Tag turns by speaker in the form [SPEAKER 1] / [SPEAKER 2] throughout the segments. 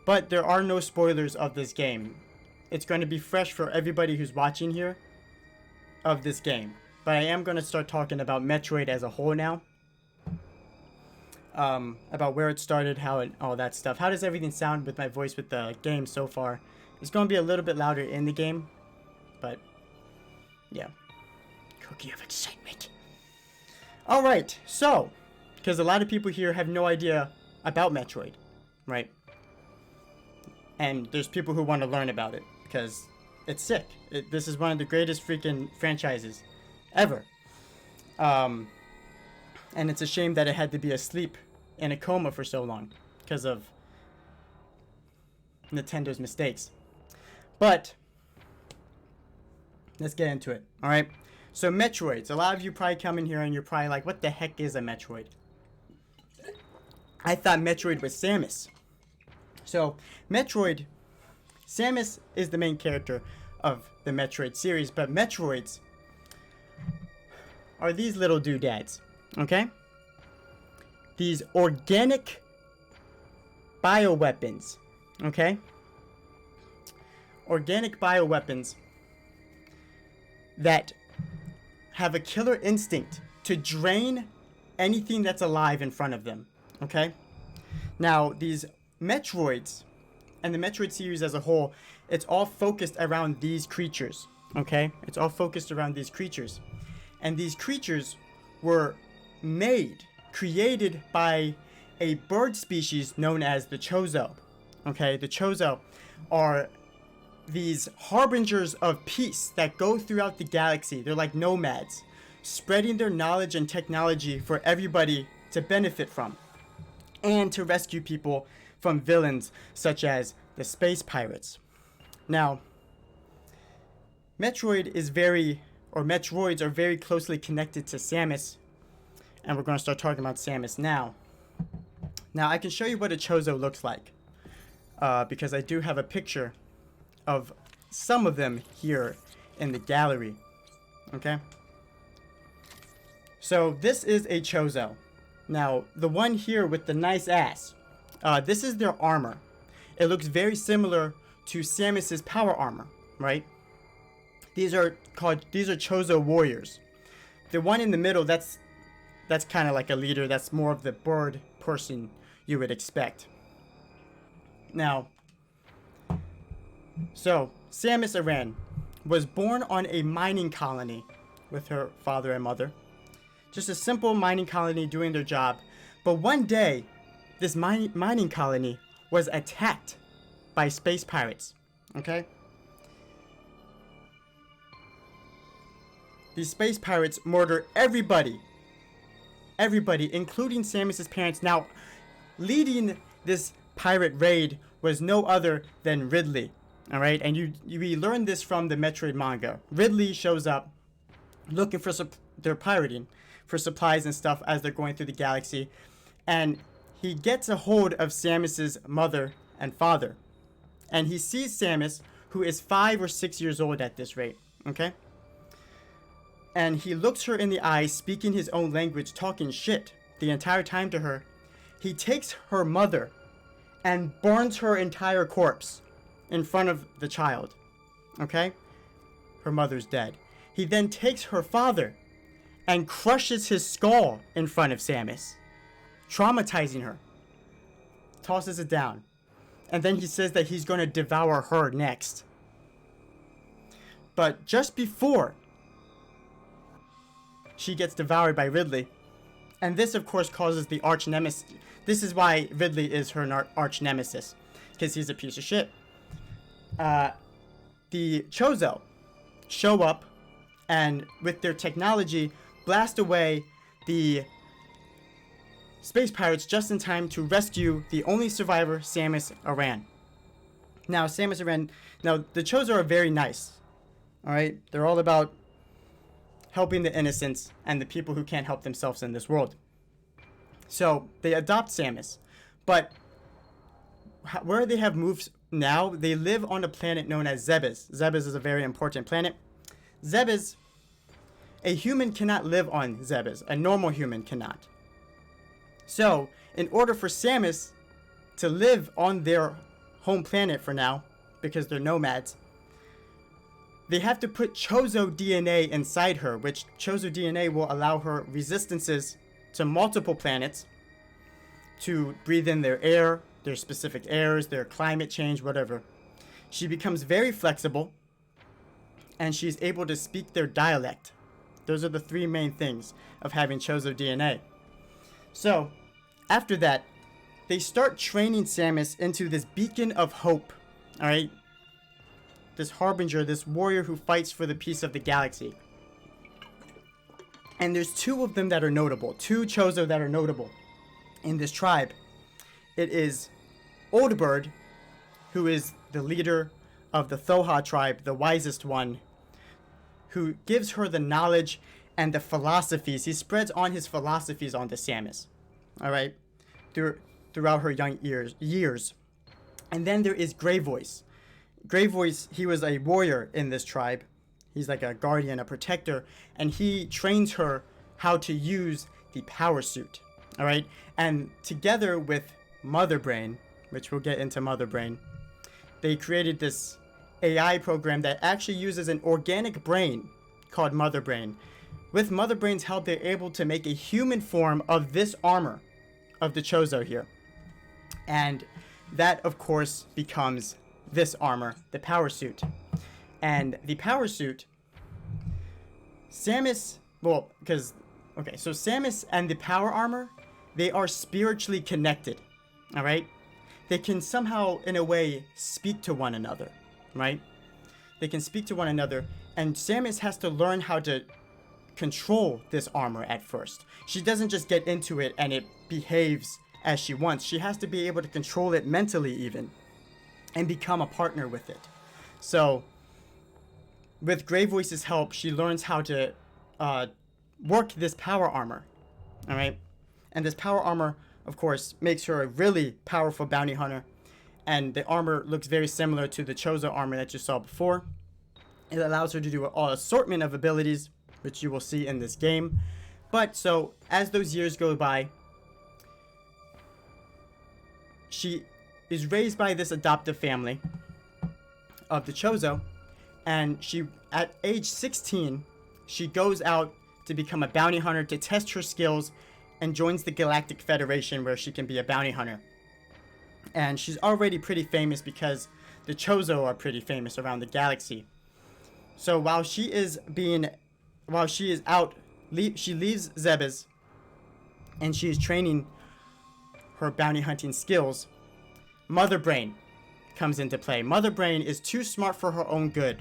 [SPEAKER 1] But there are no spoilers of this game. It's going to be fresh for everybody who's watching here of this game. But I am going to start talking about Metroid as a whole now. About where it started, how it, all that stuff. How does everything sound with my voice with the game so far? It's going to be a little bit louder in the game. But, yeah. Cookie of excitement. Alright, so, because a lot of people here have no idea about Metroid, right? And there's people who want to learn about it, because it's sick. This is one of the greatest freaking franchises ever. And it's a shame that it had to be asleep in a coma for so long, because of Nintendo's mistakes. But, let's get into it, alright? So Metroids, a lot of you probably come in here and you're probably like, what the heck is a Metroid? I thought Metroid was Samus. So Metroid, Samus is the main character of the Metroid series, but Metroids are these little doodads, okay? These organic bioweapons, okay? Organic bioweapons that have a killer instinct to drain anything that's alive in front of them, okay? Now, these Metroids, and the Metroid series as a whole, it's all focused around these creatures, okay? It's all focused around these creatures. And these creatures were created by a bird species known as the Chozo, okay? The Chozo are these harbingers of peace that go throughout the galaxy. They're like nomads, spreading their knowledge and technology for everybody to benefit from, and to rescue people from villains such as the space pirates. Now, Metroids are very closely connected to Samus, and we're going to start talking about Samus now. Now, I can show you what a Chozo looks like, because I do have a picture of some of them here in the gallery, okay? So this is a Chozo. Now, the one here with the nice ass, this is their armor. It looks very similar to Samus's power armor, right? These are Chozo warriors. The one in the middle, that's kind of like a leader. That's more of the bird person you would expect. Now, so Samus Aran was born on a mining colony with her father and mother. Just a simple mining colony doing their job. But one day, this mining colony was attacked by space pirates, okay? These space pirates murder everybody, including Samus's parents. Now, leading this pirate raid was no other than Ridley, all right? And we learned this from the Metroid manga. Ridley shows up looking for they're pirating for supplies and stuff as they're going through the galaxy, and he gets a hold of Samus's mother and father, and he sees Samus, who is 5 or 6 years old at this rate, okay? And he looks her in the eyes, speaking his own language, talking shit the entire time to her. He takes her mother and burns her entire corpse in front of the child, okay? Her mother's dead. He then takes her father and crushes his skull in front of Samus, traumatizing her, tosses it down, and then he says that he's going to devour her next. But just before she gets devoured by Ridley, and this of course causes the arch nemesis. This is why Ridley is her arch nemesis, because he's a piece of shit. The Chozo show up and with their technology blast away the space pirates just in time to rescue the only survivor, Samus Aran. Now, the Chozo are very nice, alright? They're all about helping the innocents and the people who can't help themselves in this world. So, they adopt Samus, but where they have moved now, they live on a planet known as Zebes. Zebes is a very important planet. Zebes, a human cannot live on Zebes. A normal human cannot. So, in order for Samus to live on their home planet for now, because they're nomads, they have to put Chozo DNA inside her, which Chozo DNA will allow her resistances to multiple planets, to breathe in their air, their specific airs, their climate change, whatever. She becomes very flexible, and she's able to speak their dialect. Those are the three main things of having Chozo DNA. So, after that, they start training Samus into this beacon of hope, alright? This harbinger, this warrior who fights for the peace of the galaxy. And there's two of them that are notable, two Chozo that are notable in this tribe. It is Old Bird, who is the leader of the Thoha tribe, the wisest one, who gives her the knowledge and the philosophies. He spreads on his philosophies onto Samus, alright, throughout her young years. And then there is Grey Voice. Grey Voice, he was a warrior in this tribe. He's like a guardian, a protector, and he trains her how to use the power suit, alright? And together with Mother Brain, which we'll get into Mother Brain, they created this AI program that actually uses an organic brain called Mother Brain. With Mother Brain's help, they're able to make a human form of this armor of the Chozo here. And that, of course, becomes this armor, the power suit. And the power suit, Samus, well, because, okay, so Samus and the power armor, they are spiritually connected, all right? They can somehow, in a way, speak to one another, right? They can speak to one another, and Samus has to learn how to control this armor at first. She doesn't just get into it and it behaves as she wants. She has to be able to control it mentally even, and become a partner with it. So, with Grey Voice's help, she learns how to work this power armor, all right? And this power armor, of course, makes her a really powerful bounty hunter. And the armor looks very similar to the Chozo armor that you saw before. It allows her to do an assortment of abilities, which you will see in this game. But so, as those years go by, she is raised by this adoptive family of the Chozo, and she, at age 16, she goes out to become a bounty hunter to test her skills and joins the Galactic Federation where she can be a bounty hunter. And she's already pretty famous because the Chozo are pretty famous around the galaxy. So while she is out, she leaves Zebes and she is training her bounty hunting skills. Mother Brain comes into play. Mother Brain is too smart for her own good.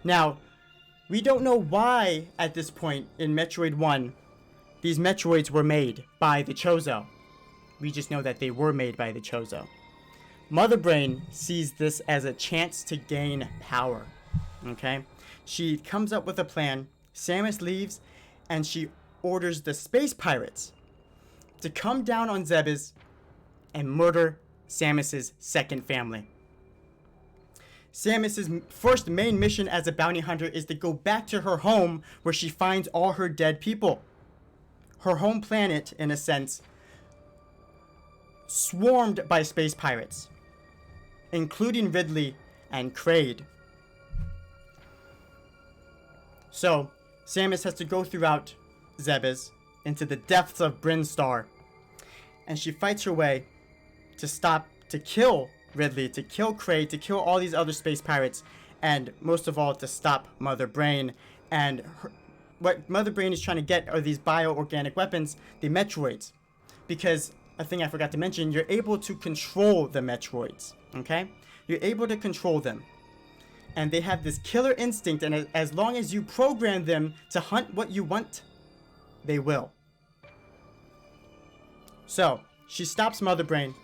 [SPEAKER 1] Now, we don't know why at this point in Metroid 1 these Metroids were made by the Chozo. We just know that they were made by the Chozo. Mother Brain sees this as a chance to gain power. Okay? She comes up with a plan. Samus leaves, and she orders the space pirates to come down on Zebes and murder Samus's second family. Samus's first main mission as a bounty hunter is to go back to her home where she finds all her dead people. Her home planet, in a sense, swarmed by space pirates, including Ridley and Kraid. So, Samus has to go throughout Zebes into the depths of Brinstar, and she fights her way to kill Ridley, to kill Kraid, to kill all these other space pirates, and most of all to stop Mother Brain. And what Mother Brain is trying to get are these bioorganic weapons, the Metroids, because a thing I forgot to mention, you're able to control the Metroids, okay? You're able to control them. And they have this killer instinct, and as long as you program them to hunt what you want, they will. So, she stops Mother Brain.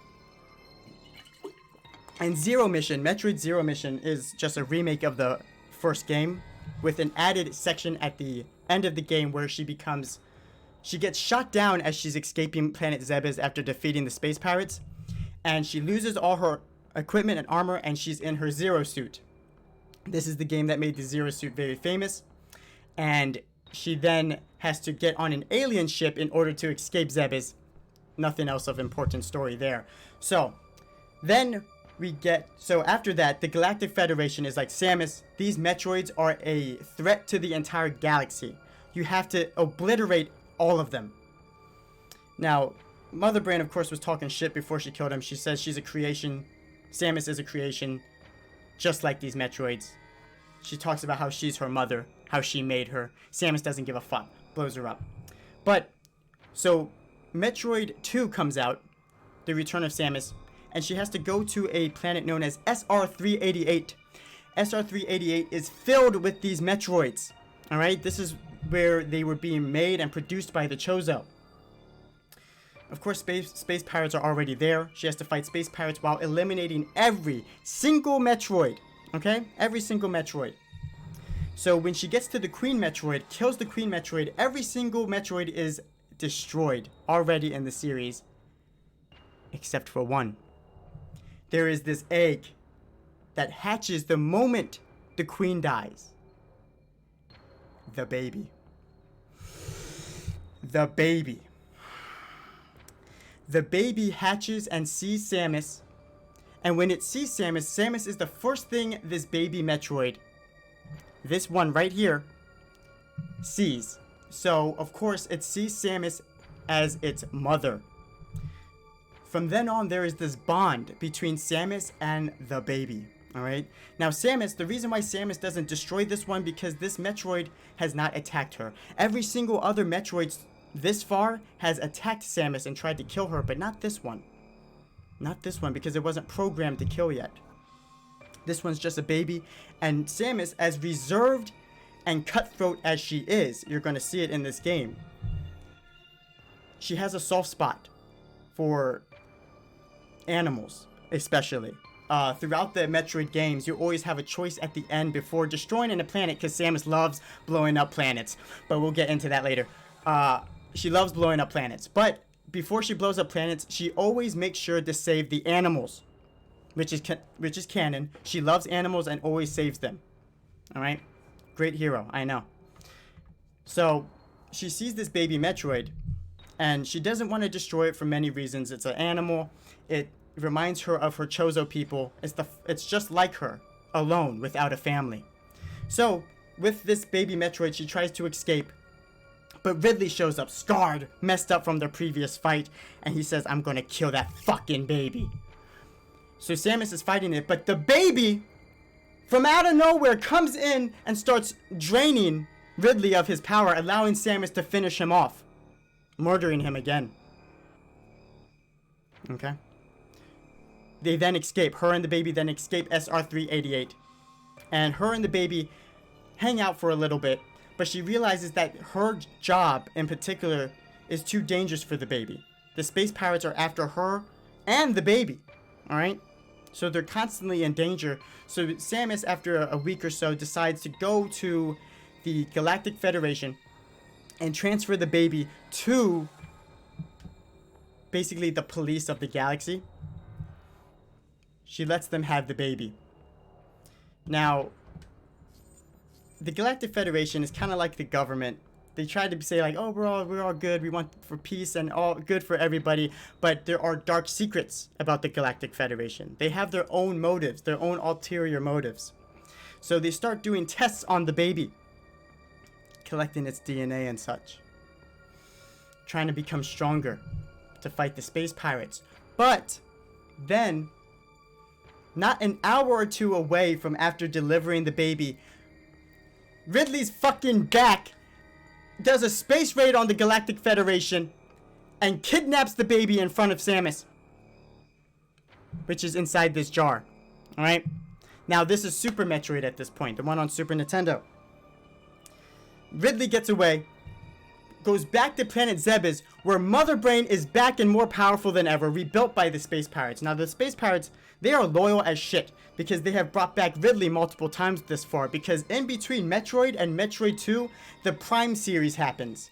[SPEAKER 1] And Zero Mission, Metroid Zero Mission, is just a remake of the first game, with an added section at the end of the game where she gets shot down as she's escaping planet Zebes after defeating the space pirates, and she loses all her equipment and armor, and she's in her Zero suit. This is the game that made the Zero suit very famous, and she then has to get on an alien ship in order to escape Zebes. Nothing else of important story there. So, then So after that, the Galactic Federation is like, Samus, these Metroids are a threat to the entire galaxy. You have to obliterate all of them. Now, Mother Brain, of course, was talking shit before she killed him. She says she's a creation. Samus is a creation, just like these Metroids. She talks about how she's her mother, how she made her. Samus doesn't give a fuck, blows her up. But, so, Metroid 2 comes out, The Return of Samus, and she has to go to a planet known as SR-388. SR-388 is filled with these Metroids. Alright, this is where they were being made and produced by the Chozo. Of course, space pirates are already there. She has to fight space pirates while eliminating every single Metroid. Okay? Every single Metroid. So when she gets to the Queen Metroid, kills the Queen Metroid, every single Metroid is destroyed already in the series. Except for one. There is this egg that hatches the moment the Queen dies. The baby. The baby. The baby hatches and sees Samus. And when it sees Samus, Samus is the first thing this baby Metroid, this one right here, sees. So, of course, it sees Samus as its mother. From then on, there is this bond between Samus and the baby. Alright? Now, Samus, the reason why Samus doesn't destroy this one, because this Metroid has not attacked her. Every single other Metroid this far has attacked Samus and tried to kill her, but not this one. Not this one, because it wasn't programmed to kill yet. This one's just a baby, and Samus, as reserved and cutthroat as she is, you're going to see it in this game, she has a soft spot for animals, especially. Throughout the Metroid games, you always have a choice at the end before destroying a planet, because Samus loves blowing up planets, but we'll get into that later. She loves blowing up planets, but before she blows up planets, she always makes sure to save the animals, which is canon. She loves animals and always saves them. All right, great hero, I know. So she sees this baby Metroid, and she doesn't want to destroy it for many reasons. It's an animal. It reminds her of her Chozo people. It's just like her, alone, without a family. So with this baby Metroid, she tries to escape. But Ridley shows up, scarred, messed up from their previous fight, and he says, I'm gonna kill that fucking baby. So Samus is fighting it, but the baby, from out of nowhere, comes in and starts draining Ridley of his power, allowing Samus to finish him off, murdering him again. Okay? They then escape. Her and the baby then escape SR-388. And her and the baby hang out for a little bit, but she realizes that her job in particular is too dangerous for the baby. The space pirates are after her and the baby. Alright? So they're constantly in danger. So Samus, after a week or so, decides to go to the Galactic Federation and transfer the baby to basically the police of the galaxy. She lets them have the baby. Now, the Galactic Federation is kind of like the government. They try to say like, oh, we're all good. We want for peace and all good for everybody. But there are dark secrets about the Galactic Federation. They have their own motives, their own ulterior motives. So they start doing tests on the baby, collecting its DNA and such, trying to become stronger to fight the space pirates. But then, not an hour or two away from after delivering the baby, Ridley's fucking back does a space raid on the Galactic Federation and kidnaps the baby in front of Samus, which is inside this jar. Alright? Now, this is Super Metroid at this point, the one on Super Nintendo. Ridley gets away, goes back to planet Zebes, where Mother Brain is back and more powerful than ever, rebuilt by the space pirates. Now, the space pirates, they are loyal as shit, because they have brought back Ridley multiple times this far, because in between Metroid and Metroid 2, the Prime series happens.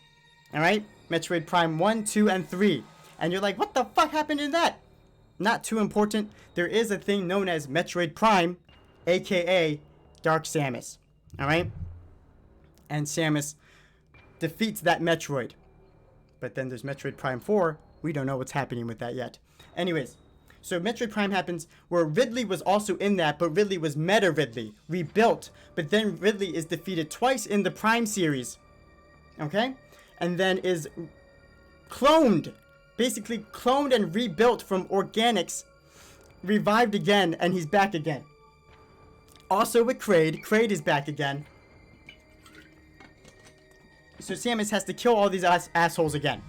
[SPEAKER 1] Alright? Metroid Prime 1, 2, and 3. And you're like, what the fuck happened in that? Not too important. There is a thing known as Metroid Prime, aka Dark Samus. Alright? And Samus defeats that Metroid. But then there's Metroid Prime 4. We don't know what's happening with that yet. Anyways, So Metroid Prime happens where Ridley was also in that, but Ridley was Meta Ridley, rebuilt. But then Ridley is defeated twice in the Prime series. Okay? And then is cloned. Basically cloned and rebuilt from organics. Revived again, and he's back again. Also with Kraid. Kraid is back again. So Samus has to kill all these assholes again.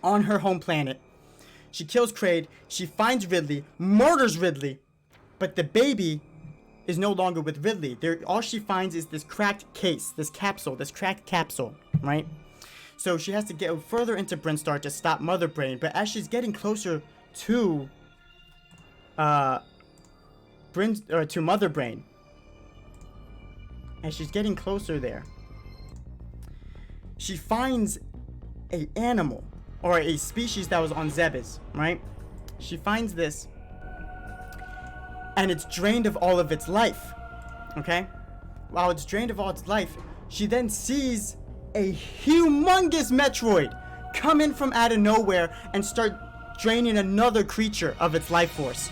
[SPEAKER 1] On her home planet. She kills Kraid. She finds Ridley. Murders Ridley. But the baby is no longer with Ridley. All she finds is this cracked case. This capsule. This cracked capsule. Right? So she has to get further into Brinstar to stop Mother Brain. But as she's getting closer to Mother Brain. As she's getting closer there, she finds a animal, or a species that was on Zebes, right? She finds this, and it's drained of all of its life, okay? While it's drained of all its life, she then sees a humongous Metroid come in from out of nowhere and start draining another creature of its life force.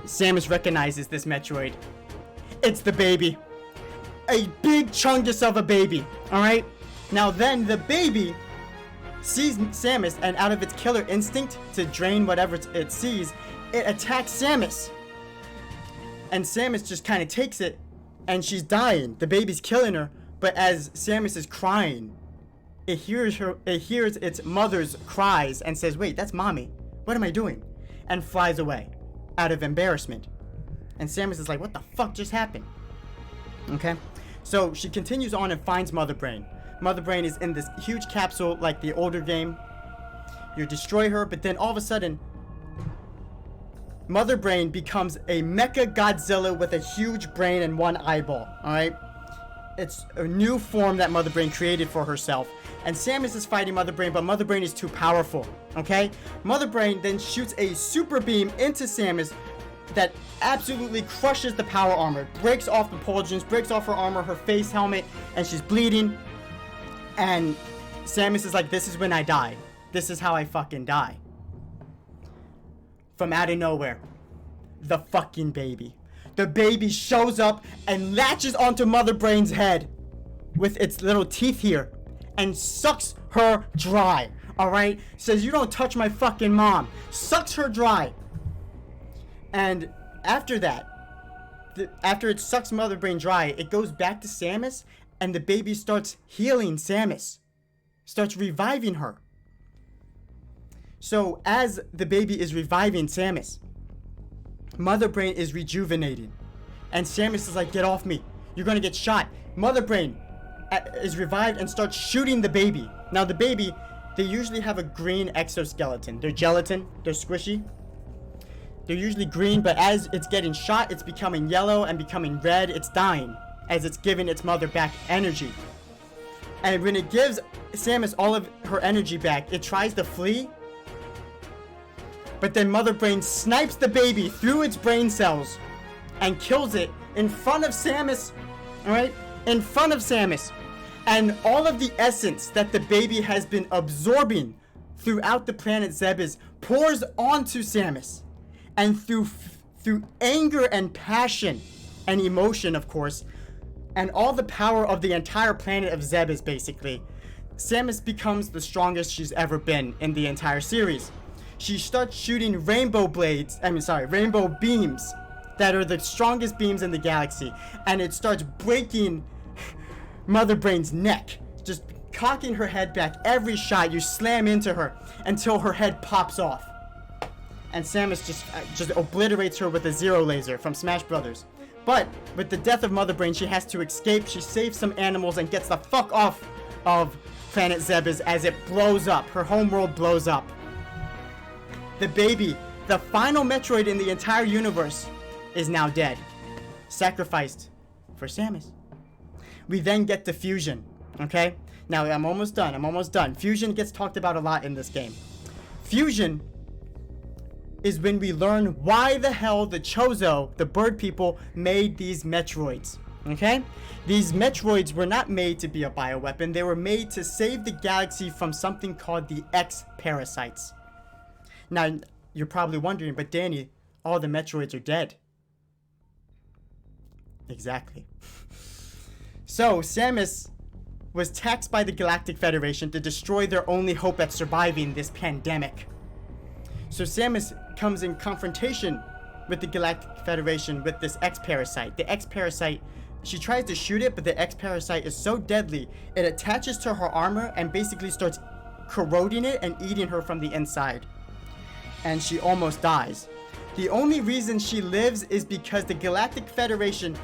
[SPEAKER 1] Samus recognizes this Metroid. It's the baby. A big chungus of a baby. Alright? Now then, the baby sees Samus, and out of its killer instinct to drain whatever it sees, it attacks Samus. And Samus just kind of takes it, and she's dying. The baby's killing her, but as Samus is crying, it hears its mother's cries and says, "Wait, that's mommy. What am I doing?" And flies away out of embarrassment. And Samus is like, "What the fuck just happened?" Okay? So she continues on and finds Mother Brain. Mother Brain is in this huge capsule like the older game. You destroy her, but then all of a sudden, Mother Brain becomes a Mecha Godzilla with a huge brain and one eyeball. Alright? It's a new form that Mother Brain created for herself. And Samus is fighting Mother Brain, but Mother Brain is too powerful. Okay? Mother Brain then shoots a super beam into Samus that absolutely crushes the power armor, breaks off the pauldrons, breaks off her armor, her face helmet, and she's bleeding. And Samus is like, "This is when I die. This is how I fucking die." From out of nowhere, the fucking baby. The baby shows up and latches onto Mother Brain's head with its little teeth here and sucks her dry. Alright? Says, "You don't touch my fucking mom." Sucks her dry. And after that, after it sucks Mother Brain dry, it goes back to Samus, and the baby starts healing Samus. Starts reviving her. So as the baby is reviving Samus, Mother Brain is rejuvenated. And Samus is like, "Get off me. You're gonna get shot." Mother Brain is revived and starts shooting the baby. Now the baby, they usually have a green exoskeleton. They're gelatin. They're squishy. They're usually green, but as it's getting shot, it's becoming yellow and becoming red. It's dying as it's giving its mother back energy. And when it gives Samus all of her energy back, it tries to flee. But then Mother Brain snipes the baby through its brain cells and kills it in front of Samus. Alright? In front of Samus. And all of the essence that the baby has been absorbing throughout the planet Zebes pours onto Samus. And through anger and passion and emotion, of course, and all the power of the entire planet of Zebes, basically, Samus becomes the strongest she's ever been in the entire series. She starts shooting rainbow beams that are the strongest beams in the galaxy, and it starts breaking Mother Brain's neck, just cocking her head back. Every shot you slam into her until her head pops off. And Samus just obliterates her with a zero laser from Smash Brothers. But with the death of Mother Brain, she has to escape. She saves some animals and gets the fuck off of planet Zebes as it blows up. Her homeworld blows up. The baby, the final Metroid in the entire universe, is now dead. Sacrificed for Samus. We then get to Fusion. Okay? Now, I'm almost done. Fusion gets talked about a lot in this game. Fusion is when we learn why the hell the Chozo, the bird people, made these Metroids. Okay? These Metroids were not made to be a bioweapon. They were made to save the galaxy from something called the X-Parasites. Now, you're probably wondering, but Danny, all the Metroids are dead. Exactly. So, Samus was taxed by the Galactic Federation to destroy their only hope at surviving this pandemic. So Samus comes in confrontation with the Galactic Federation with this X-Parasite. The X-Parasite, she tries to shoot it, but the X-Parasite is so deadly, it attaches to her armor and basically starts corroding it and eating her from the inside. And she almost dies. The only reason she lives is because the Galactic Federation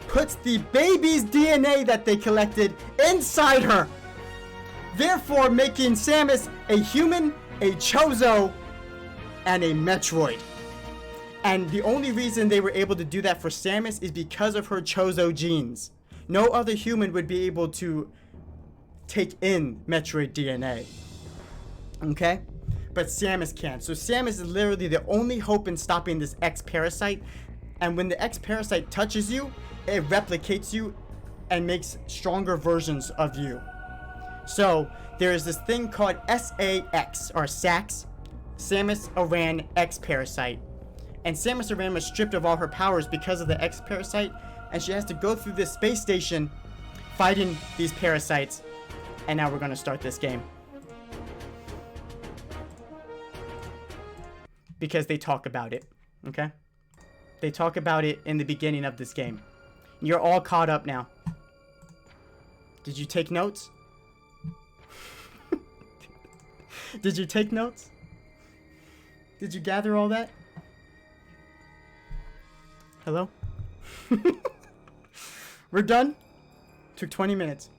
[SPEAKER 1] puts the baby's DNA that they collected inside her, therefore making Samus a human, a Chozo, and a Metroid. And the only reason they were able to do that for Samus is because of her Chozo genes. No other human would be able to take in Metroid DNA. Okay? But Samus can. So Samus is literally the only hope in stopping this X-Parasite. And when the X-Parasite touches you, it replicates you and makes stronger versions of you. So there is this thing called SAX, or SAX, Samus Aran X-Parasite. And Samus Aran was stripped of all her powers because of the X-Parasite, and she has to go through this space station fighting these parasites. And now we're going to start this game. Because they talk about it, okay? They talk about it in the beginning of this game. You're all caught up now. Did you take notes? Did you take notes? Did you gather all that? Hello? We're done? Took 20 minutes.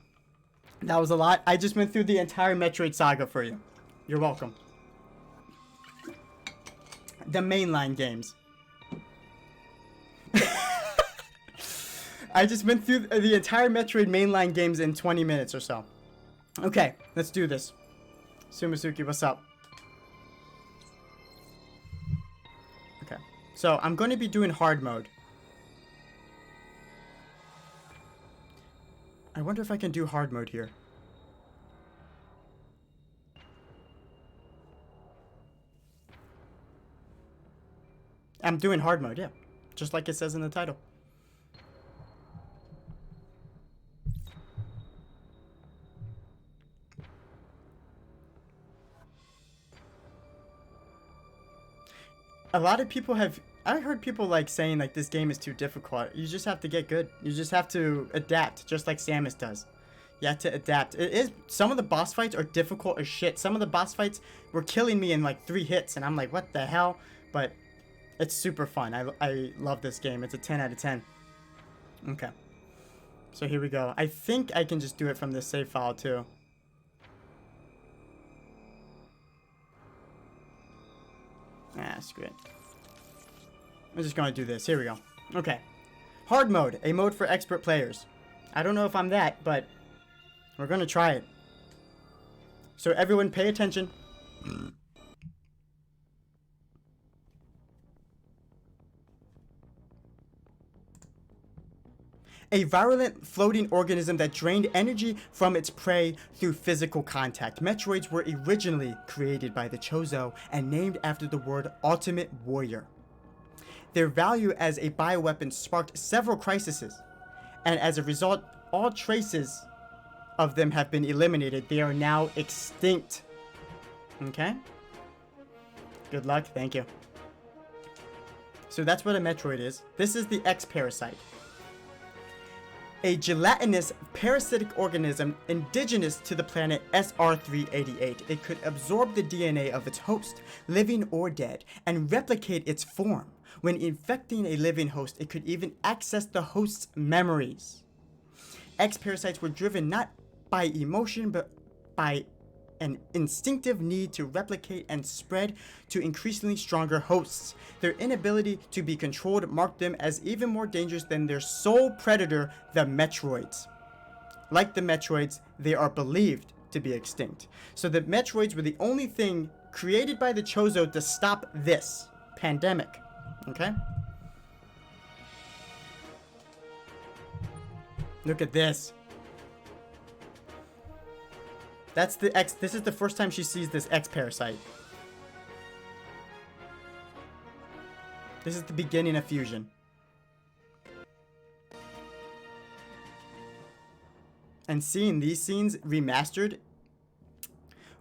[SPEAKER 1] That was a lot. I just went through the entire Metroid saga for you. You're welcome. The mainline games. I just went through the entire Metroid mainline games in 20 minutes or so. Okay, let's do this. Sumisuki, what's up? Okay, so I'm going to be doing hard mode. I wonder if I can do hard mode here. I'm doing hard mode, yeah. Just like it says in the title. A lot of people have... I heard people like saying like this game is too difficult. You just have to get good. You just have to adapt, just like Samus does. You have to adapt. It is... Some of the boss fights are difficult as shit. Some of the boss fights were killing me in like 3 hits, and I'm like, what the hell? But it's super fun. I love this game. It's a 10 out of 10. Okay. So here we go. I think I can just do it from this save file too. Ah, screw it. I'm just gonna do this. Here we go. Okay. Hard mode. A mode for expert players. I don't know if I'm that, but we're gonna try it. So everyone pay attention. A virulent floating organism that drained energy from its prey through physical contact. Metroids were originally created by the Chozo and named after the word Ultimate Warrior. Their value as a bioweapon sparked several crises, and as a result, all traces of them have been eliminated. They are now extinct. Okay? Good luck. Thank you. So that's what a Metroid is. This is the X-Parasite. A gelatinous parasitic organism indigenous to the planet SR388. It could absorb the DNA of its host, living or dead, and replicate its form. When infecting a living host, it could even access the host's memories. X-Parasites were driven not by emotion, but by an instinctive need to replicate and spread to increasingly stronger hosts. Their inability to be controlled marked them as even more dangerous than their sole predator, the Metroids. Like the Metroids, they are believed to be extinct. So the Metroids were the only thing created by the Chozo to stop this pandemic. Okay? Look at this. That's the X. This is the first time she sees this X-Parasite. This is the beginning of fusion. And seeing these scenes remastered,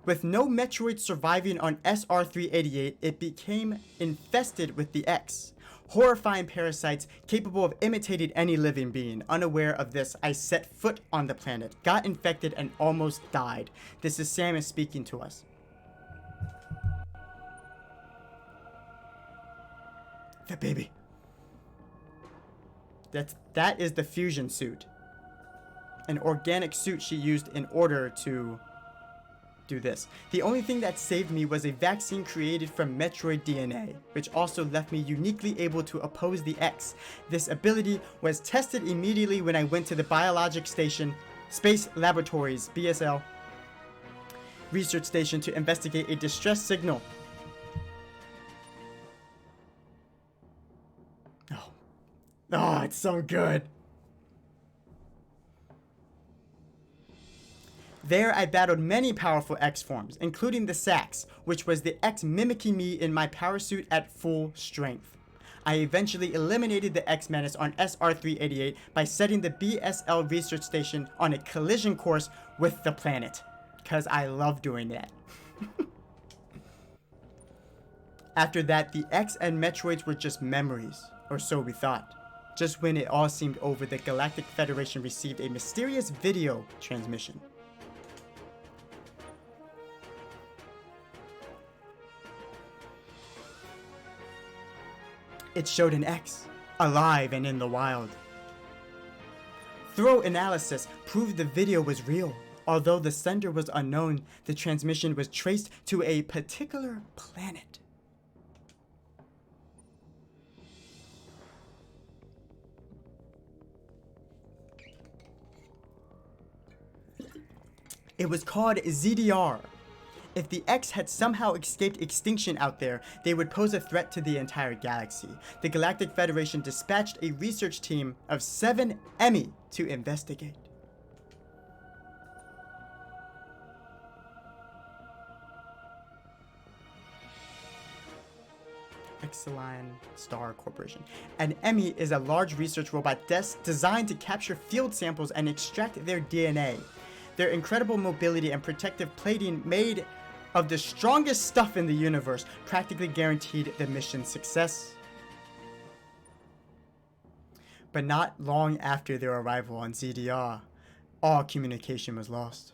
[SPEAKER 1] with no Metroid surviving on SR388, it became infested with the X. Horrifying parasites capable of imitating any living being. Unaware of this, I set foot on the planet, got infected, and almost died. This is Samus speaking to us. The baby. That is the fusion suit. An organic suit she used in order to do this. The only thing that saved me was a vaccine created from Metroid DNA, which also left me uniquely able to oppose the X. This ability was tested immediately when I went to the Biologic Station, Space Laboratories, BSL, research station to investigate a distress signal. Oh, it's so good. There I battled many powerful X forms, including the Sax, which was the X mimicking me in my power suit at full strength. I eventually eliminated the X Menace on SR388 by setting the BSL research station on a collision course with the planet, because I love doing that. After that, the X and Metroids were just memories, or so we thought. Just when it all seemed over, the Galactic Federation received a mysterious video transmission. It showed an X, alive and in the wild. Thorough analysis proved the video was real. Although the sender was unknown, the transmission was traced to a particular planet. It was called ZDR. If the X had somehow escaped extinction out there, they would pose a threat to the entire galaxy. The Galactic Federation dispatched a research team of 7 E.M.M.I to investigate. Exeline Star Corporation. An E.M.M.I is a large research robot designed to capture field samples and extract their DNA. Their incredible mobility and protective plating made of the strongest stuff in the universe practically guaranteed the mission's success. But not long after their arrival on ZDR, all communication was lost.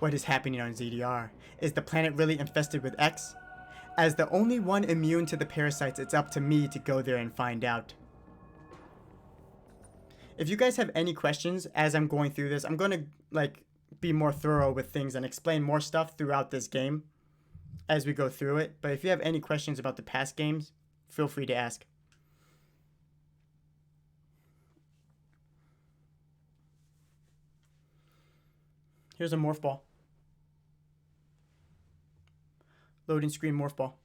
[SPEAKER 1] What is happening on ZDR? Is the planet really infested with X? As the only one immune to the parasites, it's up to me to go there and find out. If you guys have any questions as I'm going through this, I'm going to be more thorough with things and explain more stuff throughout this game as we go through it. But if you have any questions about the past games, feel free to ask. Here's a morph ball. Loading screen morph ball.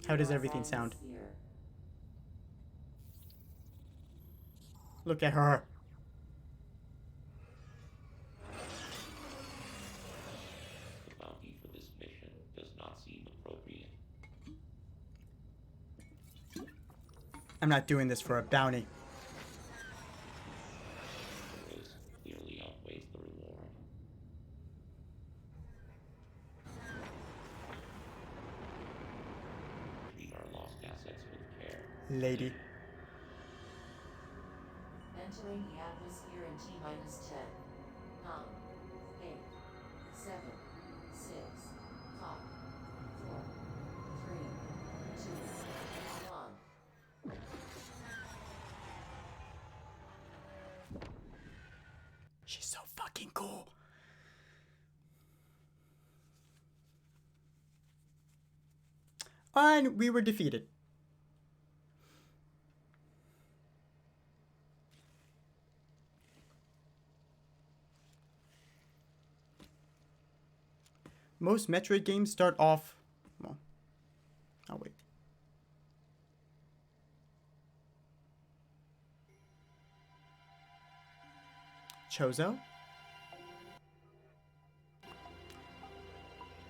[SPEAKER 1] How does everything sound? Look at her.
[SPEAKER 2] The bounty for this mission does not seem appropriate.
[SPEAKER 1] I'm not doing this for a bounty.
[SPEAKER 2] The risk clearly outweighs the reward. Treat our lost assets with care.
[SPEAKER 1] Lady.
[SPEAKER 3] Entering the atmosphere in T-minus 10, 9, 8, 7, 6, 5, 4, 3, 2, 1.
[SPEAKER 1] She's so fucking cool. And we were defeated. most Metroid games start off. Well, I'll wait. Chozo?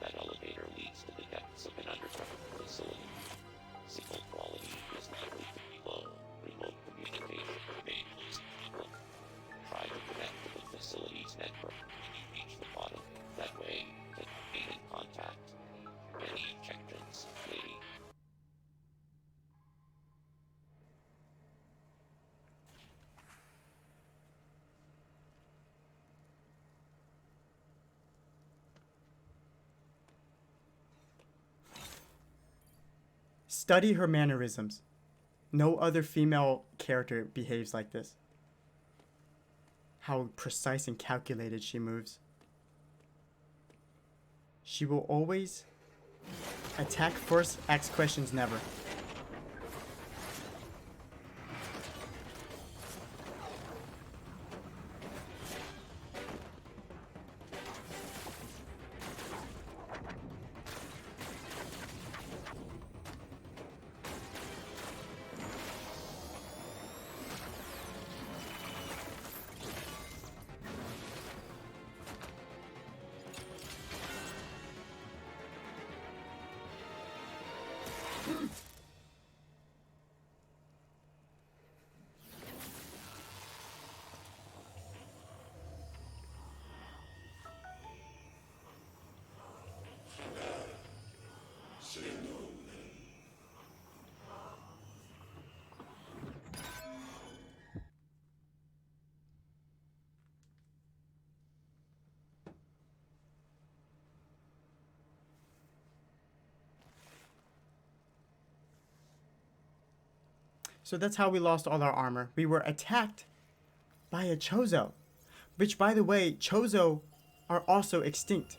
[SPEAKER 2] That elevator leads to the depths of an underground facility. Signal quality is likely to be low. Remote communication remains stable. Try to connect to the facility's network when you reach the bottom. That way, to remain in contact. Any objections, lady?
[SPEAKER 1] Study her mannerisms. No other female character behaves like this. How precise and calculated she moves. She will always attack first, ask questions never. So that's how we lost all our armor. We were attacked by a Chozo. Which, by the way, Chozo are also extinct.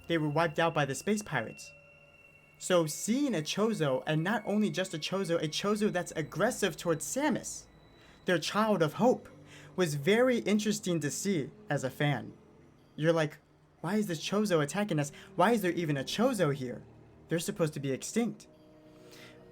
[SPEAKER 1] They were wiped out by the space pirates. So seeing a Chozo, and not only just a Chozo that's aggressive towards Samus, their child of hope, was very interesting to see as a fan. You're like, why is this Chozo attacking us? Why is there even a Chozo here? They're supposed to be extinct.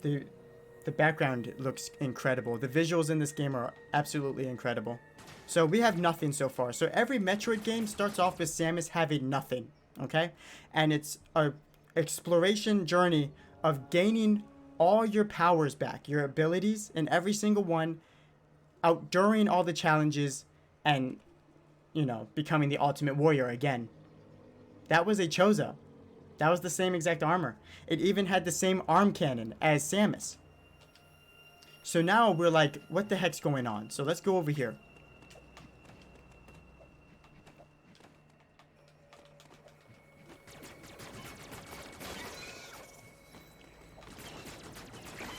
[SPEAKER 1] The background looks incredible. The visuals in this game are absolutely incredible. So we have nothing so far. So every Metroid game starts off with Samus having nothing, okay? And it's a exploration journey of gaining all your powers back, your abilities in every single one, outduring all the challenges, and, you know, becoming the ultimate warrior again. That was a Chozo. That was the same exact armor. It even had the same arm cannon as Samus. So now we're like, what the heck's going on? So let's go over here.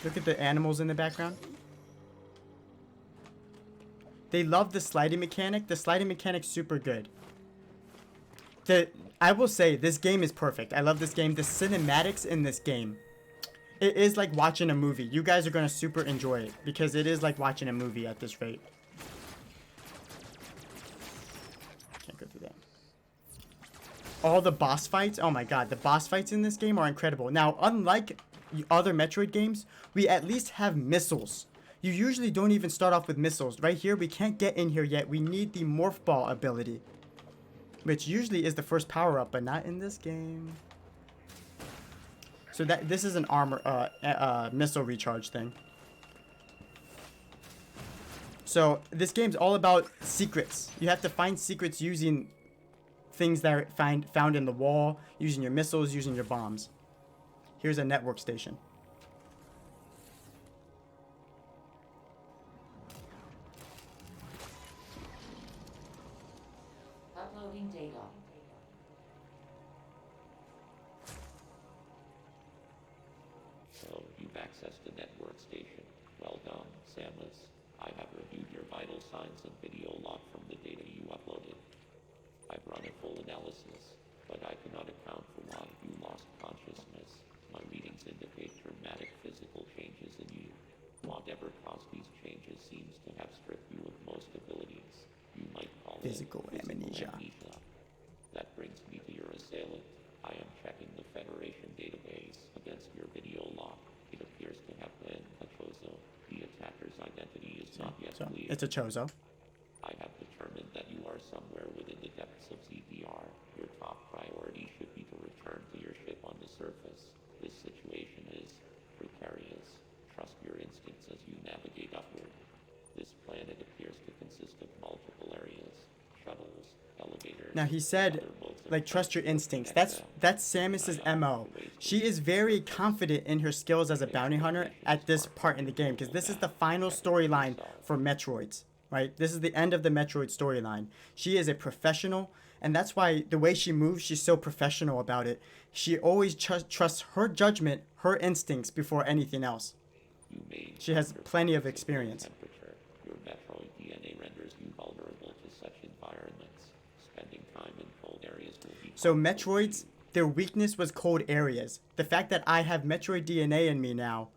[SPEAKER 1] Look at the animals in the background. They love the sliding mechanic. The sliding mechanic's super good. I will say, this game is perfect. I love this game. The cinematics in this game, it is like watching a movie. You guys are going to super enjoy it because it is like watching a movie at this rate. Can't go through that. All the boss fights. Oh my god. The boss fights in this game are incredible. Now, unlike other Metroid games, we at least have missiles. You usually don't even start off with missiles. Right here, we can't get in here yet. We need the Morph Ball ability, which usually is the first power-up, but not in this game. So this is an armor, missile recharge thing. So this game's all about secrets. You have to find secrets using things that are found in the wall, using your missiles, using your bombs. Here's a network station.
[SPEAKER 3] Uploading data.
[SPEAKER 2] So, you've accessed the network station. Well done, Samus. I have reviewed your vital signs and video log from the data you uploaded. I've run a full analysis, but I cannot account for why you lost consciousness. My readings indicate dramatic physical changes in you. Whatever caused these changes seems to have stripped you of most abilities. You might call
[SPEAKER 1] Physical
[SPEAKER 2] it
[SPEAKER 1] amnesia.
[SPEAKER 2] That brings me
[SPEAKER 1] So
[SPEAKER 2] clear.
[SPEAKER 1] it's a Chozo.
[SPEAKER 2] I have determined that you are somewhere within the depths of ZDR. Your top priority should be to return to your ship on the surface. This situation is precarious. Trust your instincts as you navigate upward. This planet appears to consist of multiple areas, shuttles, elevators.
[SPEAKER 1] Now he said, like, trust your instincts. That's Samus's MO. She is very confident in her skills as a bounty hunter at this part in the game, because this is the final storyline for Metroids, right? This is the end of the Metroid storyline. She is a professional, and that's why the way she moves, she's so professional about it. She always trusts her judgment, her instincts before anything else. She has plenty of experience.
[SPEAKER 2] Your Metroid DNA renders you vulnerable to such environments. Spending time in cold areas will be
[SPEAKER 1] So Metroids, their weakness was cold areas. The fact that I have Metroid DNA in me now,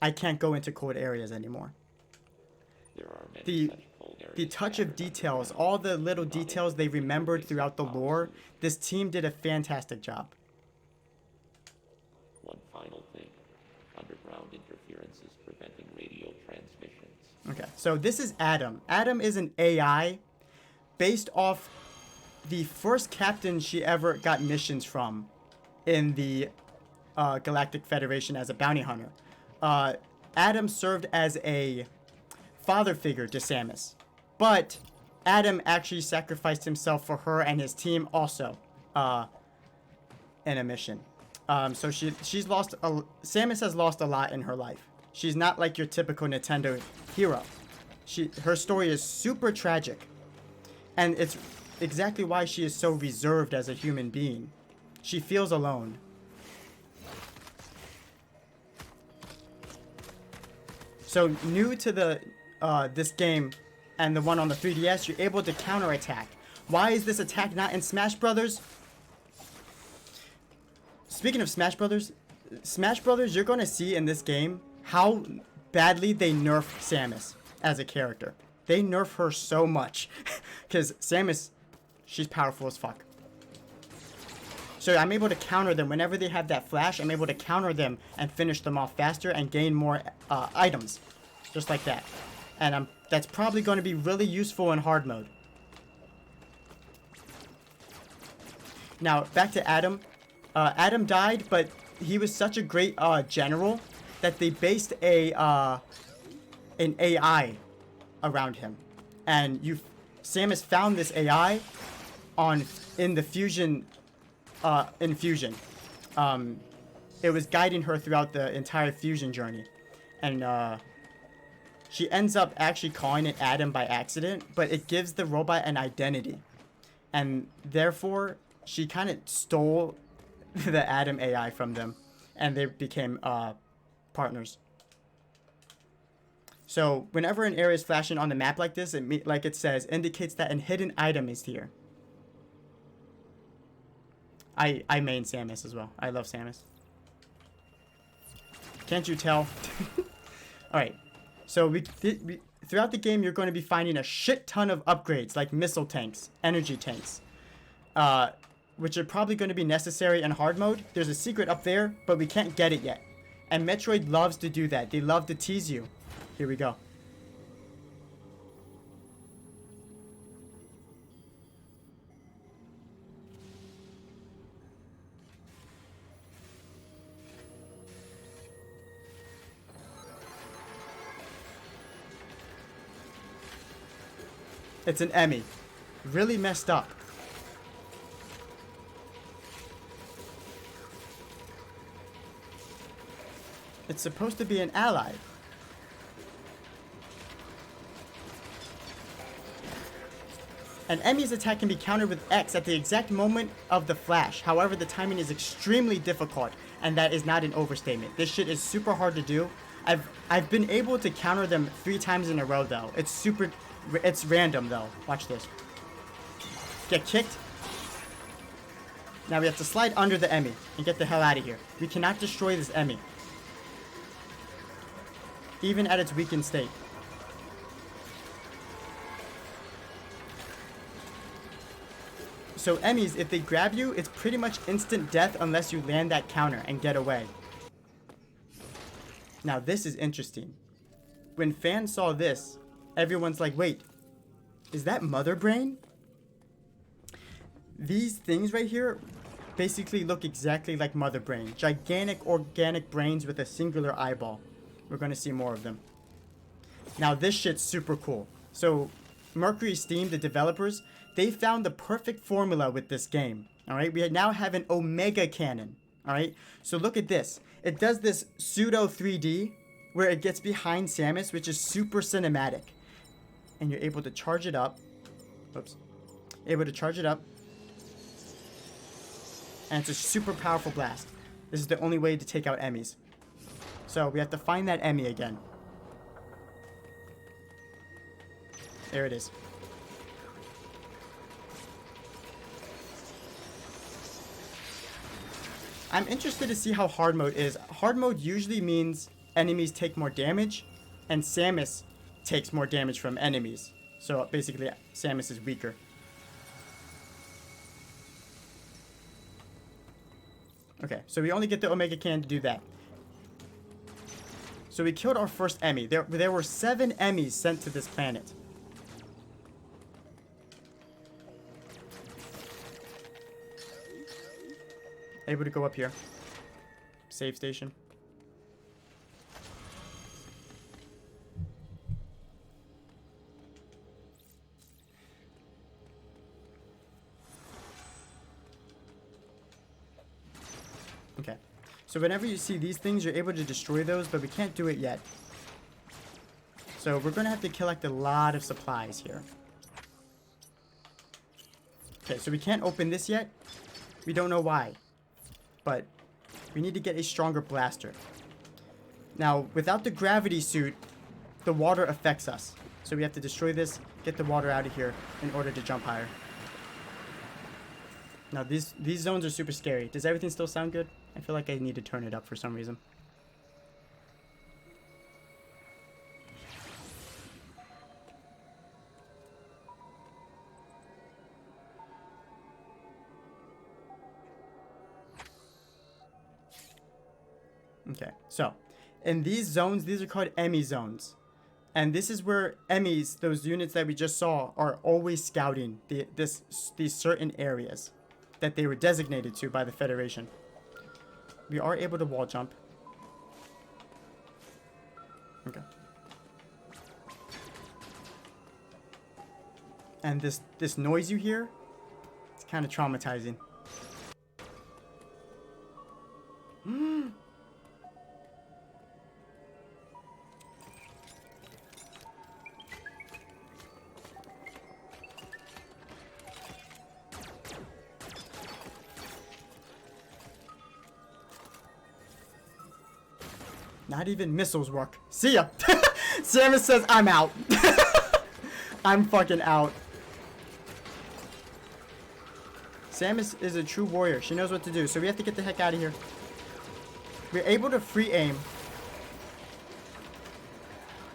[SPEAKER 1] I can't go into cold areas anymore.
[SPEAKER 2] There are many such cold areas.
[SPEAKER 1] The touch of details, all the little details they remembered throughout the lore, this team did a fantastic job.
[SPEAKER 2] One final thing. Underground interference is preventing radio transmissions.
[SPEAKER 1] Okay, so this is Adam. Adam is an AI based off the first captain she ever got missions from in the Galactic Federation as a bounty hunter. Adam served as a father figure to Samus, but Adam actually sacrificed himself for her and his team also in a mission. So she's lost. Samus has lost a lot in her life. She's not like your typical Nintendo hero. Her story is super tragic, and it's exactly why she is so reserved as a human being. She feels alone. So new to the this game and the one on the 3DS, you're able to counterattack. Why is this attack not in Smash Brothers? Speaking of Smash Brothers, you're going to see in this game how badly they nerf Samus as a character. They nerf her so much because Samus, she's powerful as fuck. So I'm able to counter them whenever they have that flash. I'm able to counter them and finish them off faster and gain more items, just like that. And that's probably going to be really useful in hard mode. Now back to Adam. Adam died, but he was such a great general that they based an AI around him, and Samus found this AI in the Fusion. In Fusion, it was guiding her throughout the entire Fusion journey, and she ends up actually calling it Adam by accident, but it gives the robot an identity, and therefore she kind of stole the Adam AI from them, and they became partners. So whenever an area is flashing on the map like this, like it says, indicates that an hidden item is here. I main Samus as well. I love Samus. Can't you tell? Alright. So throughout the game, you're going to be finding a shit ton of upgrades, like missile tanks, energy tanks, which are probably going to be necessary in hard mode. There's a secret up there, but we can't get it yet. And Metroid loves to do that. They love to tease you. Here we go. It's an E.M.M.I. Really messed up. It's supposed to be an ally. An E.M.M.I's attack can be countered with X at the exact moment of the flash. However, the timing is extremely difficult, and that is not an overstatement. This shit is super hard to do. I've been able to counter them 3 times in a row though. It's random though. Watch this. Get kicked. Now we have to slide under the E.M.M.I. and get the hell out of here. We cannot destroy this E.M.M.I. even at its weakened state. So E.M.M.Is, if they grab you, it's pretty much instant death unless you land that counter and get away. Now this is interesting. When fans saw this, everyone's like, wait, is that Mother Brain? These things right here basically look exactly like Mother Brain. Gigantic organic brains with a singular eyeball. We're going to see more of them. Now, this shit's super cool. So, Mercury Steam, the developers, they found the perfect formula with this game. Alright, we now have an Omega cannon. Alright, so look at this. It does this pseudo 3D where it gets behind Samus, which is super cinematic. And you're able to charge it up. Oops. Able to charge it up. And it's a super powerful blast. This is the only way to take out E.M.M.Is. So we have to find that E.M.M.I again. There it is. I'm interested to see how hard mode is. Hard mode usually means enemies take more damage, and Samus takes more damage from enemies. So basically, Samus is weaker. Okay, so we only get the Omega Cannon to do that. So we killed our first E.M.M.I. There were 7 E.M.M.Is sent to this planet. Able to go up here. Save station. Okay. So whenever you see these things, you're able to destroy those, but we can't do it yet. So we're going to have to collect a lot of supplies here. Okay, so we can't open this yet. We don't know why. But we need to get a stronger blaster. Now, without the gravity suit, the water affects us. So we have to destroy this, get the water out of here in order to jump higher. Now, these zones are super scary. Does everything still sound good? I feel like I need to turn it up for some reason. Okay, so in these zones, these are called E.M.M.I zones. And this is where E.M.M.Is, those units that we just saw, are always scouting these certain areas that they were designated to by the Federation. We are able to wall jump. Okay. And this noise you hear, it's kind of traumatizing. Not even missiles work. See ya. Samus says, I'm out. I'm fucking out. Samus is a true warrior. She knows what to do. So we have to get the heck out of here. We're able to free aim.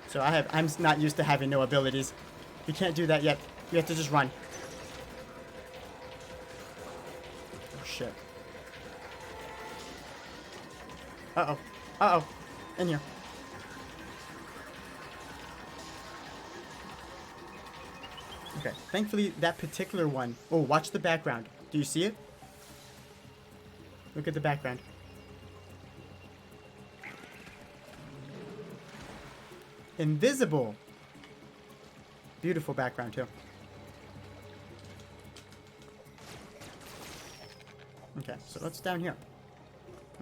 [SPEAKER 1] So I'm not used to having no abilities. We can't do that yet. We have to just run. Oh shit. Uh-oh. Uh-oh. In here. Okay. Thankfully, that particular one... Oh, watch the background. Do you see it? Look at the background. Invisible. Beautiful background, too. Okay, so what's down here?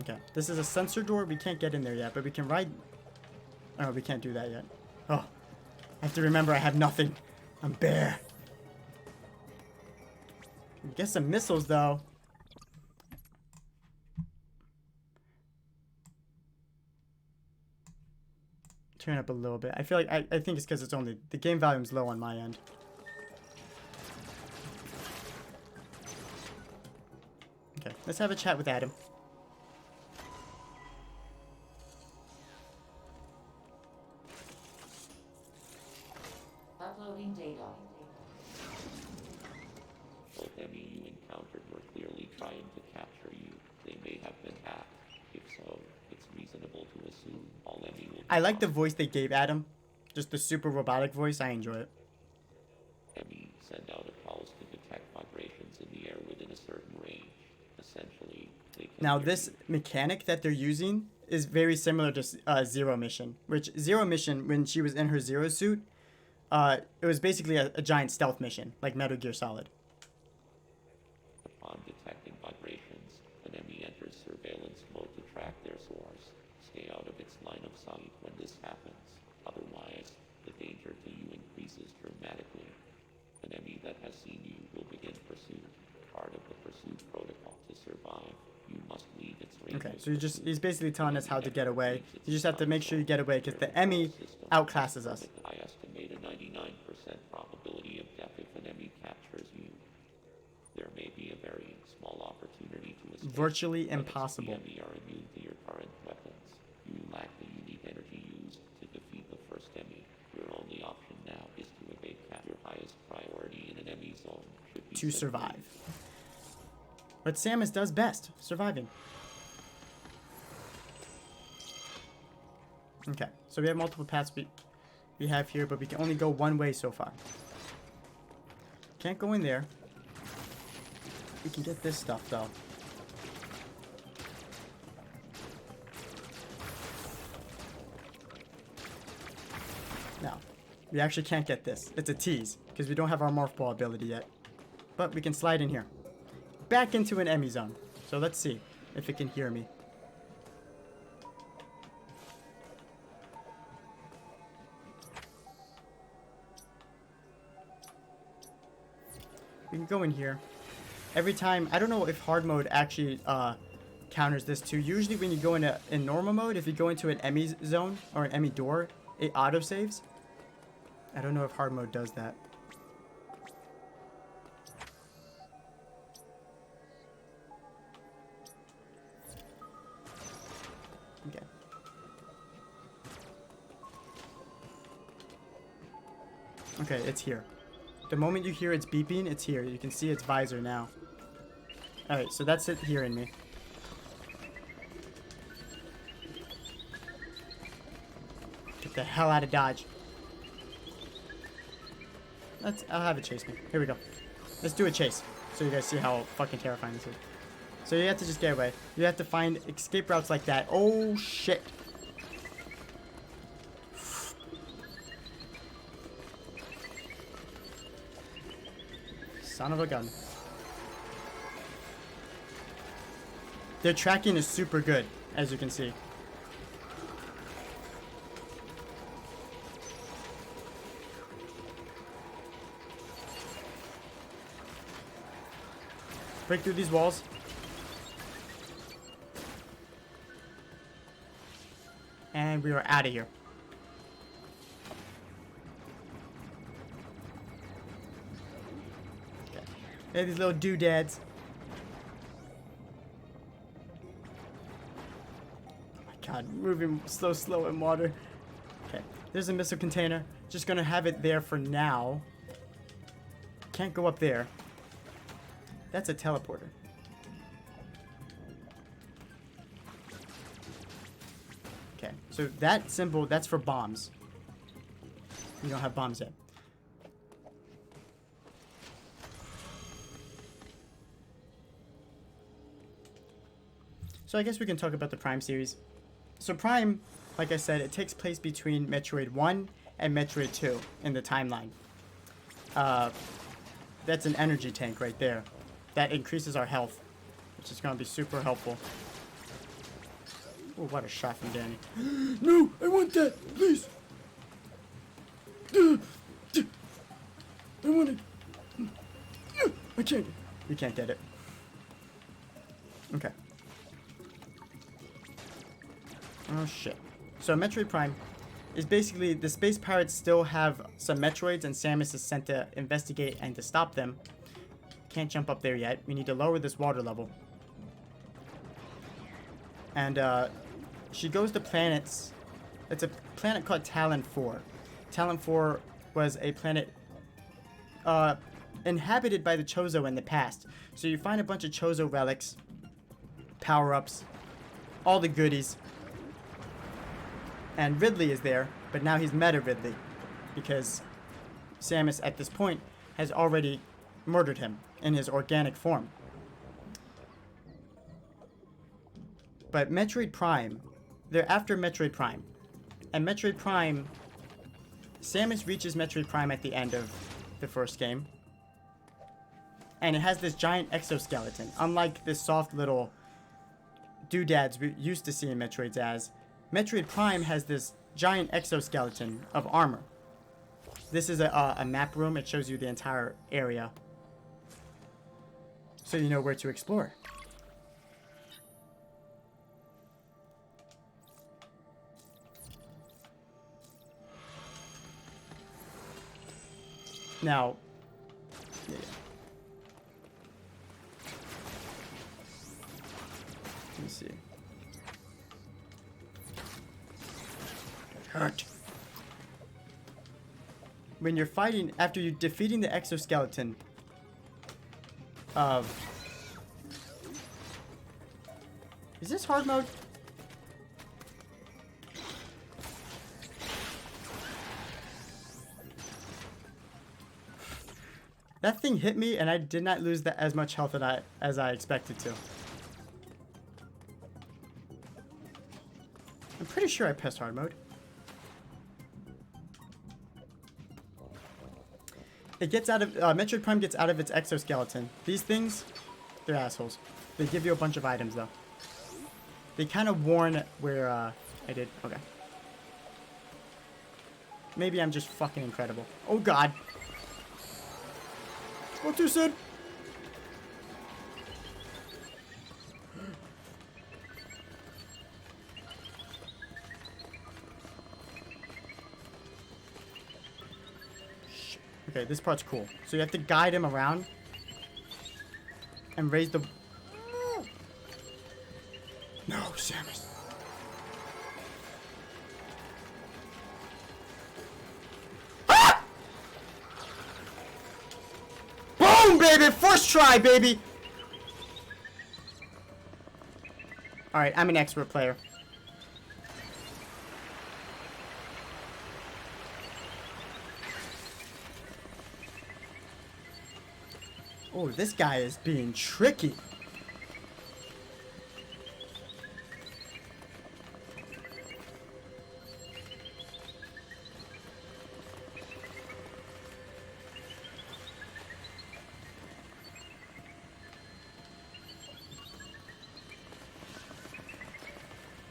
[SPEAKER 1] Okay, this is a sensor door. We can't get in there yet, but we can ride... Oh, we can't do that yet. Oh, I have to remember I have nothing. I'm bare. Get some missiles, though. Turn up a little bit. I feel like... I think it's because it's only... The game volume's low on my end. Okay, let's have a chat with Adam.
[SPEAKER 3] Uploading data.
[SPEAKER 2] Both E.M.M.I you encountered were clearly trying to capture you. They may have been hacked. If so, it's reasonable to assume all E.M.M.I will be
[SPEAKER 1] I like the
[SPEAKER 2] lost.
[SPEAKER 1] voice they gave Adam. Just the super robotic voice, I enjoy it.
[SPEAKER 2] E.M.M.I send out a pulse to detect vibrations in the air within a certain range. Essentially, they can
[SPEAKER 1] Now,
[SPEAKER 2] hear
[SPEAKER 1] this
[SPEAKER 2] you.
[SPEAKER 1] mechanic that they're using is very similar to Zero Mission, which Zero Mission, when she was in her Zero suit, it was basically a giant stealth mission, like Metal Gear Solid.
[SPEAKER 2] Upon detecting vibrations, an E.M.M.I enters surveillance mode to track their source. Stay out of its line of sight when this happens. Otherwise, the danger to you increases dramatically. An E.M.M.I that has seen you will begin pursuit. Part of the pursuit protocol to survive, you must leave its range.
[SPEAKER 1] Okay,
[SPEAKER 2] of
[SPEAKER 1] so
[SPEAKER 2] pursuit.
[SPEAKER 1] he's basically telling us how to get away.
[SPEAKER 2] Leaves its
[SPEAKER 1] You just have to
[SPEAKER 2] line
[SPEAKER 1] make
[SPEAKER 2] of
[SPEAKER 1] sure you get away because the
[SPEAKER 2] sight.
[SPEAKER 1] E.M.M.I
[SPEAKER 2] System.
[SPEAKER 1] outclasses us.
[SPEAKER 2] I estimate a 99% probability of death if an E.M.M.I captures you. There may be a very small opportunity to escape.
[SPEAKER 1] Virtually
[SPEAKER 2] but
[SPEAKER 1] impossible.
[SPEAKER 2] The E.M.M.I are immune to your current weapons. You lack the unique energy used to defeat the first E.M.M.I. Your only option now is to evade capture. Your highest priority in an E.M.M.I zone should be
[SPEAKER 1] To
[SPEAKER 2] set
[SPEAKER 1] survive.
[SPEAKER 2] free.
[SPEAKER 1] What Samus does best, surviving. Okay, so we have multiple paths we have here, but we can only go one way so far. Can't go in there. We can get this stuff, though. No, we actually can't get this. It's a tease, because we don't have our Morph Ball ability yet. But we can slide in here. Back into an E.M.M.I zone. So let's see if it can hear me. We can go in here. Every time, I don't know if hard mode actually counters this too. Usually when you go in normal mode, if you go into an E.M.M.I zone or an E.M.M.I door, it auto saves. I don't know if hard mode does that. Okay. Okay, it's here. The moment you hear it's beeping, it's here. You can see its visor now. Alright, so that's it hearing me. Get the hell out of Dodge. I'll have it chase me. Here we go. Let's do a chase. So you guys see how fucking terrifying this is. So you have to just get away. You have to find escape routes like that. Oh, shit. Son of a gun. Their tracking is super good, as you can see. Break through these walls. And we are out of here. Okay. They have these little doodads. Oh my god, moving slow in water. Okay, there's a missile container. Just gonna have it there for now. Can't go up there. That's a teleporter. Okay, so that symbol, that's for bombs. We don't have bombs yet. So I guess we can talk about the Prime series. So Prime, like I said, it takes place between Metroid 1 and Metroid 2 in the timeline. That's an energy tank right there. That increases our health, which is going to be super helpful. Oh, what a shot from Danny. No, I want that, please. I want it. I can't. You can't get it. Okay. Oh, shit. So Metroid Prime is basically the space pirates still have some Metroids, and Samus is sent to investigate and to stop them. Can't jump up there yet. We need to lower this water level. And she goes to planets. It's a planet called Talon 4. Talon 4 was a planet inhabited by the Chozo in the past. So you find a bunch of Chozo relics, power-ups, all the goodies. And Ridley is there, but now he's Meta Ridley. because Samus at this point has already murdered him in his organic form. But Metroid Prime, they're after Metroid Prime. And Metroid Prime, Samus reaches Metroid Prime at the end of the first game. And it has this giant exoskeleton. Unlike this soft little doodads we used to see in Metroids as, Metroid Prime has this giant exoskeleton of armor. This is a map room. It shows you the entire area, so you know where to explore. Now, yeah. Let me see. Hurt. When you're fighting, after you defeating the exoskeleton of... Is this hard mode? That thing hit me and I did not lose that as much health as I expected to. I'm pretty sure I pressed hard mode. It gets out of, Metroid Prime gets out of its exoskeleton. These things, they're assholes. They give you a bunch of items though. They kind of warn where, I did, okay. Maybe I'm just fucking incredible. Oh god. What too soon? Okay, this part's cool. So you have to guide him around and raise the... No, Samus. Ah! Boom, baby! First try, baby! Alright, I'm an expert player. Oh, this guy is being tricky.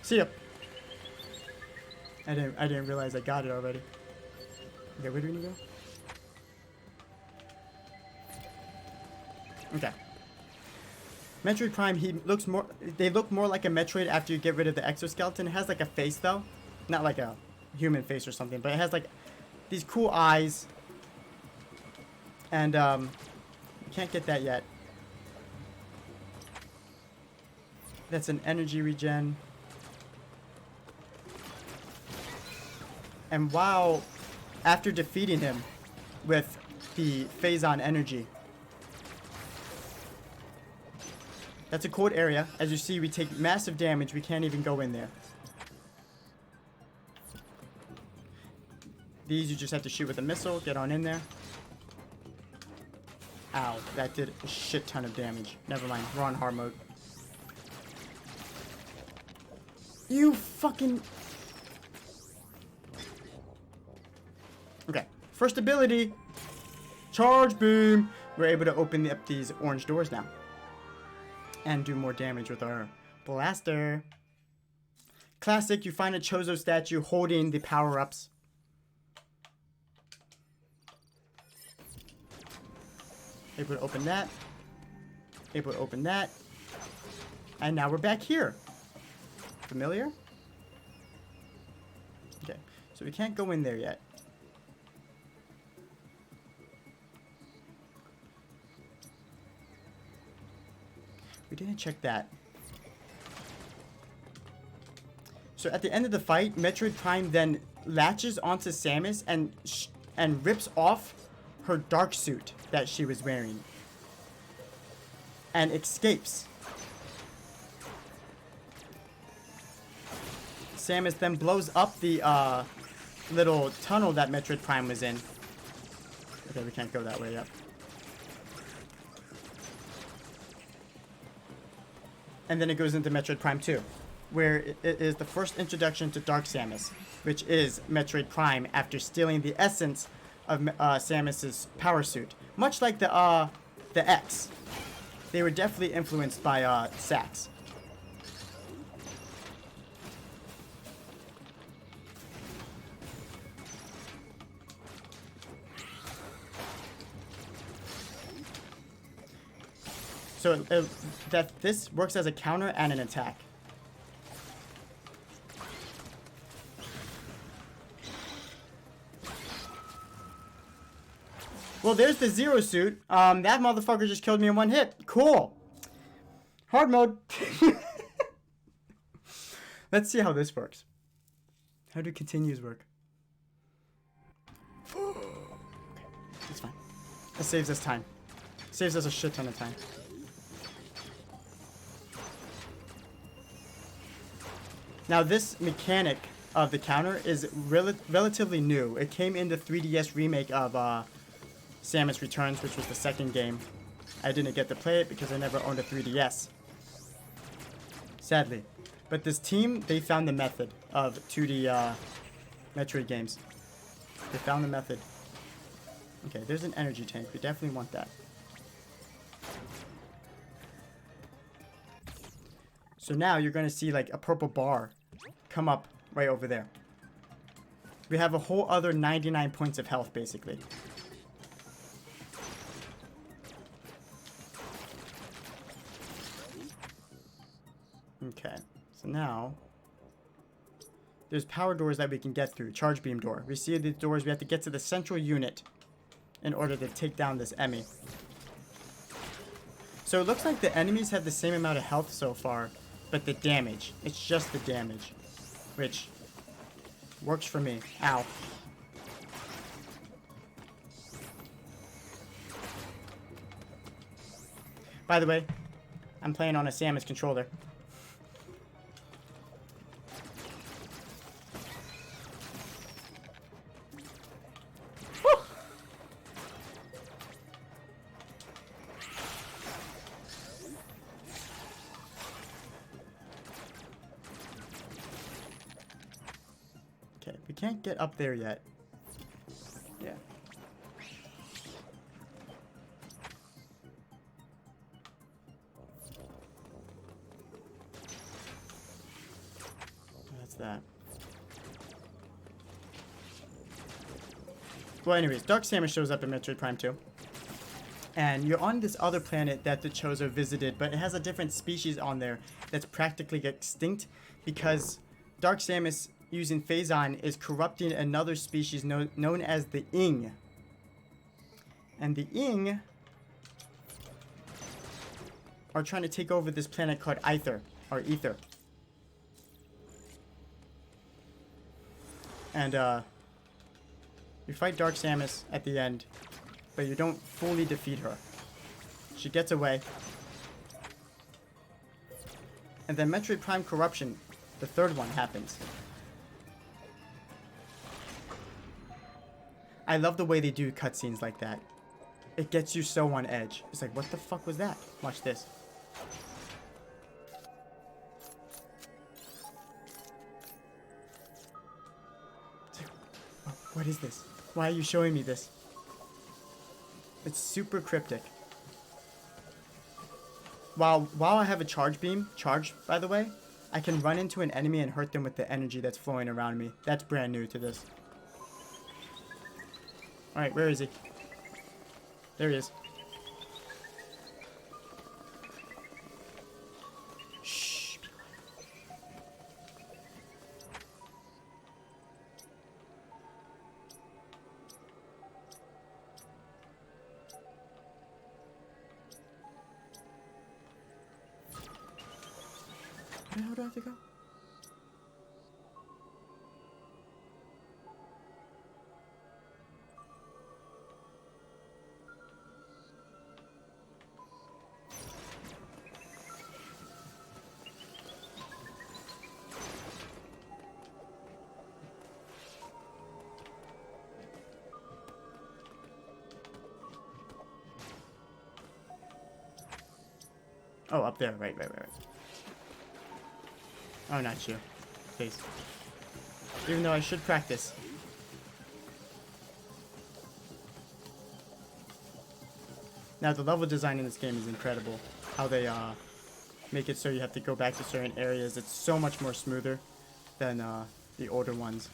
[SPEAKER 1] See ya. I didn't realize I got it already. Okay, where do we need to go? Okay. Metroid Prime, they look more like a Metroid after you get rid of the exoskeleton. It has like a face though. Not like a human face or something, but it has like these cool eyes. And you can't get that yet. That's an energy regen. And wow, after defeating him with the phase-on energy, that's a cold area. As you see, we take massive damage. We can't even go in there. These you just have to shoot with a missile. Get on in there. Ow, that did a shit ton of damage. Never mind, we're on hard mode. You fucking... Okay, first ability. Charge beam. We're able to open up these orange doors now. And do more damage with our blaster. Classic, you find a Chozo statue holding the power-ups. Able to open that. Able to open that. And now we're back here. Familiar? Okay, so we can't go in there yet. We didn't check that. So at the end of the fight, Metroid Prime then latches onto Samus and rips off her dark suit that she was wearing and escapes. Samus then blows up the little tunnel that Metroid Prime was in. Okay, we can't go that way yet. And then it goes into Metroid Prime 2, where it is the first introduction to Dark Samus, which is Metroid Prime after stealing the essence of Samus's power suit. Much like the X. They were definitely influenced by Sax. So that this works as a counter and an attack. Well, there's the Zero suit. That motherfucker just killed me in one hit. Cool. Hard mode. Let's see how this works. How do continues work? Okay, it's fine. It saves us time. Saves us a shit ton of time. Now, this mechanic of the counter is relatively new. It came in the 3DS remake of Samus Returns, which was the second game. I didn't get to play it because I never owned a 3DS. Sadly. But this team, they found the method of 2D Metroid games. They found the method. Okay, there's an energy tank. We definitely want that. So now you're going to see like a purple bar come up right over there. We have a whole other 99 points of health, basically. Okay, so now there's power doors that we can get through. Charge beam door. We see these doors. We have to get to the central unit in order to take down this E.M.M.I. So it looks like the enemies have the same amount of health so far, but the damage. It's just the damage, which works for me. Ow. By the way, I'm playing on a Samus controller. Okay, we can't get up there yet. Yeah. That's that. Well, anyways, Dark Samus shows up in Metroid Prime 2. And you're on this other planet that the Chozo visited, but it has a different species on there that's practically extinct because Dark Samus using Phazon is corrupting another species known as the E.M.M.I. And the E.M.M.I. are trying to take over this planet called Aether, or Ether. And you fight Dark Samus at the end, but you don't fully defeat her. She gets away. And then Metroid Prime Corruption, the third one, happens. I love the way they do cutscenes like that. It gets you so on edge. It's like, what the fuck was that? Watch this. What is this? Why are you showing me this? It's super cryptic. While I have a charge beam, by the way, I can run into an enemy and hurt them with the energy that's flowing around me. That's brand new to this. Alright, where is he? There he is. Shh. Where the hell do I have to go? Oh, up there. Right. Oh, not you. Please. Even though I should practice. Now, the level design in this game is incredible. How they make it so you have to go back to certain areas. It's so much more smoother than the older ones.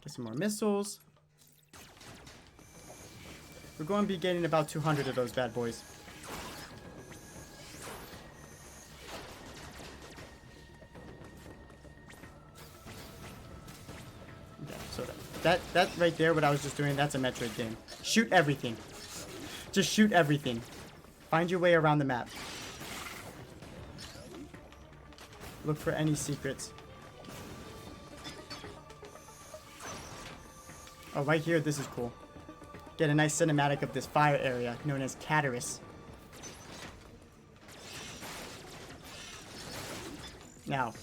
[SPEAKER 1] Get some more missiles. We're going to be getting about 200 of those bad boys. Yeah, so that right there, what I was just doing, that's a Metroid game. Shoot everything. Just shoot everything. Find your way around the map. Look for any secrets. Oh, right here, this is cool. Get a nice cinematic of this fire area known as Cataris. Now,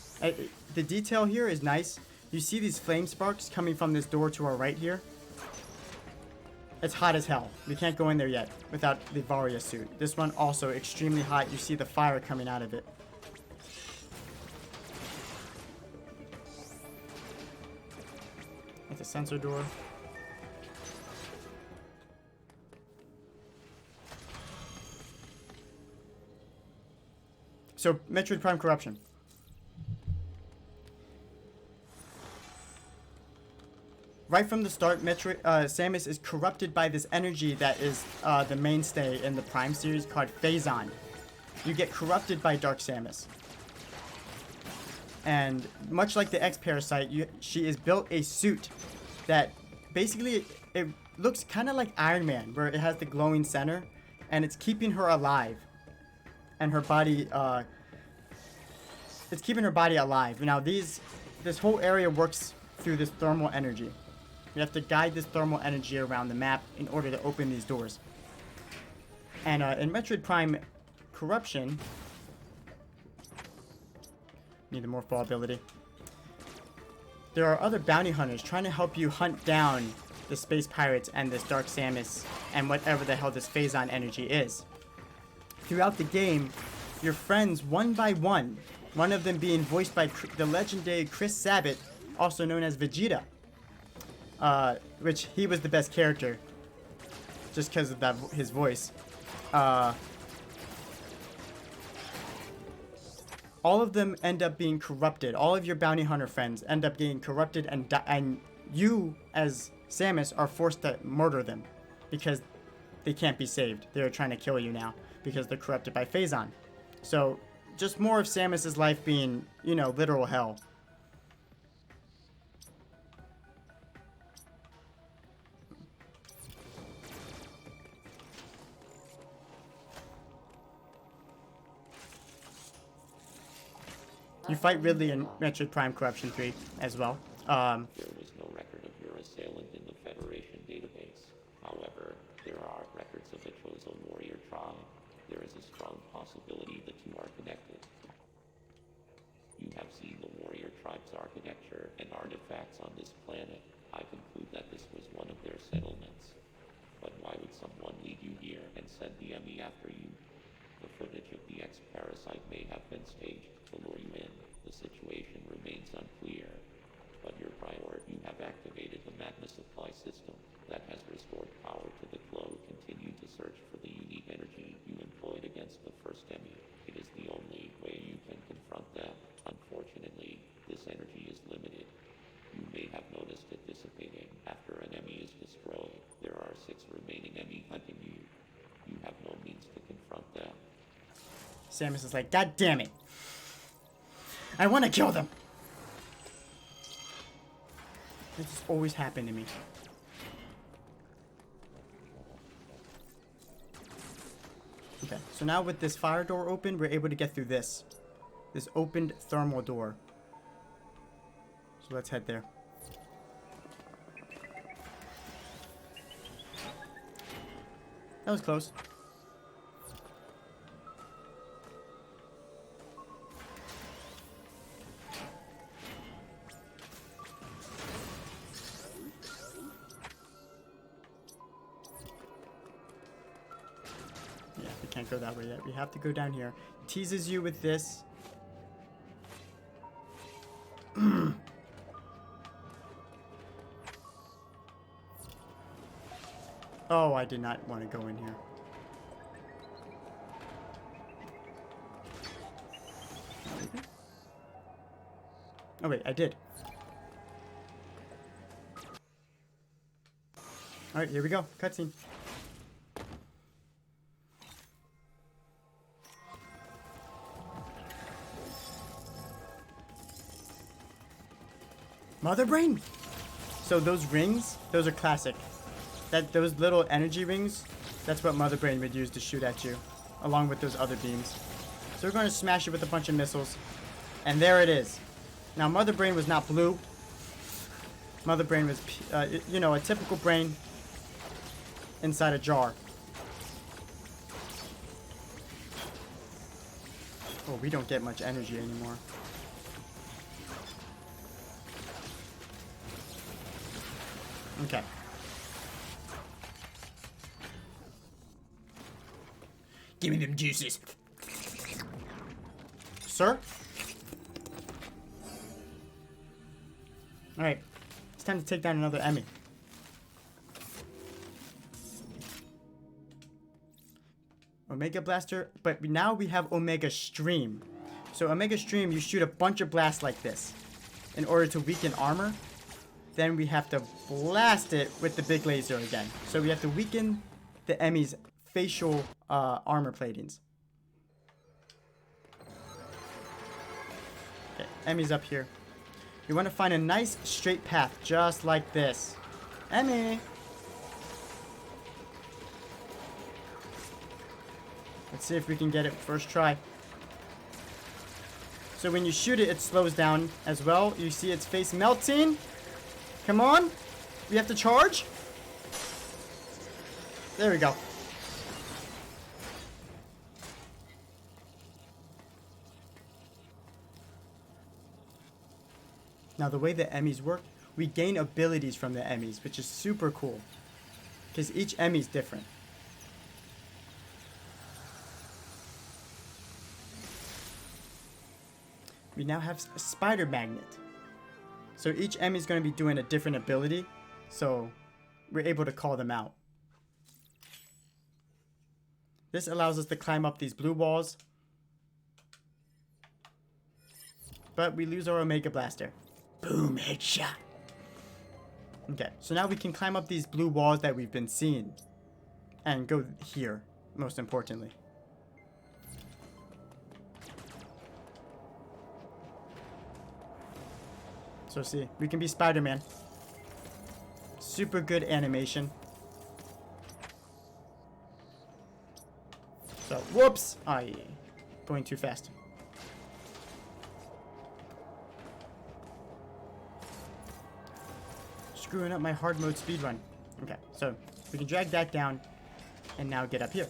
[SPEAKER 1] the detail here is nice. You see these flame sparks coming from this door to our right here? It's hot as hell. We can't go in there yet without the Varia suit. This one also extremely hot. You see the fire coming out of it. It's a sensor door. So, Metroid Prime Corruption. Right from the start, Samus is corrupted by this energy that is the mainstay in the Prime series called Phazon. You get corrupted by Dark Samus. And much like the X-Parasite, she is built a suit that basically, it looks kind of like Iron Man, where it has the glowing center, and it's keeping her alive. And her body, it's keeping her body alive. Now, this whole area works through this thermal energy. You have to guide this thermal energy around the map in order to open these doors. And in Metroid Prime Corruption, need the Morpho ability. There are other bounty hunters trying to help you hunt down the space pirates and this Dark Samus and whatever the hell this Phazon energy is. Throughout the game, your friends one by one of them being voiced by the legendary Chris Sabat, also known as Vegeta. Which he was the best character, just because of his voice. All of them end up being corrupted. All of your bounty hunter friends end up getting corrupted, and you, as Samus, are forced to murder them because they can't be saved. They're trying to kill you now because they're corrupted by Phazon. So, just more of Samus's life being, literal hell. You fight Ridley in Metroid Prime Corruption 3 as well.
[SPEAKER 2] There was no record of your assailant in the Federation database. However, there are records of the Chozo warrior tribe. There is a strong possibility the two are connected. You have seen the warrior tribe's architecture and artifacts on this planet. I conclude that this was one of their settlements. But why would someone lead you here and send the E.M.M.I after you? The footage of the X-Parasite may have been staged to lure you in. The situation remains unclear. But your priority, you have activated the magma supply system that has restored power to the globe. Continue to search for the unique energy you employed against the first E.M.M.I. It is the only way you can confront them. Unfortunately, this energy is limited. You may have noticed it dissipating after an E.M.M.I is destroyed. There are 6 remaining E.M.M.I hunting you. You have no means to confront them.
[SPEAKER 1] Samus is like, God damn it. I want to kill them. This has always happened to me. Okay, so now with this fire door open, we're able to get through this opened thermal door. So let's head there. That was close. can't go that way yet. We have to go down here. Teases you with this. Oh, I did not want to go in here. Oh wait, I did. Alright, here we go. Cutscene. Mother Brain! So those rings, those are classic. Those little energy rings, that's what Mother Brain would use to shoot at you, along with those other beams. So we're going to smash it with a bunch of missiles. And there it is. Now, Mother Brain was not blue. Mother Brain was, you know, a typical brain inside a jar. Oh, we don't get much energy anymore. Okay. Give me them juices. Sir? Alright. It's time to take down another E.M.M.I. Omega Blaster. But now we have Omega Stream. So Omega Stream, you shoot a bunch of blasts like this in order to weaken armor. Then we have to blast it with the big laser again. So we have to weaken the E.M.M.I's facial armor platings. Okay, E.M.M.I's up here. You want to find a nice straight path, just like this. E.M.M.I! Let's see if we can get it first try. So when you shoot it, it slows down as well. You see its face melting. Come on. We have to charge. There we go. Now the way the E.M.M.Is work, we gain abilities from the E.M.M.Is, which is super cool. Because each E.M.M.I is different. We now have a spider magnet. So each E.M.M.I is going to be doing a different ability. So we're able to call them out. This allows us to climb up these blue walls. But we lose our Omega Blaster. Boom, headshot. Okay, so now we can climb up these blue walls that we've been seeing. And go here, most importantly. So see, we can be Spider-Man. Super good animation. So, whoops! Going too fast. Screwing up my hard mode speedrun. Okay, so we can drag that down and now get up here.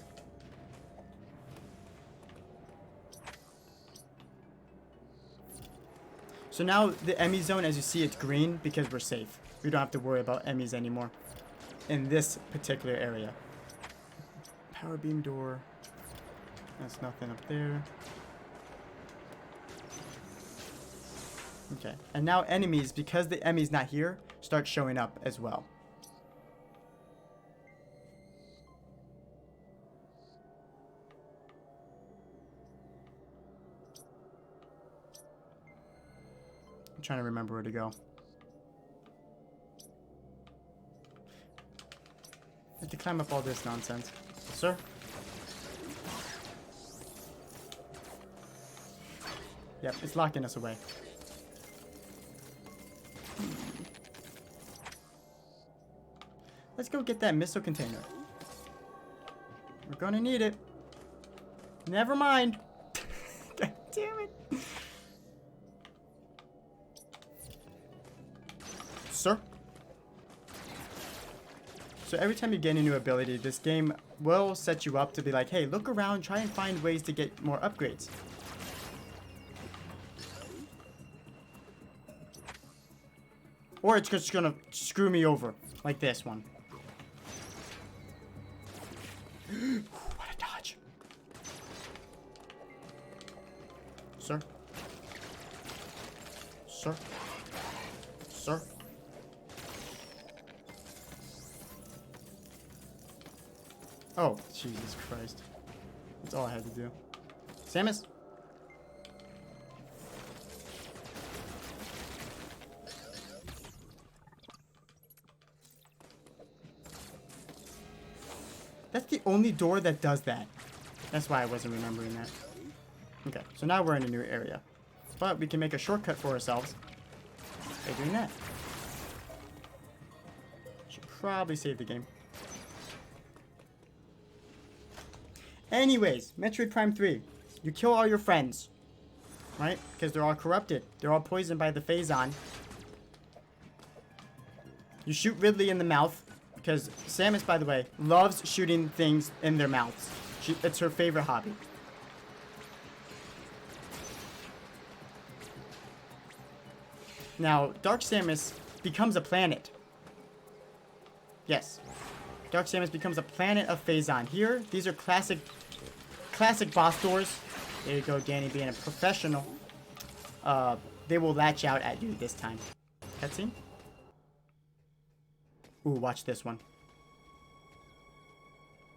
[SPEAKER 1] So now the E.M.M.I zone, as you see, it's green because we're safe. We don't have to worry about E.M.M.Is anymore in this particular area. Power beam door. That's nothing up there. Okay, and now enemies, because the E.M.M.I's not here, start showing up as well. I'm trying to remember where to go. I have to climb up all this nonsense. Sir? Yep, it's locking us away. Let's go get that missile container. We're gonna need it. Never mind. God damn it. Sir? So every time you gain a new ability, this game will set you up to be like, hey, look around, try and find ways to get more upgrades. Or it's just gonna screw me over, like this one. What a dodge. Oh, Jesus Christ. That's all I had to do. Samus? That's the only door that does that. That's why I wasn't remembering that. Okay, so now we're in a new area. But we can make a shortcut for ourselves by doing that. Should probably save the game. Anyways, Metroid Prime 3. You kill all your friends. Right? Because they're all corrupted. They're all poisoned by the Phazon. You shoot Ridley in the mouth. Because Samus, by the way, loves shooting things in their mouths. It's her favorite hobby. Now, Dark Samus becomes a planet. Yes. Dark Samus becomes a planet of Phazon. Here, these are classic boss doors. There you go, Danny being a professional. They will latch out at you this time. Cutscene? Ooh, watch this one.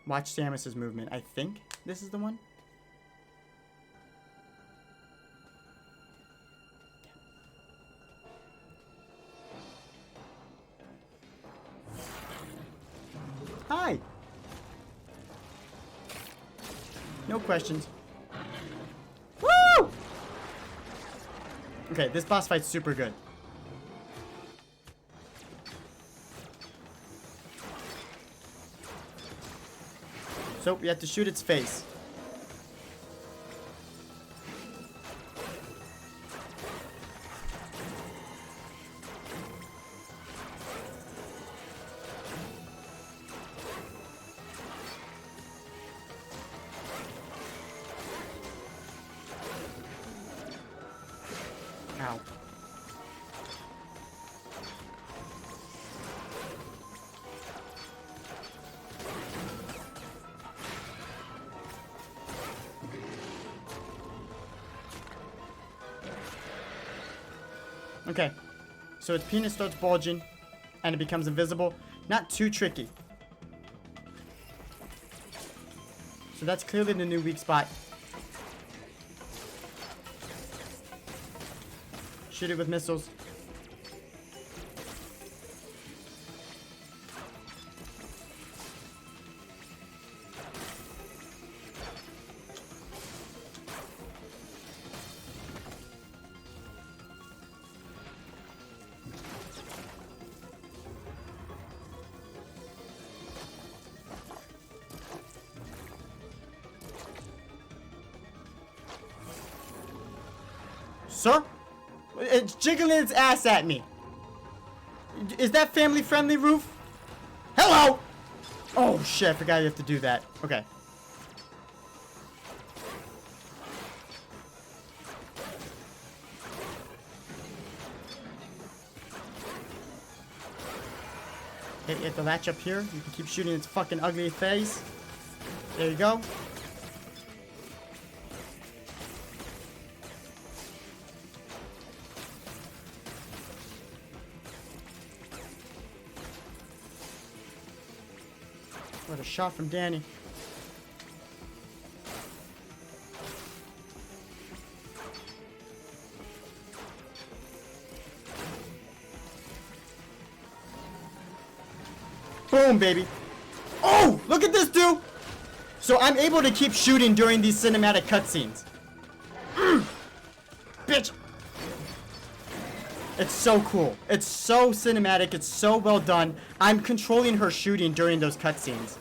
[SPEAKER 1] Watch Samus's movement. I think this is the one. Hi! No questions. Woo! Okay, this boss fight's super good. So, we have to shoot its face. Ow. Okay, so its penis starts bulging, and it becomes invisible. Not too tricky. So that's clearly the new weak spot. Shoot it with missiles. Sir? It's jiggling its ass at me. Is that family friendly, Roof? Hello! Oh shit, I forgot you have to do that. Okay. Okay, you have to latch up here. You can keep shooting its fucking ugly face. There you go. What a shot from Danny. Boom, baby. Oh, look at this, dude. So I'm able to keep shooting during these cinematic cutscenes. Bitch. It's so cool. It's so cinematic. It's so well done. I'm controlling her shooting during those cutscenes.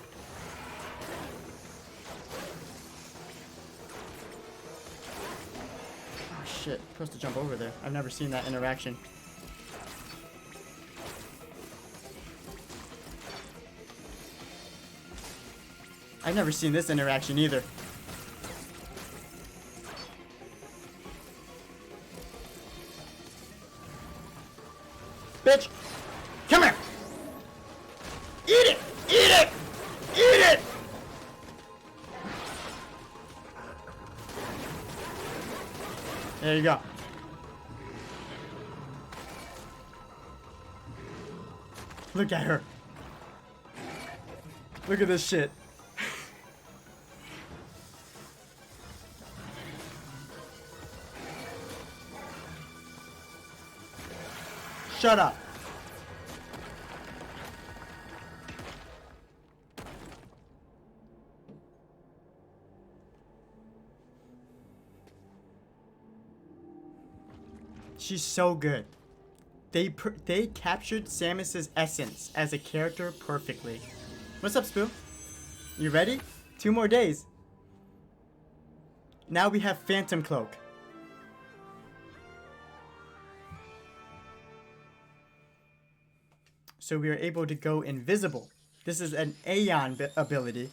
[SPEAKER 1] Oh shit. I'm supposed to jump over there. I've never seen that interaction. I've never seen this interaction either. Bitch! Come here! Eat it! Eat it! Eat it! There you go. Look at her. Look at this shit. Shut up. She's so good. They captured Samus's essence as a character perfectly. What's up, Spoo? You ready? 2 more days. Now we have Phantom Cloak. So we are able to go invisible. This is an Aeon ability.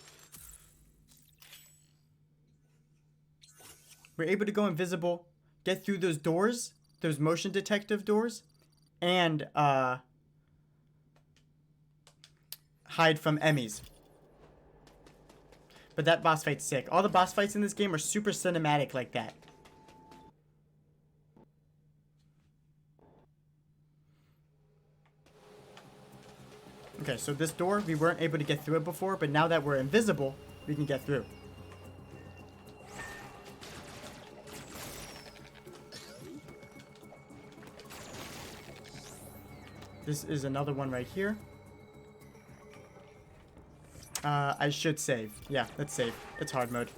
[SPEAKER 1] We're able to go invisible, get through those doors, those motion detective doors, and hide from enemies. But that boss fight's sick. All the boss fights in this game are super cinematic like that. Okay, so this door, we weren't able to get through it before, but now that we're invisible, we can get through. This is another one right here. I should save. Yeah, let's save. It's hard mode.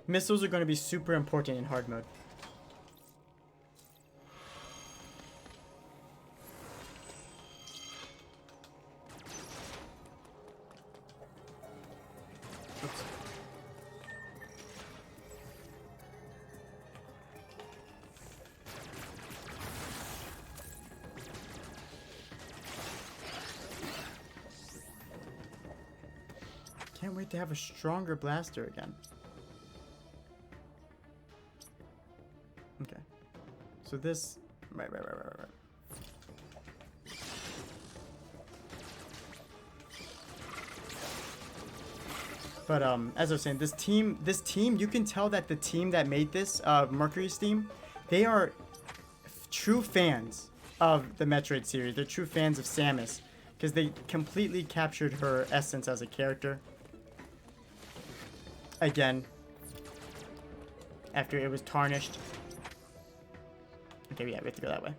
[SPEAKER 1] Missiles are going to be super important in hard mode. Oops. Can't wait to have a stronger blaster again. Okay. So this... Right. But as I was saying, this team, you can tell that the team that made this, Mercury Steam, they are true fans of the Metroid series. They're true fans of Samus, because they completely captured her essence as a character. Again, after it was tarnished. Okay, yeah, we have to go that way.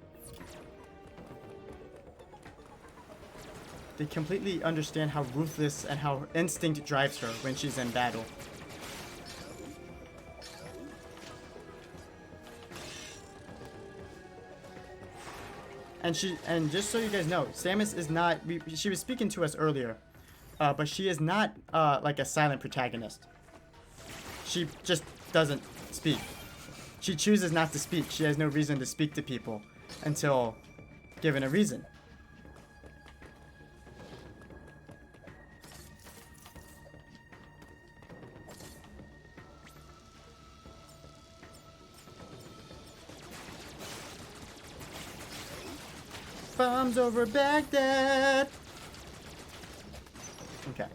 [SPEAKER 1] They completely understand how ruthless and how instinct drives her when she's in battle. And just so you guys know, Samus is not, she was speaking to us earlier, but she is not like a silent protagonist. She just doesn't speak. She chooses not to speak. She has no reason to speak to people until given a reason. Bombs over Baghdad. Okay.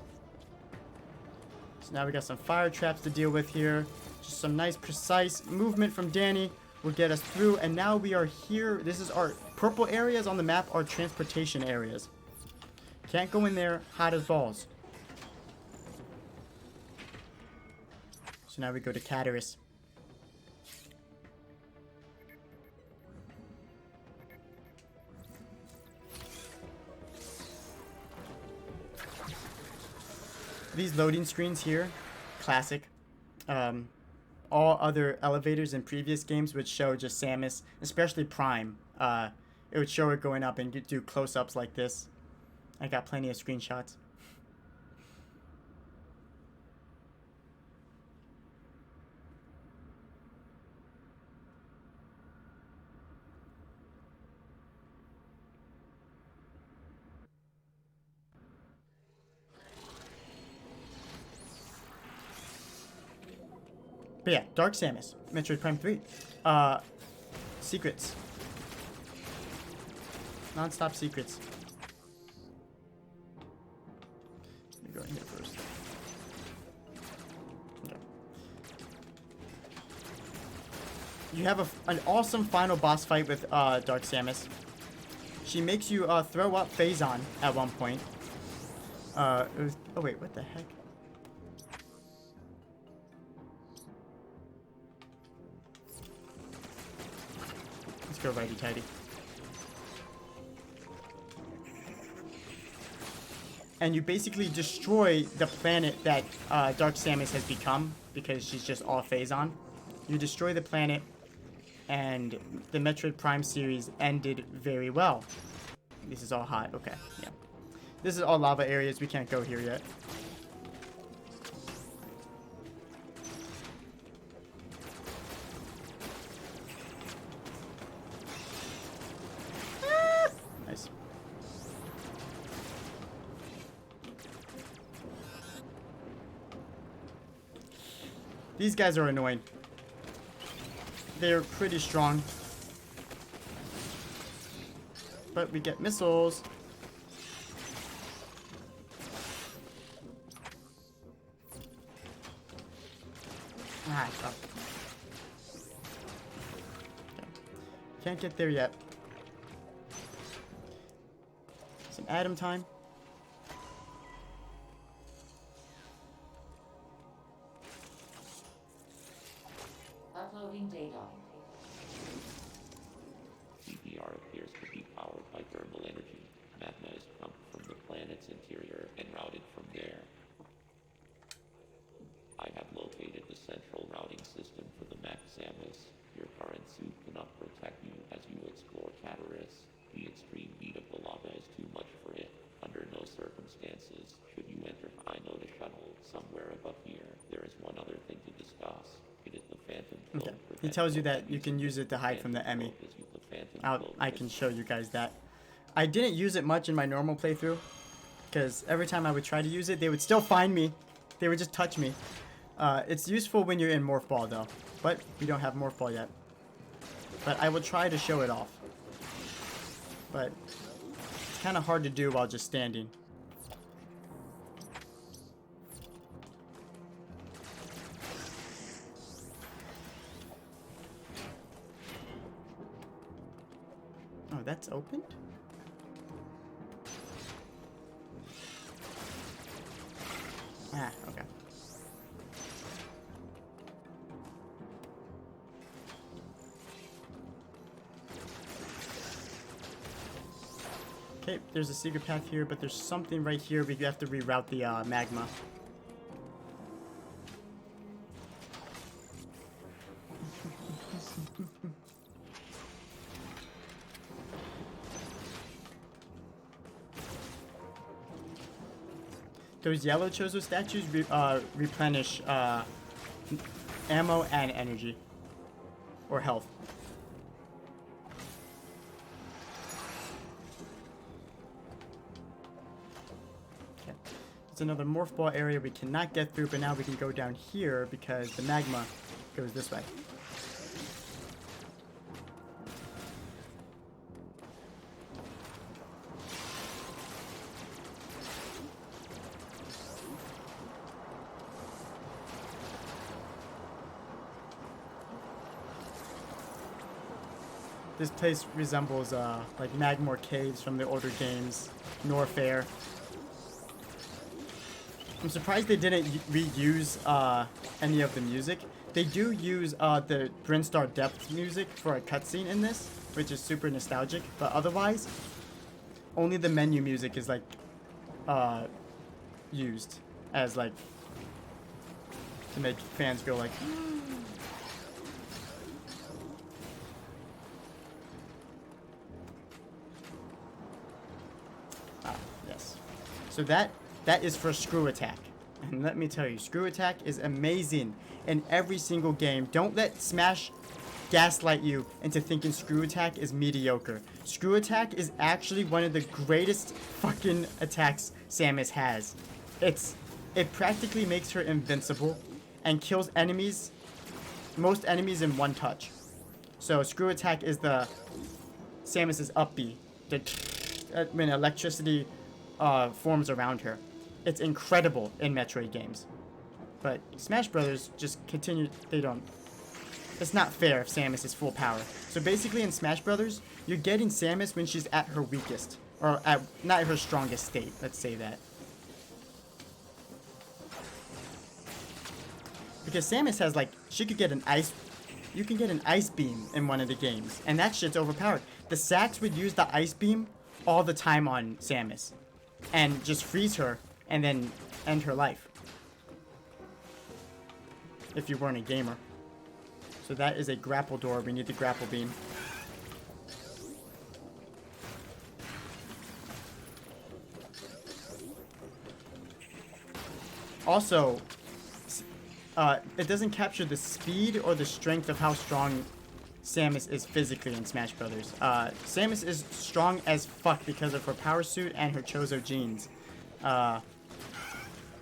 [SPEAKER 1] So now we got some fire traps to deal with here. Just some nice precise movement from Danny will get us through. And now we are here. This is our purple areas on the map are transportation areas. Can't go in there. Hot as balls. So now we go to Cataris. These loading screens here, classic. All other elevators in previous games would show just Samus, especially Prime. It would show her going up and do close-ups like this. I got plenty of screenshots. But yeah, Dark Samus, Metroid Prime 3. Secrets. Non-stop secrets. Let me go in here first. Okay. You have an awesome final boss fight with Dark Samus. She makes you throw up Phazon at one point. Oh wait, what the heck? go righty-tighty. And you basically destroy the planet that Dark Samus has become, because she's just all Phazon. You destroy the planet, and the Metroid Prime series ended very well. This is all hot. Okay, yeah. This is all lava areas. We can't go here yet. Nice. These guys are annoying. They're pretty strong. But we get missiles. Ah, fuck. Okay. Can't get there yet. Some atom time.
[SPEAKER 3] Uploading data.
[SPEAKER 2] TLDR appears to be powered by thermal energy. Magma is pumped from the planet's interior and routed from there. I have located the central routing system for the mech, Samus. Your current suit cannot protect you as you explore Tartarus. The extreme heat of the lava is too much for it. Under no circumstances should you enter. I know the shuttle somewhere above here. There is one other thing to discuss. It is the Phantom Clone.
[SPEAKER 1] Okay. He tells you that you can use it to hide from the E.M.M.I. I can show you guys that. I didn't use it much in my normal playthrough, because every time I would try to use it, they would still find me. They would just touch me. It's useful when you're in Morph Ball, though. But we don't have Morph Ball yet. But I will try to show it off. But it's kind of hard to do while just standing. Oh, that's opened? Ah, okay. Okay, there's a secret path here, but there's something right here. We have to reroute the magma. Those yellow Chozo statues replenish ammo and energy. Or health. Okay. It's another Morph Ball area we cannot get through, but now we can go down here because the magma goes this way. This place resembles like Magmore Caves from the older games, Norfair. I'm surprised they didn't reuse any of the music. They do use the Brinstar Depth music for a cutscene in this, which is super nostalgic. But otherwise, only the menu music is like used as like to make fans go like. So that is for Screw Attack. And let me tell you, Screw Attack is amazing in every single game. Don't let Smash gaslight you into thinking Screw Attack is mediocre. Screw Attack is actually one of the greatest fucking attacks Samus has. It practically makes her invincible and kills enemies, most enemies in one touch. So Screw Attack is the Samus's up B. When electricity forms around her. It's incredible in Metroid games. But Smash Brothers just continue, they don't. It's not fair if Samus is full power. So basically in Smash Brothers, you're getting Samus when she's at her weakest. Or at, not her strongest state, let's say that. Because Samus has like, she could get an ice you can get an ice beam in one of the games, and that shit's overpowered. The Sats would use the ice beam all the time on Samus, and just freeze her, and then end her life. If you weren't a gamer. So that is a grapple door. We need the grapple beam. Also, it doesn't capture the speed or the strength of how strong Samus is physically in Smash Brothers. Samus is strong as fuck because of her power suit and her Chozo genes.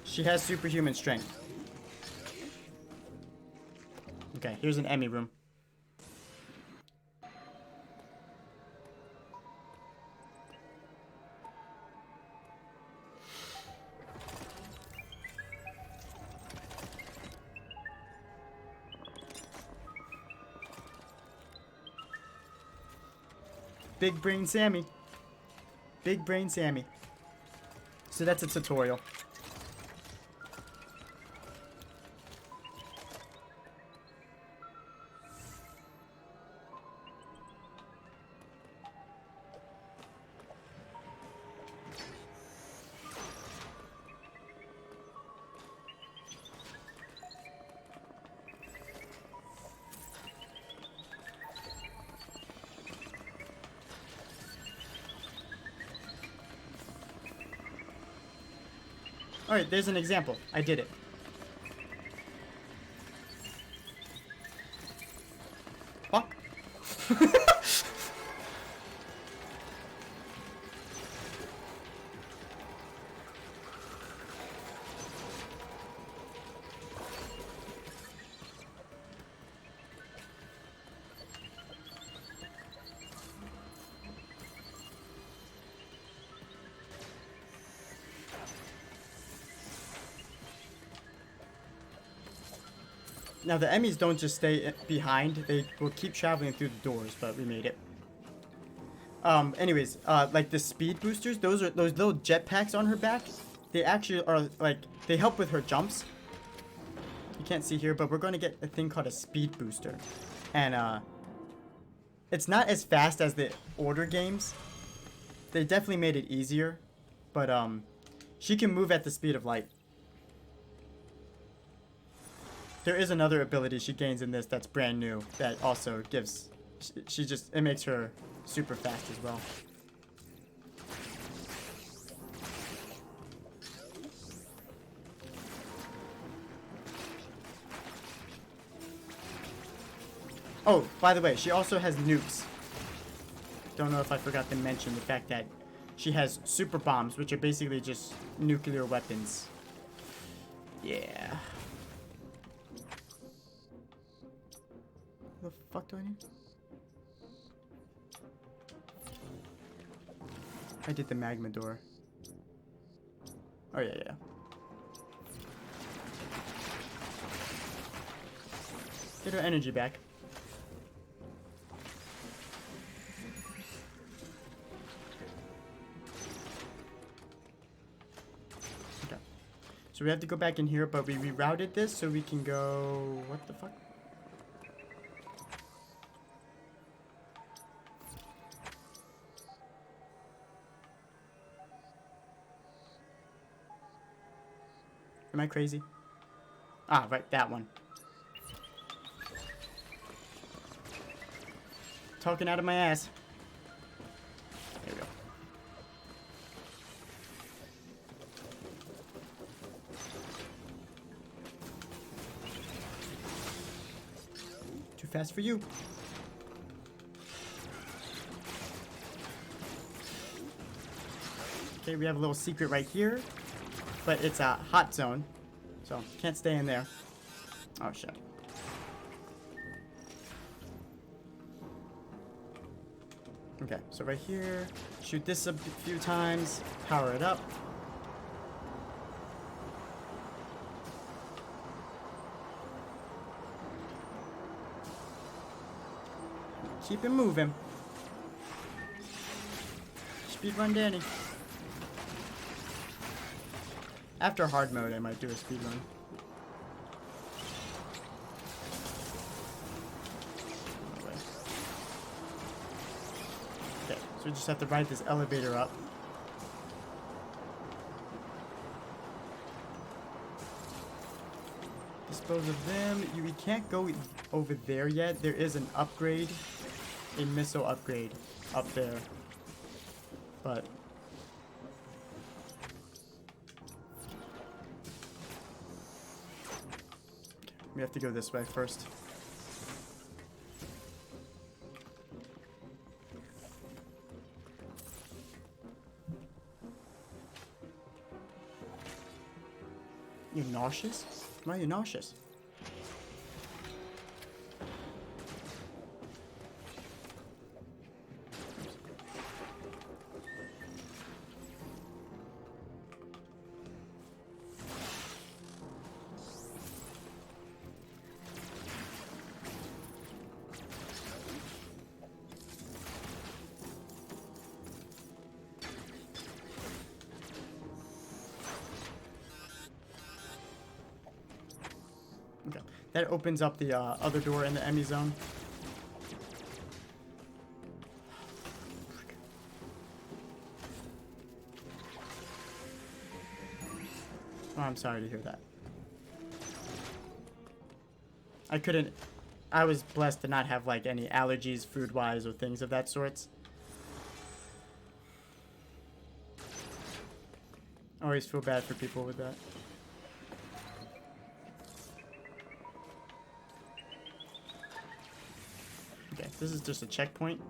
[SPEAKER 1] She has superhuman strength. Okay, here's an E.M.M.I room. Big Brain Sammy. Big Brain Sammy. So that's a tutorial. Alright, there's an example. I did it. Fuck. Now the Emmys don't just stay behind, they will keep traveling through the doors, but we made it. Anyways, like the speed boosters, those little jetpacks on her back, they actually are like, they help with her jumps. You can't see here, but we're going to get a thing called a speed booster. And it's not as fast as the older games. They definitely made it easier, but she can move at the speed of light. There is another ability she gains in this that's brand new that also gives, it makes her super fast as well. Oh, by the way, she also has nukes. Don't know if I forgot to mention the fact that she has super bombs, which are basically just nuclear weapons. Yeah. What the fuck do I need? I did the magma door. Oh, yeah. Get her energy back. Okay. So we have to go back in here, but we rerouted this so we can go... What the fuck? Am I crazy? Ah, right, that one. Talking out of my ass. There we go. Too fast for you. Okay, we have a little secret right here. But it's a hot zone, so can't stay in there. Oh, shit. Okay, so right here, shoot this a few times, power it up. Keep it moving. Speedrun Danny. After hard mode, I might do a speedrun. Okay, so we just have to ride this elevator up. Dispose of them. We can't go over there yet. There is an upgrade, a missile upgrade up there. But we have to go this way first. You nauseous? Why are you nauseous? Okay, that opens up the other door in the E.M.M.I zone. Oh, I'm sorry to hear that. I was blessed to not have like any allergies food-wise or things of that sorts. I always feel bad for people with that. Okay, this is just a checkpoint.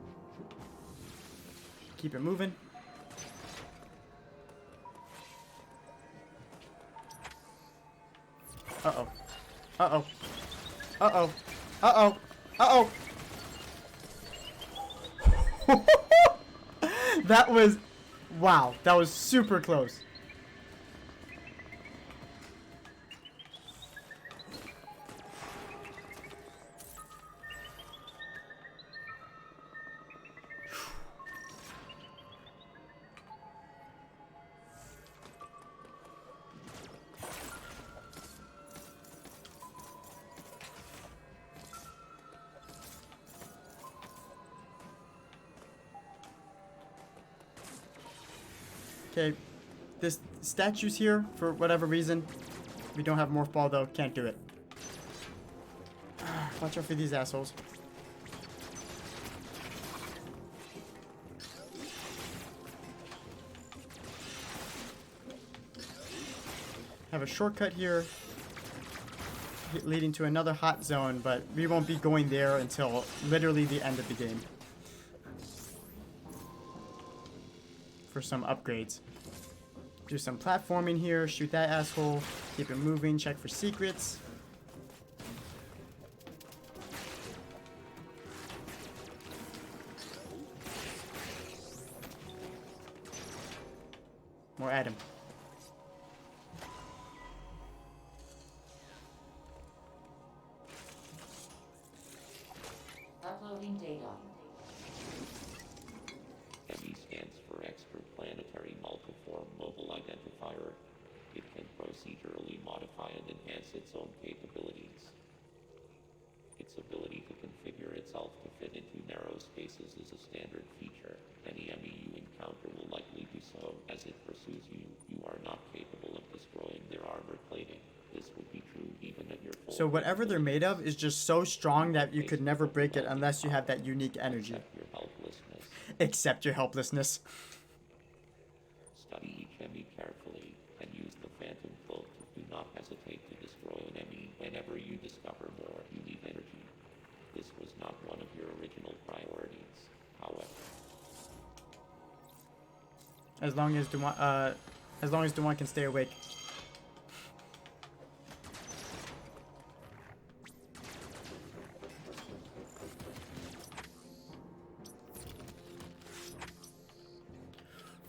[SPEAKER 1] Keep it moving. Uh-oh. Uh-oh. Uh-oh. Uh-oh. Uh-oh. That was... Wow. That was super close. Okay, this statue's here for whatever reason. We don't have Morph Ball though, can't do it. Watch out for these assholes. Have a shortcut here leading to another hot zone, but we won't be going there until literally the end of the game. For some upgrades. Do some platforming here, shoot that asshole, keep it moving, check for secrets. More Adam.
[SPEAKER 3] Uploading data.
[SPEAKER 2] E.M.M.I stands for Extraplanetary Multiform Mobile Identifier. It can procedurally modify and enhance its own capabilities. Its ability to configure itself to fit into narrow spaces is a standard feature. Any E.M.M.I you encounter will likely do so. As it pursues you, you are not capable of destroying their armored plating. This would be true even at your full...
[SPEAKER 1] So whatever they're made of is just so strong that you could never break it unless you have that unique energy.
[SPEAKER 2] Accept your helplessness.
[SPEAKER 1] Accept your helplessness.
[SPEAKER 2] Study each E.M.M.I carefully and use the Phantom Cloak. Do not hesitate to destroy an E.M.M.I whenever you discover more unique energy. This was not one of your original priorities, however.
[SPEAKER 1] As long as Dewan can stay awake.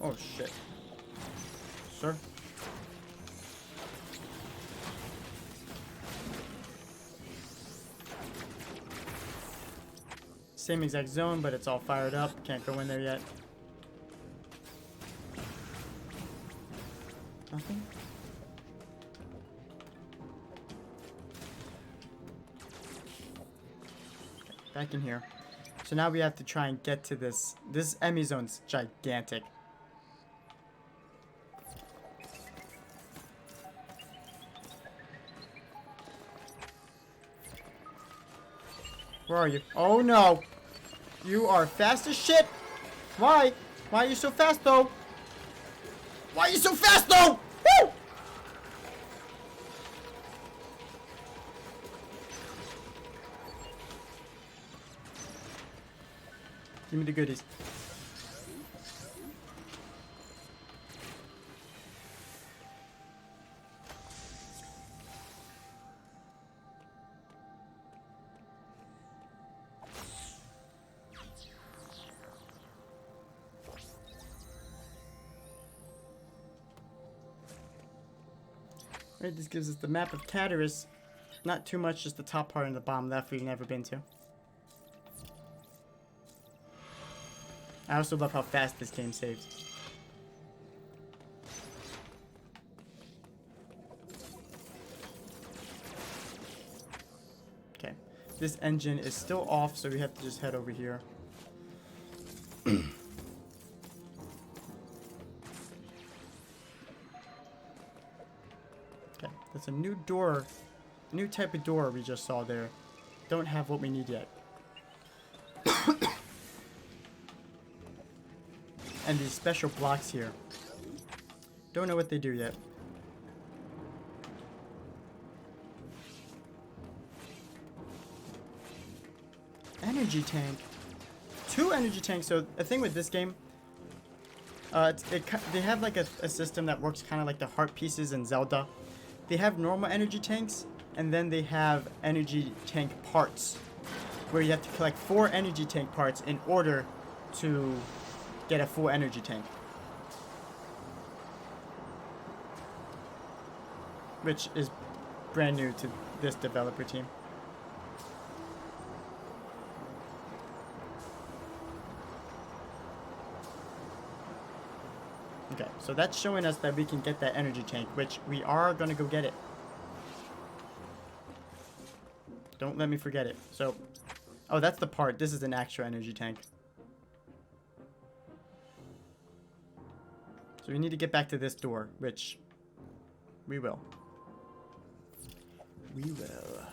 [SPEAKER 1] Oh shit. Sir? Same exact zone, but it's all fired up. Can't go in there yet. Nothing? Okay, back in here. So now we have to try and get to this. This E.M.M.I zone's gigantic. Where are you? Oh no! You are fast as shit! Why? Why are you so fast though? Why are you so fast though? Woo! Give me the goodies. Right, this gives us the map of Cataris. Not too much, just the top part and the bottom left we've never been to. I also love how fast this game saves. Okay, this engine is still off, so we have to just head over here. Okay, that's a new door, new type of door we just saw there. Don't have what we need yet. And these special blocks here. Don't know what they do yet. Energy tank. 2 energy tanks. So the thing with this game, they have like a system that works kind of like the heart pieces in Zelda. They have normal energy tanks, and then they have energy tank parts, where you have to collect 4 energy tank parts in order to get a full energy tank. Which is brand new to this developer team. Okay, so that's showing us that we can get that energy tank, which we are gonna go get it. Don't let me forget it. So, oh, that's the part. This is an actual energy tank. So we need to get back to this door, which we will. We will.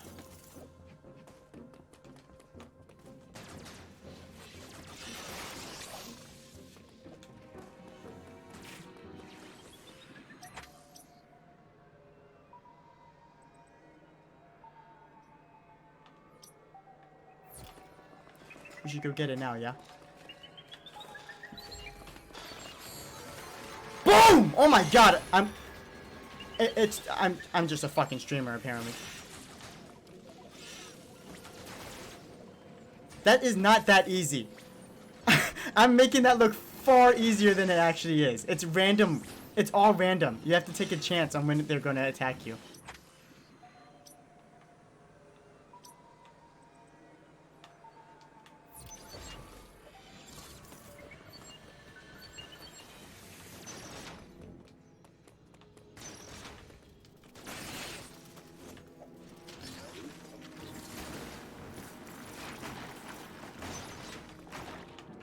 [SPEAKER 1] We should go get it now, yeah? Boom! Oh my god, I'm just a fucking streamer apparently. That is not that easy. I'm making that look far easier than it actually is. It's random. It's all random. You have to take a chance on when they're gonna attack you.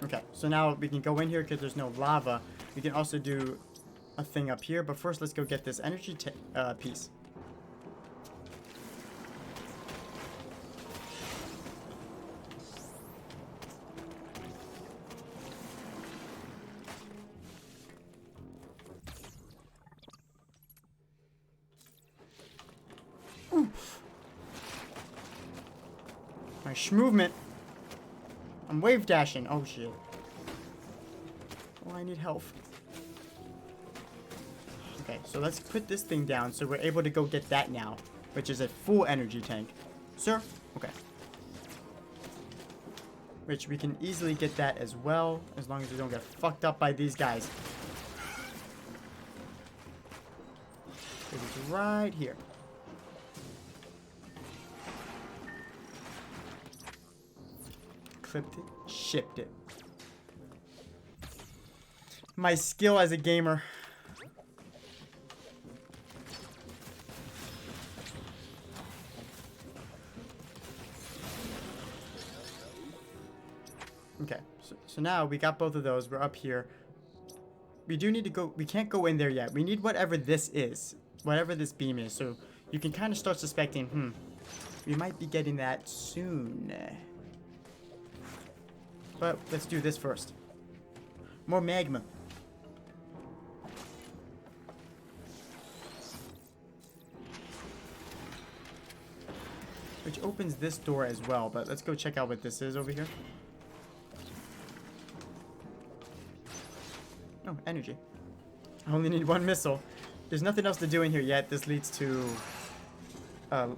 [SPEAKER 1] Okay, so now we can go in here because there's no lava. We can also do a thing up here, but first let's go get this energy piece. Oof. My movement. I'm wave dashing. Oh shit. Oh, I need health. Okay, so let's put this thing down so we're able to go get that now, which is a full energy tank. Sir? Okay. Which we can easily get that as well, as long as we don't get fucked up by these guys. It is right here. Clipped it, shipped it. My skill as a gamer. So now we got both of those. We're up here. We do need to go. We can't go in there yet. We need whatever this is. Whatever this beam is. So you can kind of start suspecting, we might be getting that soon. But let's do this first. More magma. Which opens this door as well. But let's go check out what this is over here. Oh, energy. I only need one missile. There's nothing else to do in here yet. This leads to a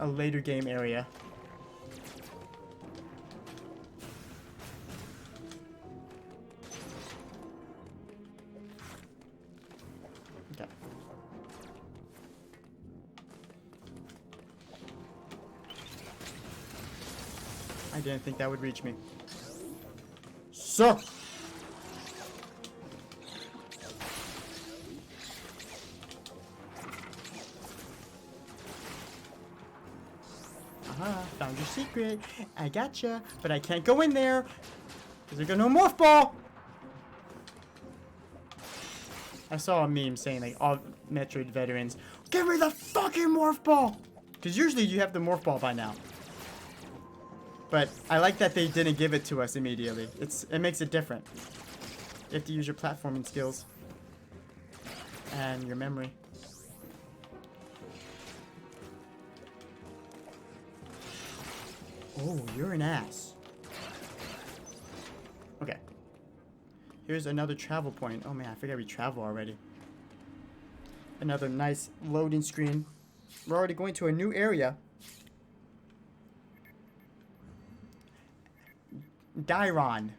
[SPEAKER 1] later game area. Okay. I didn't think that would reach me. So. Found your secret. I gotcha. But I can't go in there. Because I got no morph ball. I saw a meme saying like all Metroid veterans, give me the fucking morph ball. Because usually you have the morph ball by now. But I like that they didn't give it to us immediately. It makes it different. You have to use your platforming skills. And your memory. Oh, you're an ass. Okay. Here's another travel point. Oh man, I forgot we travel already. Another nice loading screen. We're already going to a new area. Dairon.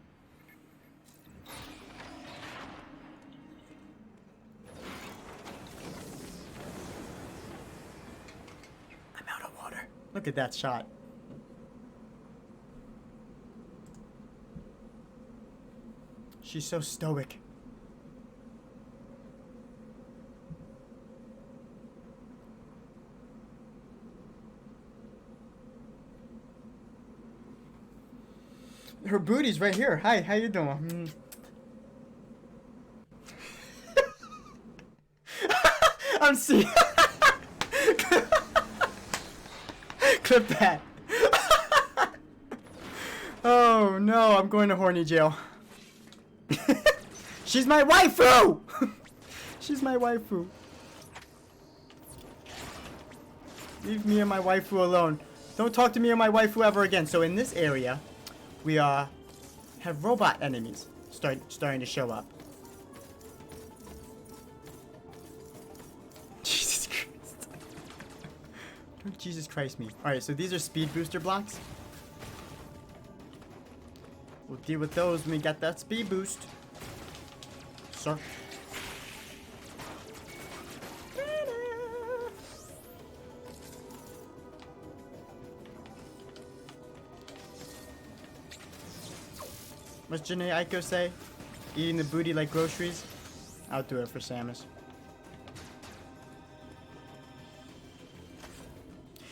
[SPEAKER 1] I'm out of water. Look at that shot. She's so stoic. Her booty's right here. Hi, how you doing? I'm seeing. Clip that. Oh no, I'm going to horny jail. She's my waifu! She's my waifu. Leave me and my waifu alone. Don't talk to me or my waifu ever again. So in this area, we have robot enemies starting to show up. Jesus Christ. Don't Jesus Christ me. Alright, so these are speed booster blocks. We'll deal with those when we got that speed boost. Sir. What's Janae Aiko say? Eating the booty like groceries? I'll do it for Samus.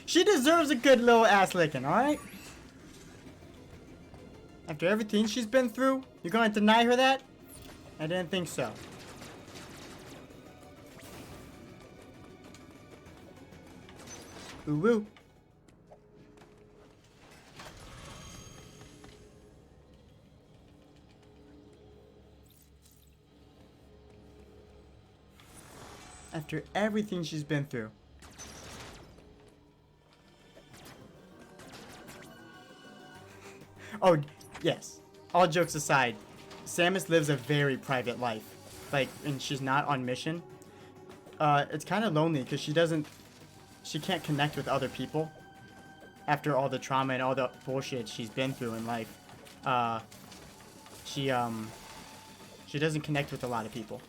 [SPEAKER 1] She deserves a good little ass licking, alright? After everything she's been through, you're going to deny her that? I didn't think so. Ooh woo. After everything she's been through. Oh, yes. All jokes aside, Samus lives a very private life. Like, and she's not on mission. It's kind of lonely because she can't connect with other people. After all the trauma and all the bullshit she's been through in life. She doesn't connect with a lot of people.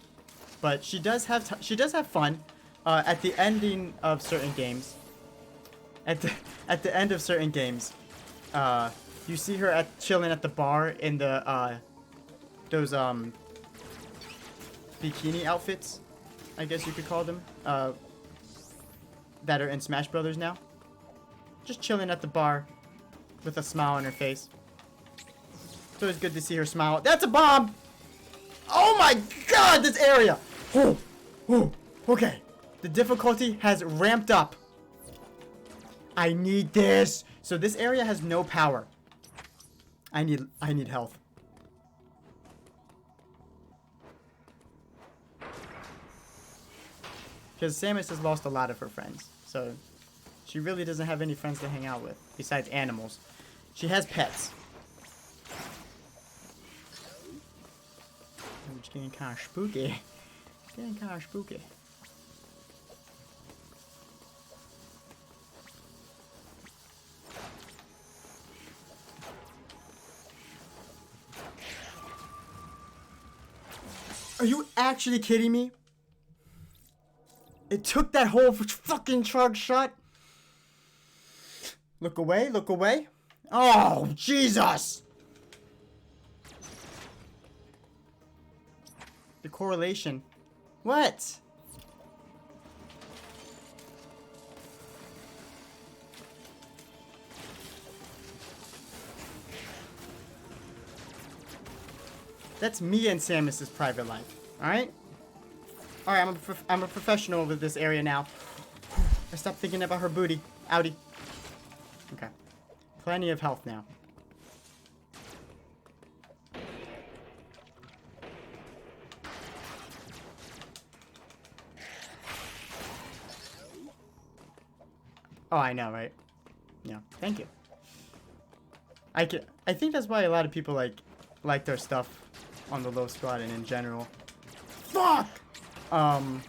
[SPEAKER 1] But she does have fun. At the ending of certain games. At the end of certain games, you see her chilling at the bar in the those bikini outfits, I guess you could call them, that are in Smash Brothers now. Just chilling at the bar with a smile on her face. It's always good to see her smile. That's a bomb! Oh my god, this area! Oh, oh, okay. The difficulty has ramped up. I need this. So this area has no power. I need health. Because Samus has lost a lot of her friends. So she really doesn't have any friends to hang out with besides animals. She has pets. I'm just getting kind of spooky. Getting kind of spooky. Are you actually kidding me? It took that whole fucking truck shot. Look away, look away. Oh, Jesus! The correlation. What? That's me and Samus's private life. Alright? Alright, I'm a professional with this area now. I stopped thinking about her booty. Outie. Okay. Plenty of health now. Oh, I know, right? Yeah. Thank you. I think that's why a lot of people like their stuff on the low squad and in general. Fuck! How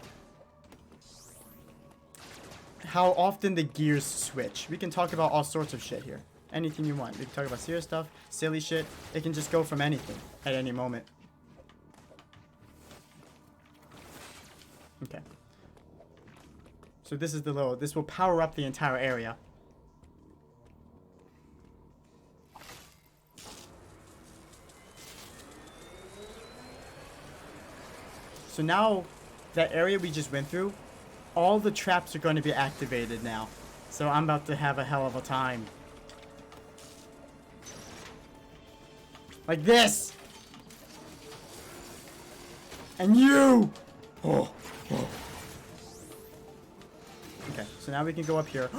[SPEAKER 1] often the gears switch. We can talk about all sorts of shit here. Anything you want. We can talk about serious stuff, silly shit. It can just go from anything at any moment. Okay. So this is the low. This will power up the entire area. So now, that area we just went through, all the traps are going to be activated now. So I'm about to have a hell of a time. Like this! And you! Oh, oh. Okay, so now we can go up here.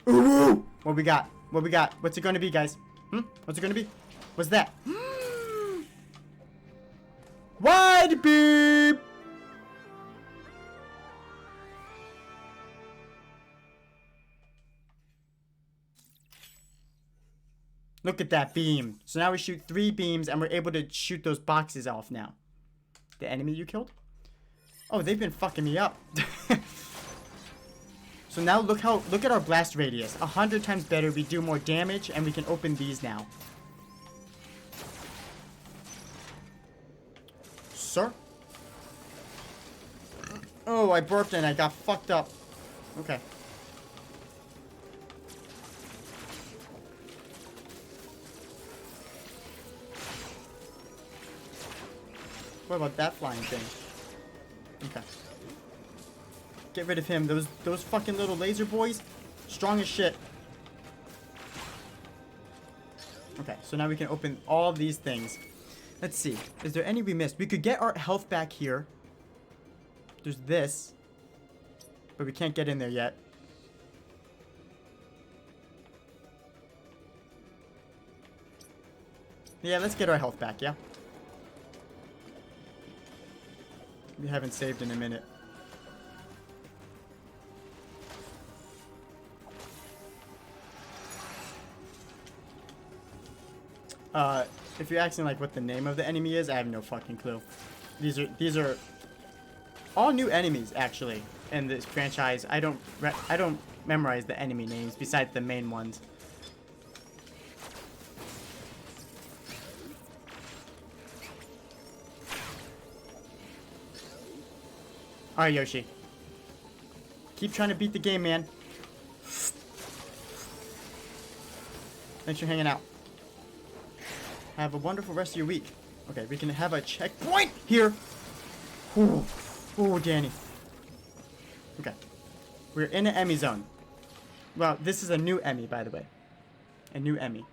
[SPEAKER 1] Ooh! What we got? What we got? What's it going to be, guys? What's it going to be? What's that? Wide beam! Look at that beam. So now we shoot 3 beams and we're able to shoot those boxes off now. The enemy you killed? Oh, they've been fucking me up. So now look at our blast radius. 100 times better. We do more damage and we can open these now. Sir? Oh, I burped and I got fucked up. Okay. What about that flying thing? Okay. Get rid of him. Those fucking little laser boys, strong as shit. Okay, so now we can open all these things. Let's see. Is there any we missed? We could get our health back here. There's this. But we can't get in there yet. Yeah, let's get our health back, yeah? We haven't saved in a minute. If you're asking like what the name of the enemy is, I have no fucking clue. These are all new enemies actually in this franchise. I don't memorize the enemy names besides the main ones. Alright, Yoshi. Keep trying to beat the game, man. Thanks for hanging out. Have a wonderful rest of your week. Okay, we can have a checkpoint here. Ooh, ooh, Danny. Okay. We're in an E.M.M.I zone. Well, this is a new E.M.M.I, by the way. A new E.M.M.I.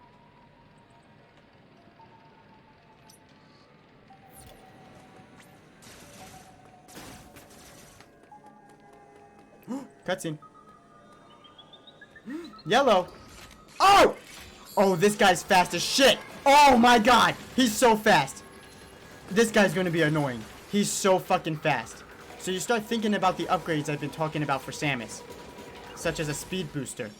[SPEAKER 1] Cutscene. Yellow. Oh! Oh, this guy's fast as shit. Oh my god. He's so fast. This guy's gonna be annoying. He's so fucking fast. So you start thinking about the upgrades I've been talking about for Samus. Such as a speed booster.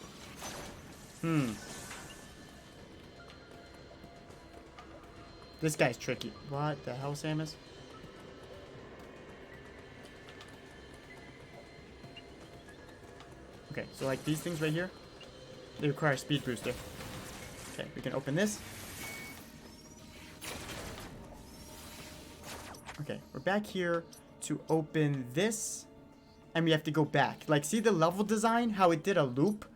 [SPEAKER 1] This guy's tricky. What the hell, Samus? Okay, so like these things right here, they require a speed booster. Okay, we can open this. Okay, we're back here to open this. And we have to go back. Like, see the level design? How it did a loop?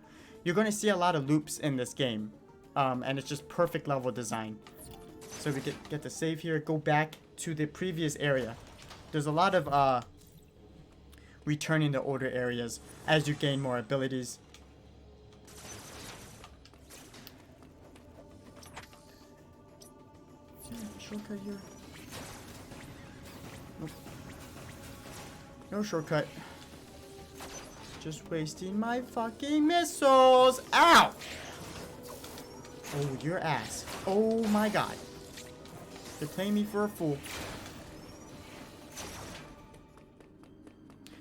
[SPEAKER 1] You're going to see a lot of loops in this game. And it's just perfect level design. So we get to save here. Go back to the previous area. There's a lot of returning to older areas as you gain more abilities. Shortcut here. Nope. No shortcut. Just wasting my fucking missiles. Ow! Oh, your ass. Oh my god. They're playing me for a fool.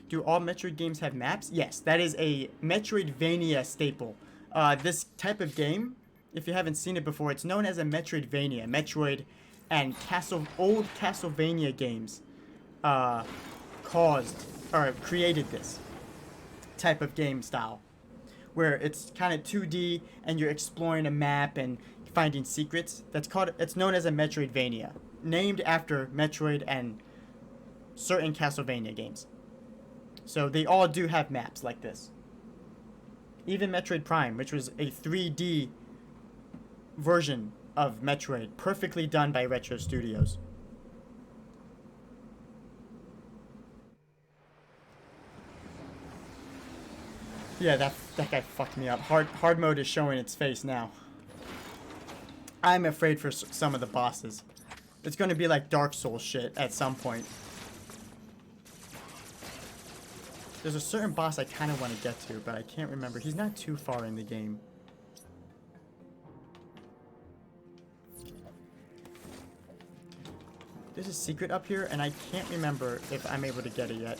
[SPEAKER 1] Do all Metroid games have maps? Yes, that is a Metroidvania staple. This type of game, if you haven't seen it before, it's known as a Metroidvania. Metroid and old Castlevania games created this type of game style, where it's kind of 2D and you're exploring a map and finding secrets. It's known as a Metroidvania, named after Metroid and certain Castlevania games. So they all do have maps like this. Even Metroid Prime, which was a 3D version of Metroid, perfectly done by Retro Studios. Yeah, that guy fucked me up. Hard mode is showing its face now. I'm afraid for some of the bosses. It's going to be like Dark Souls shit at some point. There's a certain boss I kind of want to get to, but I can't remember. He's not too far in the game. There's a secret up here, and I can't remember if I'm able to get it yet.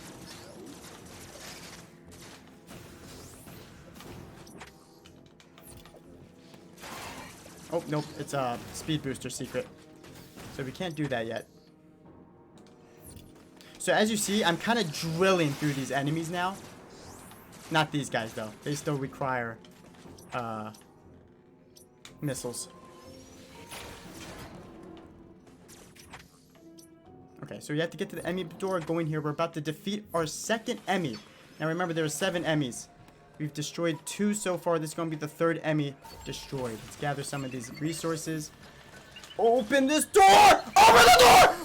[SPEAKER 1] Oh, nope. It's a speed booster secret. So we can't do that yet. So as you see, I'm kind of drilling through these enemies now. Not these guys, though. They still require missiles. Okay, so we have to get to the E.M.M.I door. Going here, we're about to defeat our second E.M.M.I. Now remember, there were 7 E.M.M.Is. We've destroyed 2 so far. This is going to be the 3rd E.M.M.I destroyed. Let's gather some of these resources. Open this door! Open the door!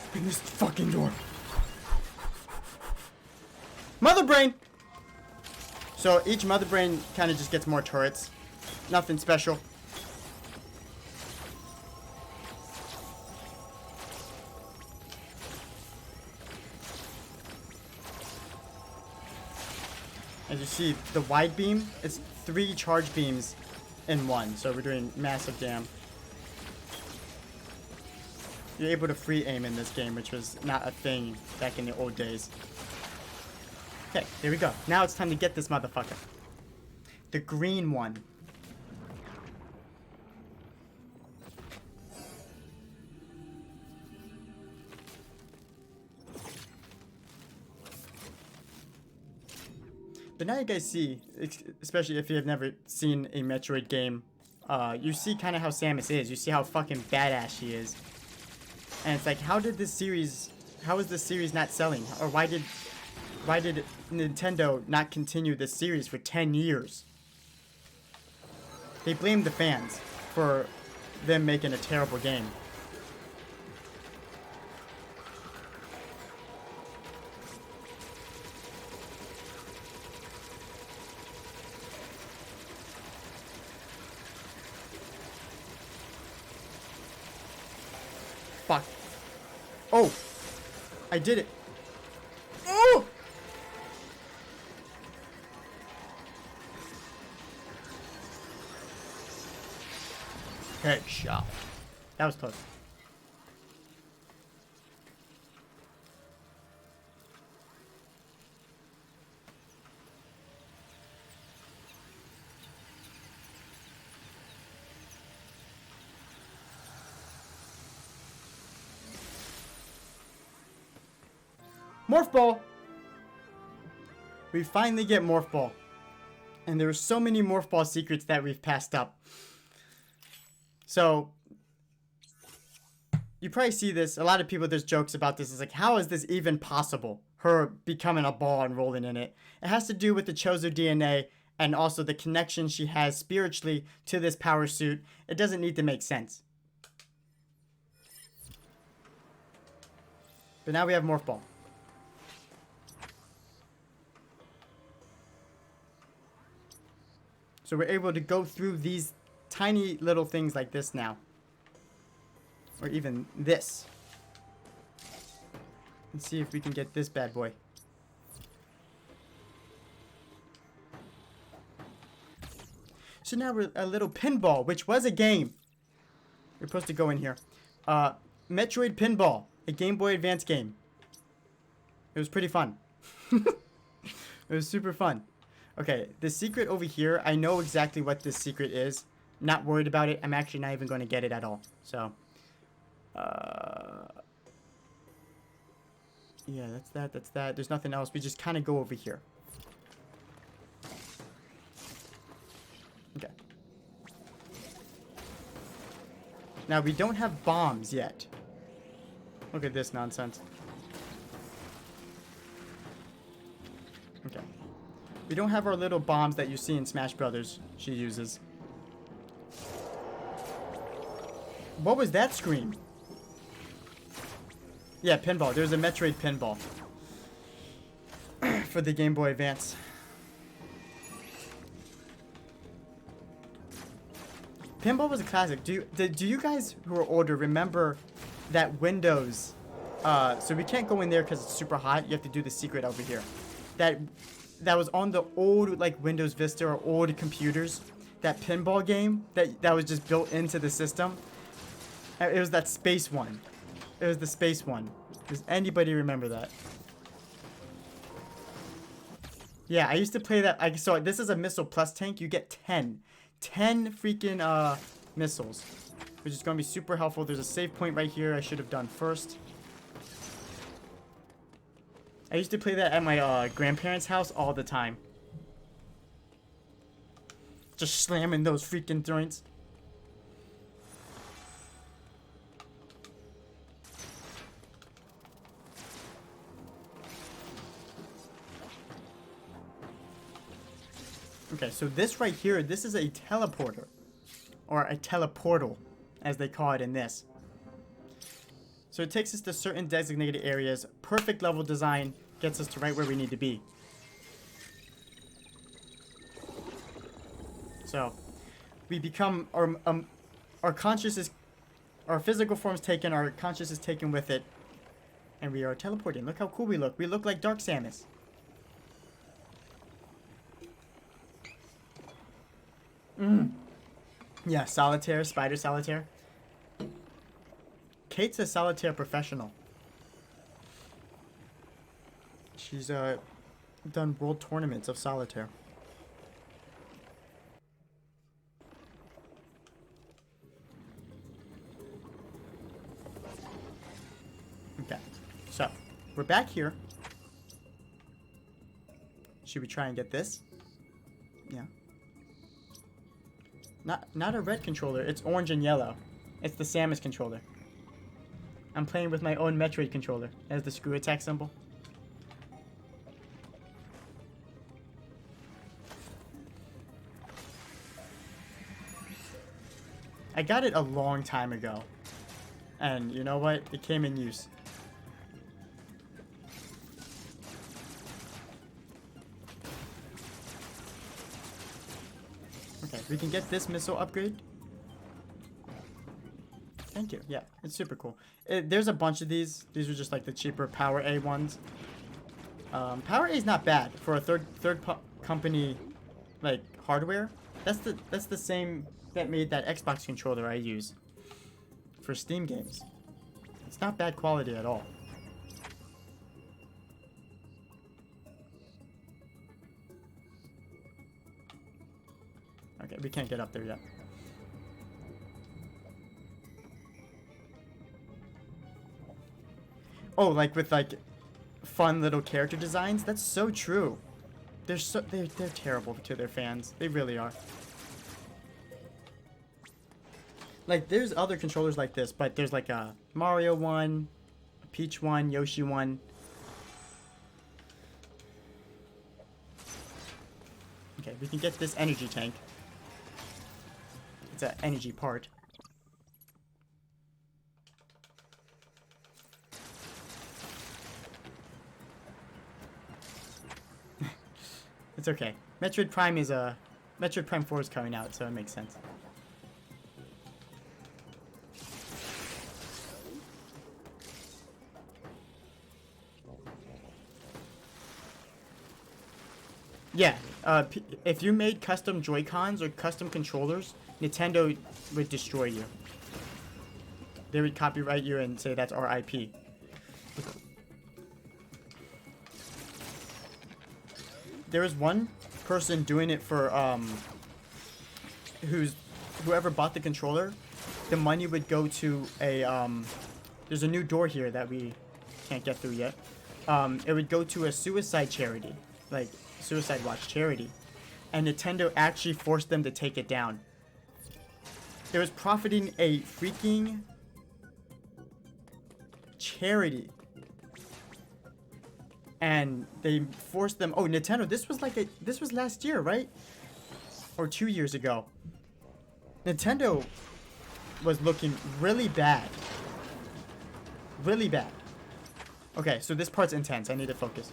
[SPEAKER 1] Open this fucking door. Mother Brain! So each Mother Brain kind of just gets more turrets. Nothing special. As you see, the wide beam, it's 3 charge beams in one. So we're doing massive damage. You're able to free aim in this game, which was not a thing back in the old days. Okay, here we go. Now it's time to get this motherfucker. The green one. But now you guys see, especially if you have never seen a Metroid game, you see kind of how Samus is. You see how fucking badass she is. And it's like, how is this series not selling? Or why did Nintendo not continue this series for 10 years? They blamed the fans for them making a terrible game. Fuck. Oh! I did it. Oh! Headshot. That was close. Morph Ball! We finally get Morph Ball. And there are so many Morph Ball secrets that we've passed up. So, you probably see this. A lot of people, there's jokes about this. It's like, how is this even possible? Her becoming a ball and rolling in it. It has to do with the Chozo DNA and also the connection she has spiritually to this power suit. It doesn't need to make sense. But now we have Morph Ball. So we're able to go through these tiny little things like this now. Or even this. Let's see if we can get this bad boy. So now we're a little pinball, which was a game. We're supposed to go in here. Metroid Pinball, a Game Boy Advance game. It was pretty fun. It was super fun. Okay, the secret over here, I know exactly what this secret is. Not worried about it. I'm actually not even going to get it at all. So, yeah, that's that. There's nothing else. We just kind of go over here. Okay. Now, we don't have bombs yet. Look at this nonsense. Okay. We don't have our little bombs that you see in Smash Brothers she uses. What was that scream? Yeah, pinball. There's a Metroid pinball. For the Game Boy Advance. Pinball was a classic. Do you guys who are older remember that Windows... so we can't go in there because it's super hot. You have to do the secret over here. That was on the old like Windows Vista or old computers. That pinball game that was just built into the system. It was that space one. It was the space one. Does anybody remember that? Yeah, I used to play that. So this is a missile plus tank. You get 10 freaking missiles, which is going to be super helpful. There's a save point right here I should have done first. I used to play that at my grandparents' house all the time. Just slamming those freaking joints. Okay, so this right here, this is a teleporter. Or a teleportal, as they call it in this. So it takes us to certain designated areas. Perfect level design gets us to right where we need to be. So we become our conscious is, our physical form's taken, our conscious is taken with it, and we are teleporting. Look how cool we look. We look like Dark Samus. Yeah, solitaire, spider solitaire. Kate's a solitaire professional. She's done world tournaments of solitaire. Okay, so we're back here. Should we try and get this? Yeah. Not a red controller. It's orange and yellow. It's the Samus controller. I'm playing with my own Metroid controller. As the screw attack symbol. I got it a long time ago. And you know what? It came in use. Okay, we can get this missile upgrade. Thank you. Yeah, it's super cool. There's a bunch of these. These are just like the cheaper Power A ones. Power A is not bad for a third company like hardware. That's the same that made that Xbox controller I use for Steam games. It's not bad quality at all. Okay, we can't get up there yet. Oh, like with like fun little character designs? That's so true. They're terrible to their fans. They really are. Like there's other controllers like this, but there's like a Mario one, a Peach one, Yoshi one. Okay, we can get this energy tank. It's an energy part. It's okay. Metroid Prime 4 is coming out, so it makes sense. Yeah, if you made custom Joy-Cons or custom controllers, Nintendo would destroy you. They would copyright you and say that's our IP. There was one person doing it for whoever bought the controller, the money would go to a there's a new door here that we can't get through yet. It would go to a suicide charity, like Suicide Watch charity, and Nintendo actually forced them to take it down. It was profiting a freaking charity. And they forced them. Oh, Nintendo, this was last year, right? Or 2 years ago. Nintendo was looking really bad. Really bad. Okay, so this part's intense. I need to focus.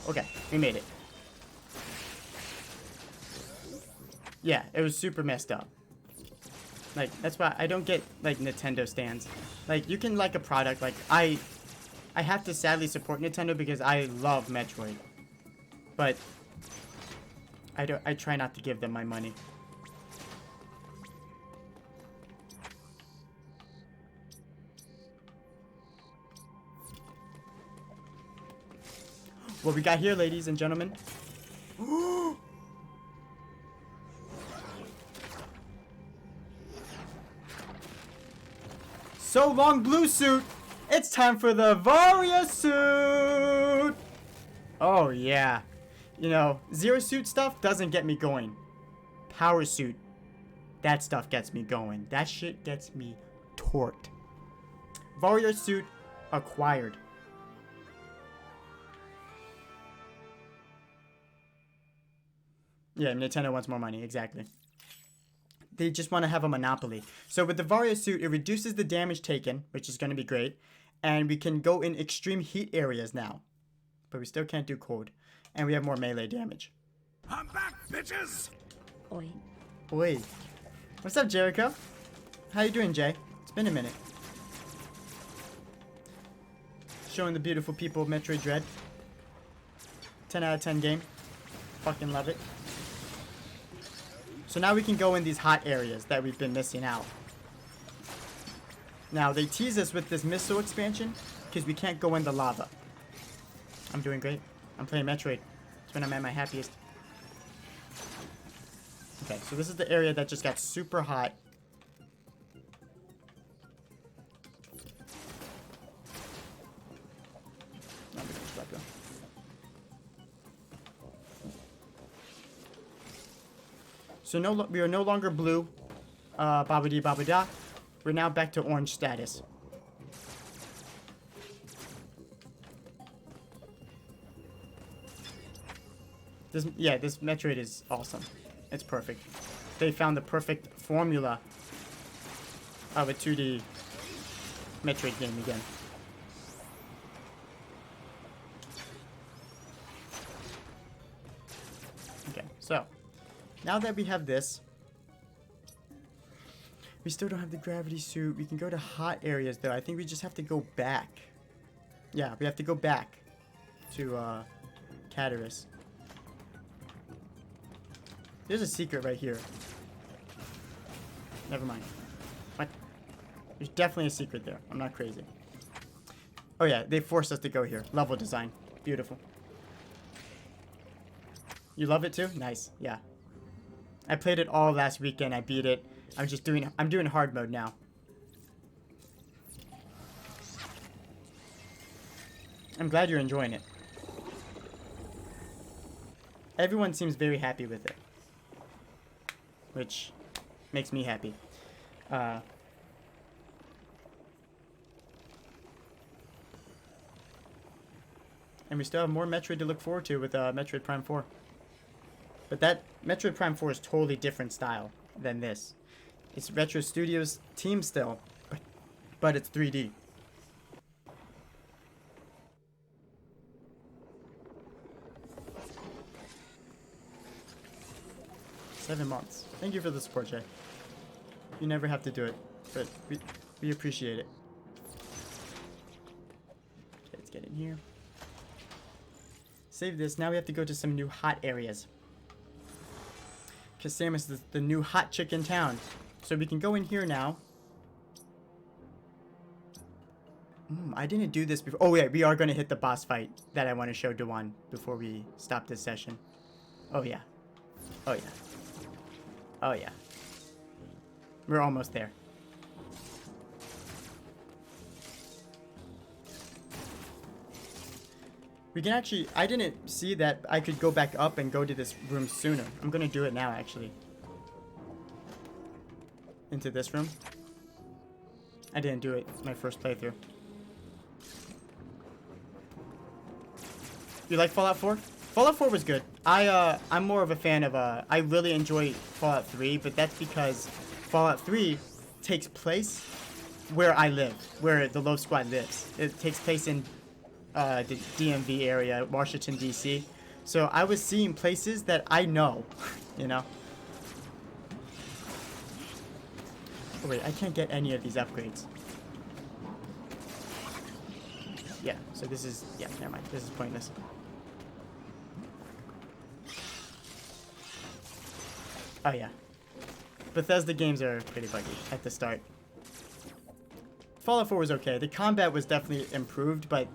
[SPEAKER 1] Okay, we made it. Yeah, it was super messed up. Like, that's why I don't get, like, Nintendo stands. Like, you can like a product, like, I have to sadly support Nintendo because I love Metroid. But I try not to give them my money. What we got here, ladies and gentlemen. So long, blue suit. It's time for the Varia suit. Oh, yeah. You know, Zero Suit stuff doesn't get me going. Power Suit, that stuff gets me going. That shit gets me torqued. Varia suit acquired. Yeah, Nintendo wants more money, exactly. They just want to have a monopoly. So with the Varia suit, it reduces the damage taken, which is going to be great. And we can go in extreme heat areas now. But we still can't do cold. And we have more melee damage.
[SPEAKER 4] I'm back, bitches!
[SPEAKER 5] Oi.
[SPEAKER 1] Oi. What's up, Jericho? How you doing, Jay? It's been a minute. Showing the beautiful people of Metroid Dread. 10 out of 10 game. Fucking love it. So now we can go in these hot areas that we've been missing out. Now, they tease us with this missile expansion because we can't go in the lava. I'm doing great. I'm playing Metroid. It's when I'm at my happiest. Okay, so this is the area that just got super hot. So we are no longer blue. Babidi babida. We're now back to orange status. This Metroid is awesome. It's perfect. They found the perfect formula of a 2D Metroid game again. Okay, so now that we have this, we still don't have the gravity suit. We can go to hot areas though. I think we just have to go back. Yeah, we have to go back to Cataris. There's a secret right here. Never mind. What? There's definitely a secret there. I'm not crazy. Oh yeah, they forced us to go here. Level design. Beautiful. You love it too? Nice. Yeah. I played it all last weekend. I beat it. I'm doing hard mode now. I'm glad you're enjoying it. Everyone seems very happy with it, which makes me happy. And we still have more Metroid to look forward to with Metroid Prime 4. But that Metroid Prime 4 is totally different style than this. It's Retro Studios team still, but it's 3D. Seven months. Thank you for the support, Jay. You never have to do it, but we appreciate it. Okay, let's get in here. Save this. Now we have to go to some new hot areas. Because Samus is the new hot chick in town. So we can go in here now. I didn't do this before. Oh yeah, we are going to hit the boss fight that I want to show Dewan before we stop this session. Oh yeah. Oh yeah. Oh yeah. We're almost there. We can actually, I didn't see that I could go back up and go to this room sooner. I'm going to do it now actually. Into this room. I didn't do it my first playthrough. You like Fallout 4? Fallout 4 was good. I'm more of a fan of I really enjoy Fallout 3, but that's because Fallout 3 takes place where I live, where the Low Squad lives. It takes place in the DMV area, Washington DC. So I was seeing places that I know, you know. Oh wait, I can't get any of these upgrades. Yeah, so this is, yeah, never mind. This is pointless. Oh yeah. Bethesda games are pretty buggy at the start. Fallout 4 was okay. The combat was definitely improved, but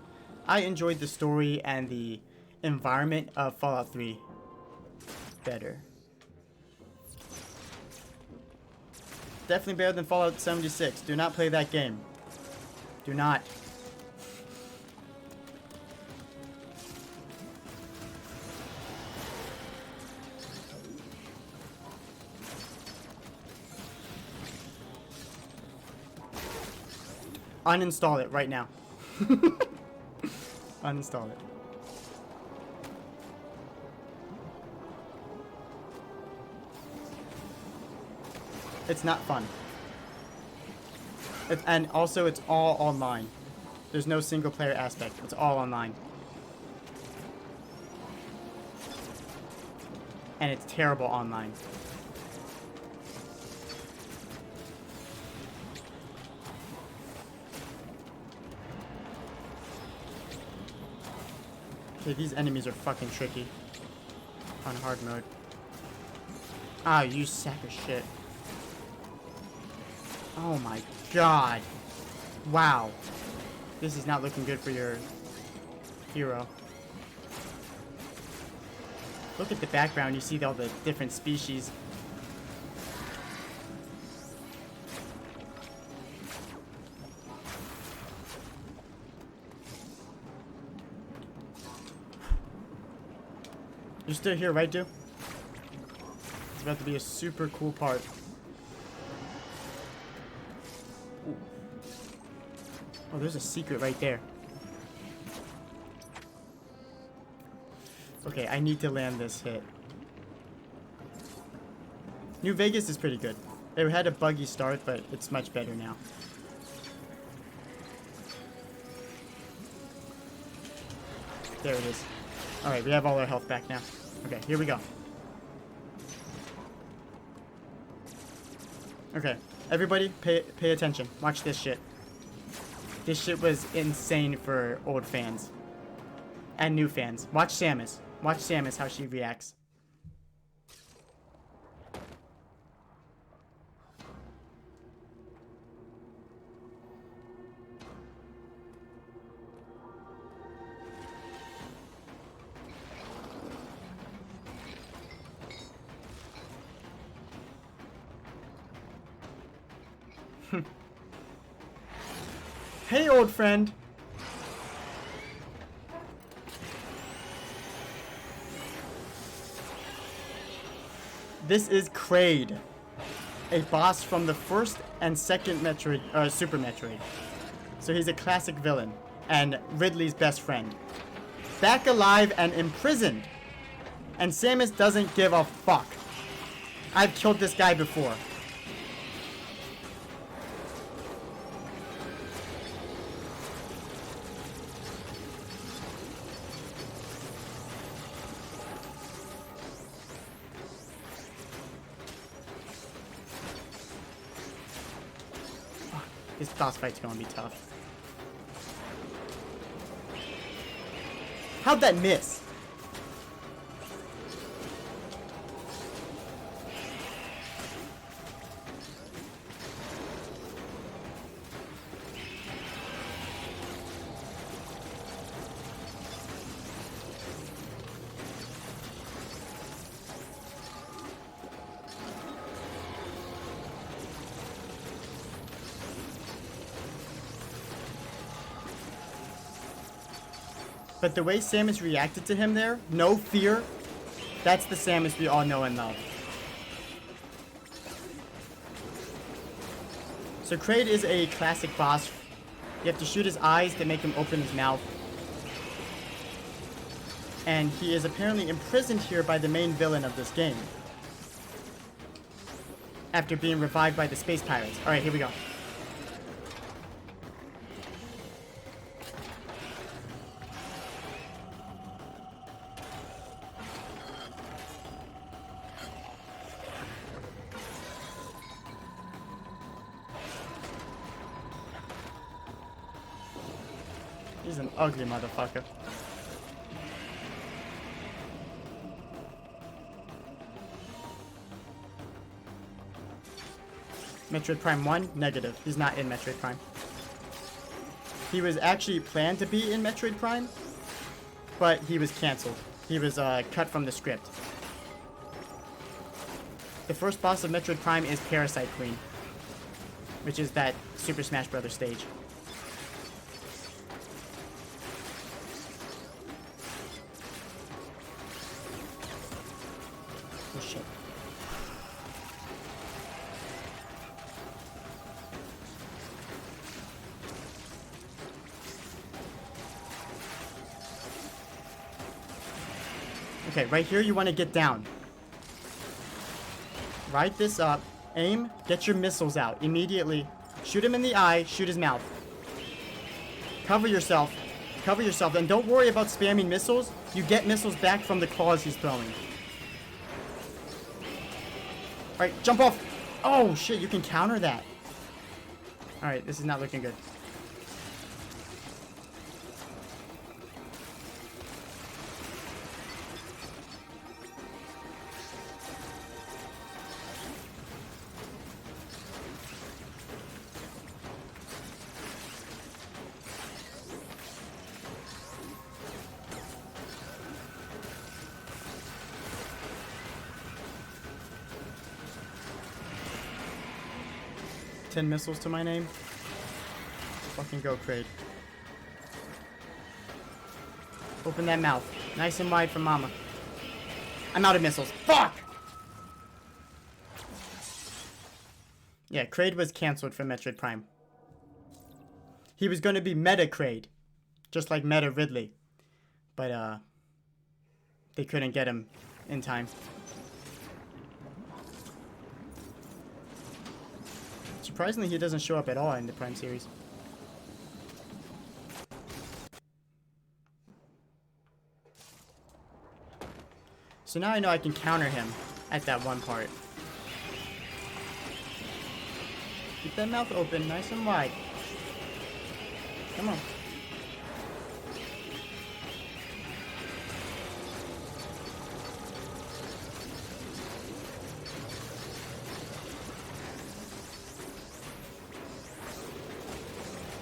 [SPEAKER 1] I enjoyed the story and the environment of Fallout 3 better. Definitely better than Fallout 76. Do not play that game. Do not. Uninstall it right now. Uninstall it. It's not fun. And also, it's all online. There's no single player aspect. It's all online. And it's terrible online. Okay, these enemies are fucking tricky. On hard mode. Ah, you sack of shit. Oh my god. Wow. This is not looking good for your hero. Look at the background, you see all the different species. You're still here, right, dude? It's about to be a super cool part. Ooh. Oh, there's a secret right there. Okay, I need to land this hit. New Vegas is pretty good. It had a buggy start, but it's much better now. There it is. Alright, we have all our health back now. Okay, here we go. Okay, everybody pay attention. Watch this shit. This shit was insane for old fans. And new fans. Watch Samus. Watch Samus, how she reacts. Hey, old friend. This is Kraid, a boss from the first and second Metroid, Super Metroid. So he's a classic villain and Ridley's best friend. Back alive and imprisoned. And Samus doesn't give a fuck. I've killed this guy before. This boss fight's gonna be tough. How'd that miss? But the way Samus reacted to him there, no fear, that's the Samus we all know and love. So Kraid is a classic boss. You have to shoot his eyes to make him open his mouth. And he is apparently imprisoned here by the main villain of this game. After being revived by the space pirates. Alright, here we go. He's an ugly motherfucker. Metroid Prime 1, negative. He's not in Metroid Prime. He was actually planned to be in Metroid Prime, but he was cancelled. He was cut from the script. The first boss of Metroid Prime is Parasite Queen, which is that Super Smash Bros. Stage. Oh shit. Okay, right here you want to get down. Ride this up, aim, get your missiles out immediately. Shoot him in the eye, shoot his mouth. Cover yourself, and don't worry about spamming missiles. You get missiles back from the claws he's throwing. Alright, jump off. Oh shit, you can counter that. Alright, this is not looking good. 10 missiles to my name. Fucking go, Kraid. Open that mouth. Nice and wide for mama. I'm out of missiles. Fuck! Yeah, Kraid was cancelled from Metroid Prime. He was going to be Meta Kraid. Just like Meta Ridley. But, they couldn't get him in time. Surprisingly, he doesn't show up at all in the Prime series. So now I know I can counter him at that one part. Keep that mouth open, nice and wide. Come on.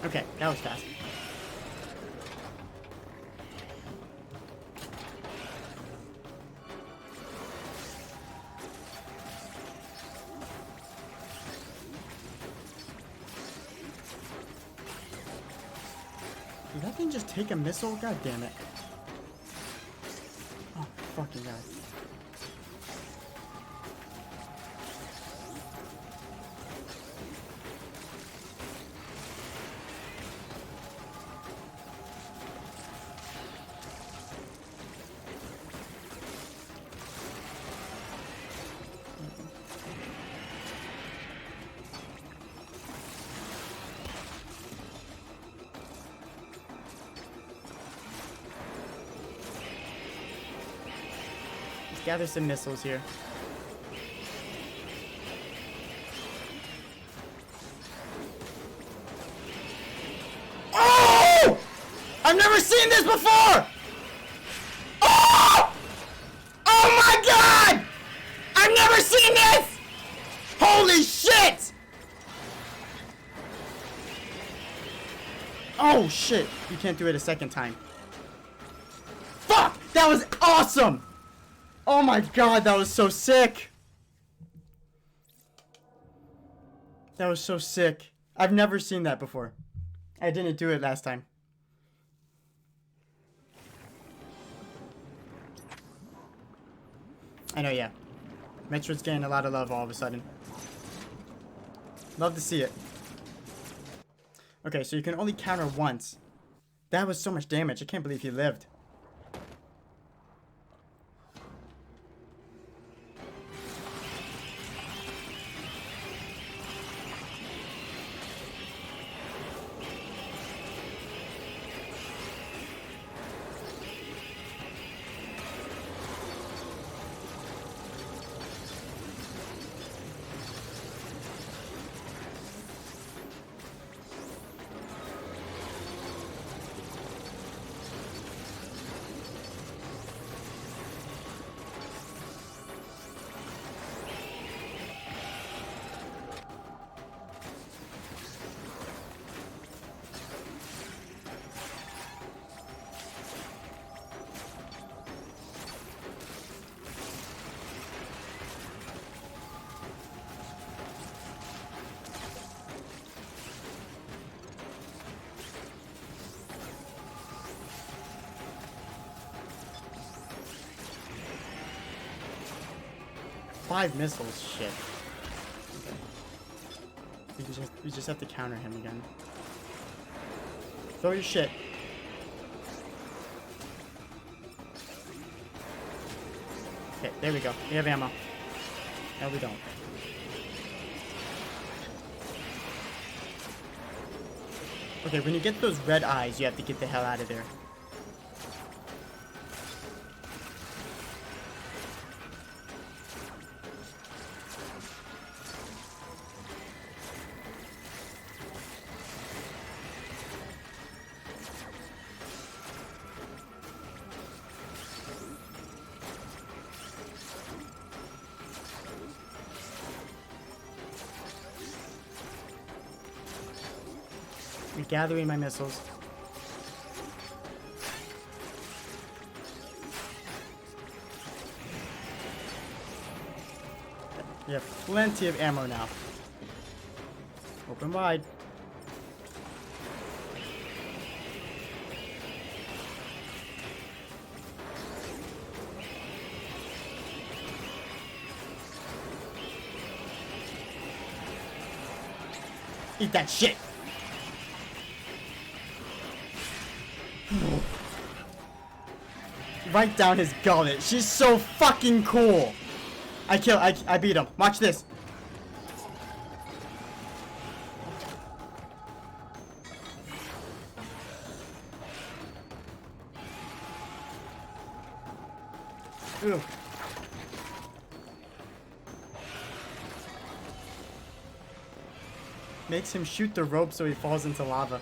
[SPEAKER 1] Okay, that was fast. Did that thing just take a missile? God damn it. Oh, fucking god. Gather some missiles here. Oh! I've never seen this before! Oh! Oh my god! I've never seen this! Holy shit! Oh shit! You can't do it a second time. Fuck! That was awesome! Oh my god, that was so sick! That was so sick. I've never seen that before. I didn't do it last time. I know, yeah. Metroid's getting a lot of love all of a sudden. Love to see it. Okay, so you can only counter once. That was so much damage. I can't believe he lived. Five missiles, shit. Okay. We just have to counter him again. Throw your shit. Okay, there we go. We have ammo. No, we don't. Okay, when you get those red eyes, you have to get the hell out of there. Gathering my missiles. We have plenty of ammo now. Open wide. Eat that shit. Right down his gullet. She's so fucking cool. I beat him. Watch this. Ooh. Makes him shoot the rope so he falls into lava.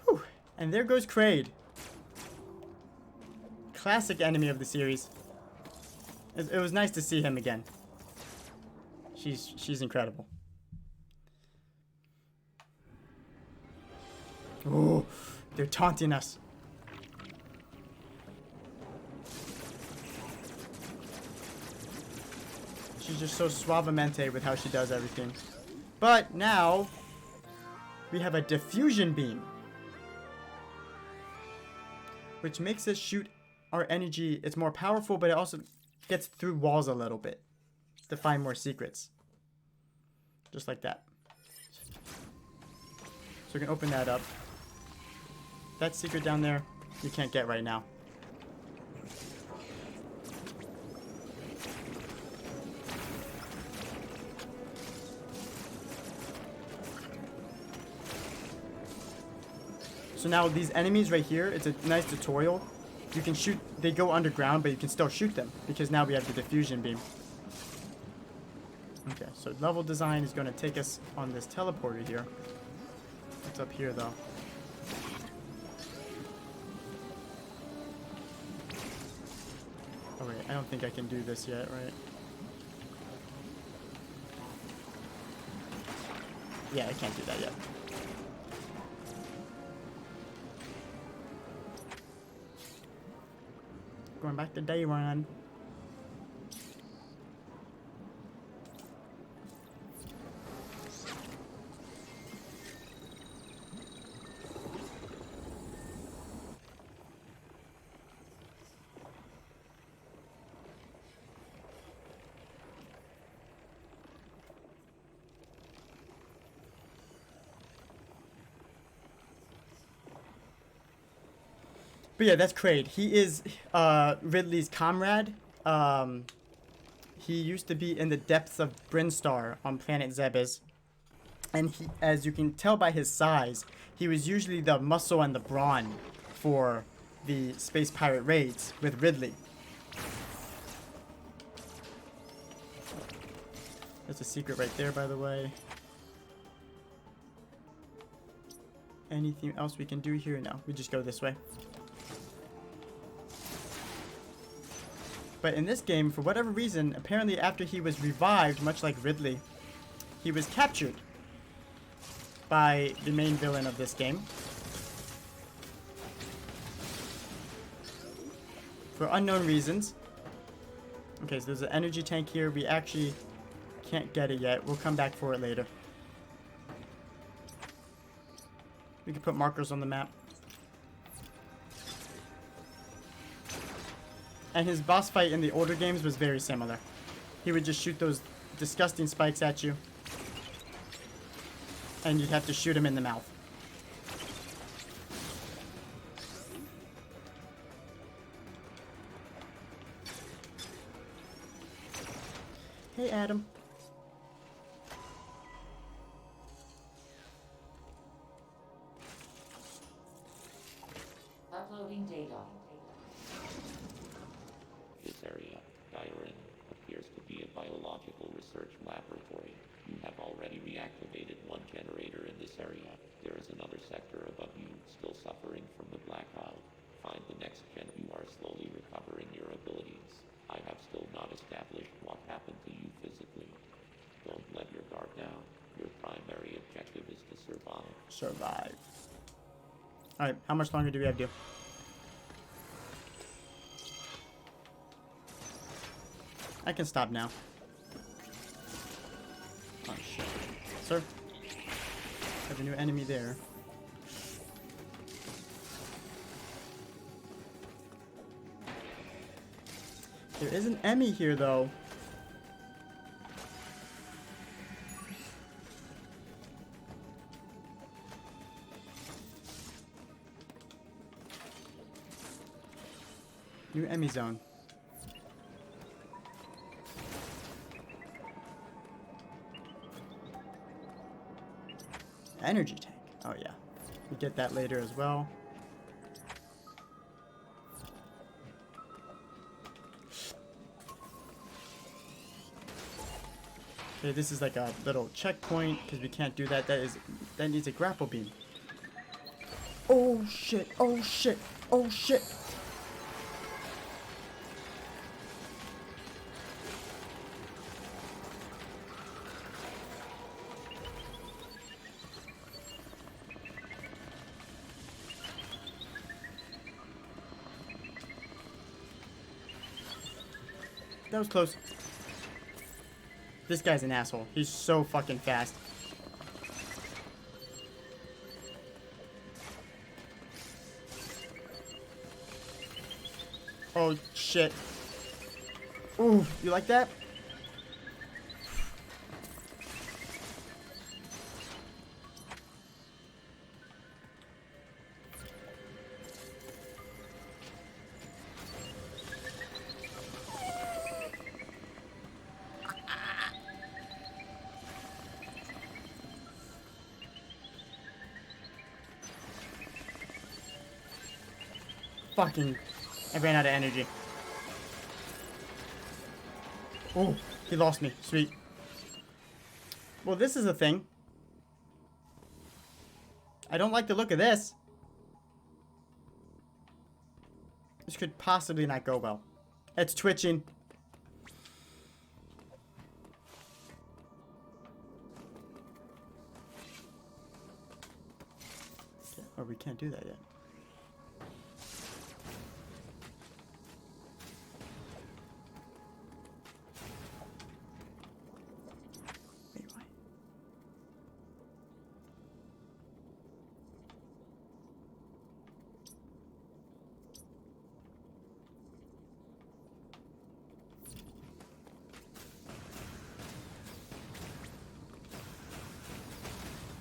[SPEAKER 1] Whew. And there goes Kraid. Classic enemy of the series. It was nice to see him again. She's incredible. Oh, they're taunting us. She's just so suavemente with how she does everything. But now, we have a diffusion beam. Which makes us shoot our energy. It's more powerful, but it also gets through walls a little bit. To find more secrets. Just like that. So we can open that up. That secret down there, you can't get right now. So now these enemies right here, it's a nice tutorial. You can shoot, they go underground, but you can still shoot them because now we have the diffusion beam. Okay, so level design is going to take us on this teleporter here. What's up here though? Oh wait, I don't think I can do this yet, right? Yeah, I can't do that yet. Going back to day one. But yeah, that's Kraid. He is Ridley's comrade. He used to be in the depths of Brinstar on planet Zebes. And he, as you can tell by his size, he was usually the muscle and the brawn for the space pirate raids with Ridley. There's a secret right there, by the way. Anything else we can do here? No, we just go this way. But in this game, for whatever reason, apparently after he was revived, much like Ridley, he was captured by the main villain of this game. For unknown reasons. Okay, so there's an energy tank here. We actually can't get it yet. We'll come back for it later. We can put markers on the map. And his boss fight in the older games was very similar. He would just shoot those disgusting spikes at you. And you'd have to shoot him in the mouth. Hey, Adam.
[SPEAKER 3] Uploading data.
[SPEAKER 2] This area, Gyrin, appears to be a biological research laboratory. You have already reactivated one generator in this area. There is another sector above you, still suffering from the blackout. Find the next gen. You are slowly recovering your abilities. I have still not established what happened to you physically. Don't let your guard down. Your primary objective is to survive.
[SPEAKER 1] Survive. Alright, how much longer do we have to do? I can stop now. Oh shit. Sir? Have a new enemy there. There is an E.M.M.I here though. New E.M.M.I zone. Energy tank. Oh yeah. We get that later as well. Okay, this is like a little checkpoint because we can't do that. That needs a grapple beam. Oh shit! Oh shit! Oh shit! That was close. This guy's an asshole. He's so fucking fast. Oh shit. Ooh, you like that? Fucking, I ran out of energy. Oh, he lost me. Sweet. Well, this is a thing. I don't like the look of this. This could possibly not go well. It's twitching. Okay. Oh, we can't do that yet. Wait, what?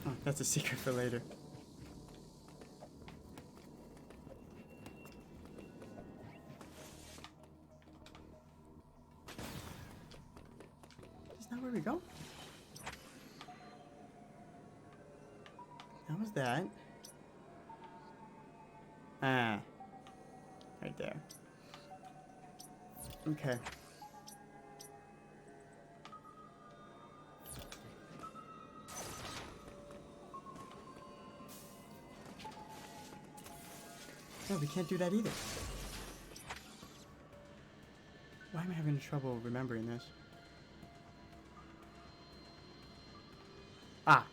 [SPEAKER 1] Oh, that's a secret for later. Isn't that where we go? That was that. Ah. Right there. Okay. No, we can't do that either. Why am I having trouble remembering this? Ah.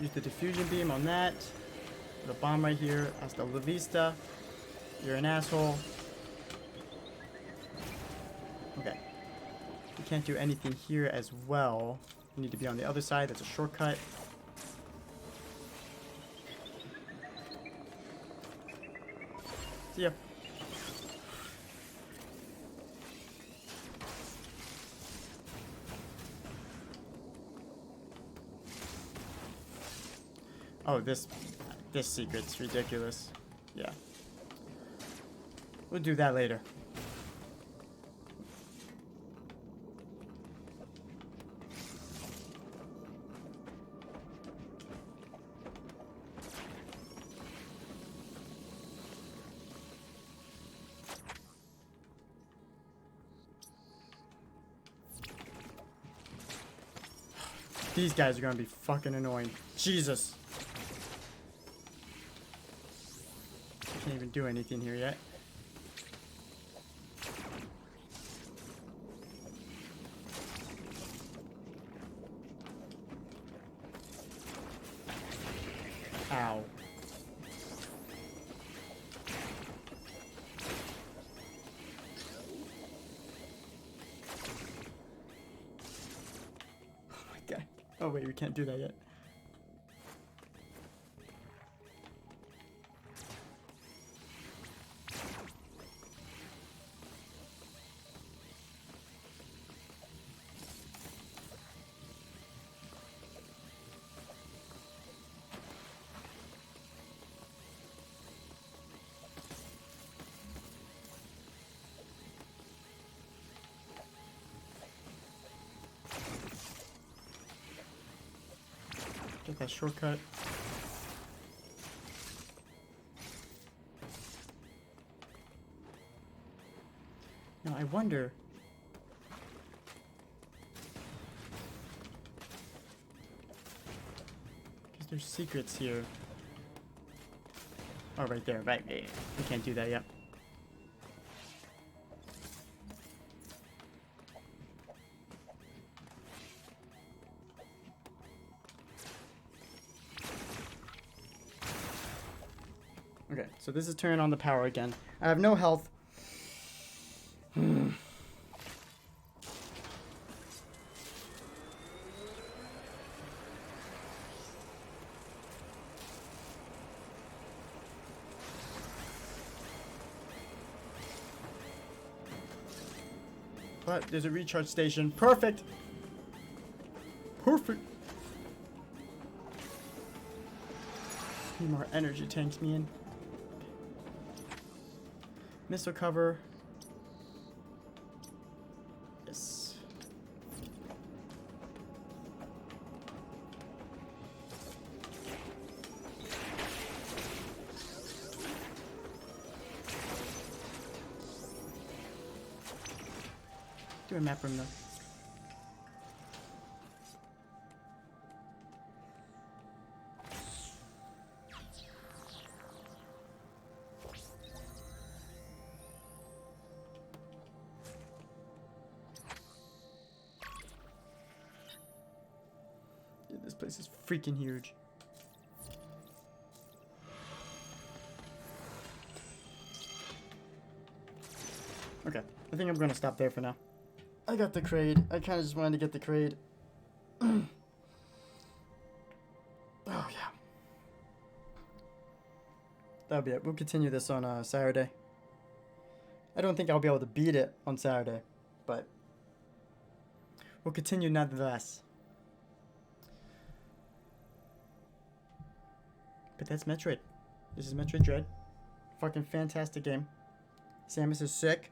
[SPEAKER 1] Use the diffusion beam on that. The bomb right here. Hasta la vista. You're an asshole. Okay. We can't do anything here as well. We need to be on the other side. That's a shortcut. See ya. Oh, this secret's ridiculous. Yeah. We'll do that later. These guys are gonna be fucking annoying. Jesus. even do anything here yet. Ow. Oh my god. Oh wait, we can't do that yet. Get that shortcut. Now I wonder. Because there's secrets here. Oh, right there. Right. We can't do that yet. Okay, so this is turning on the power again. I have no health. But there's a recharge station. Perfect! Perfect! Need more energy tanks me in. Missile cover. Yes. Do a map room though. Dude, this place is freaking huge. Okay, I think I'm gonna stop there for now. I got the crate. I kind of just wanted to get the crate. Oh, yeah. That'll be it. We'll continue this on Saturday. I don't think I'll be able to beat it on Saturday, but we'll continue nonetheless. But that's Metroid. This is Metroid Dread. Fucking fantastic game. Samus is sick.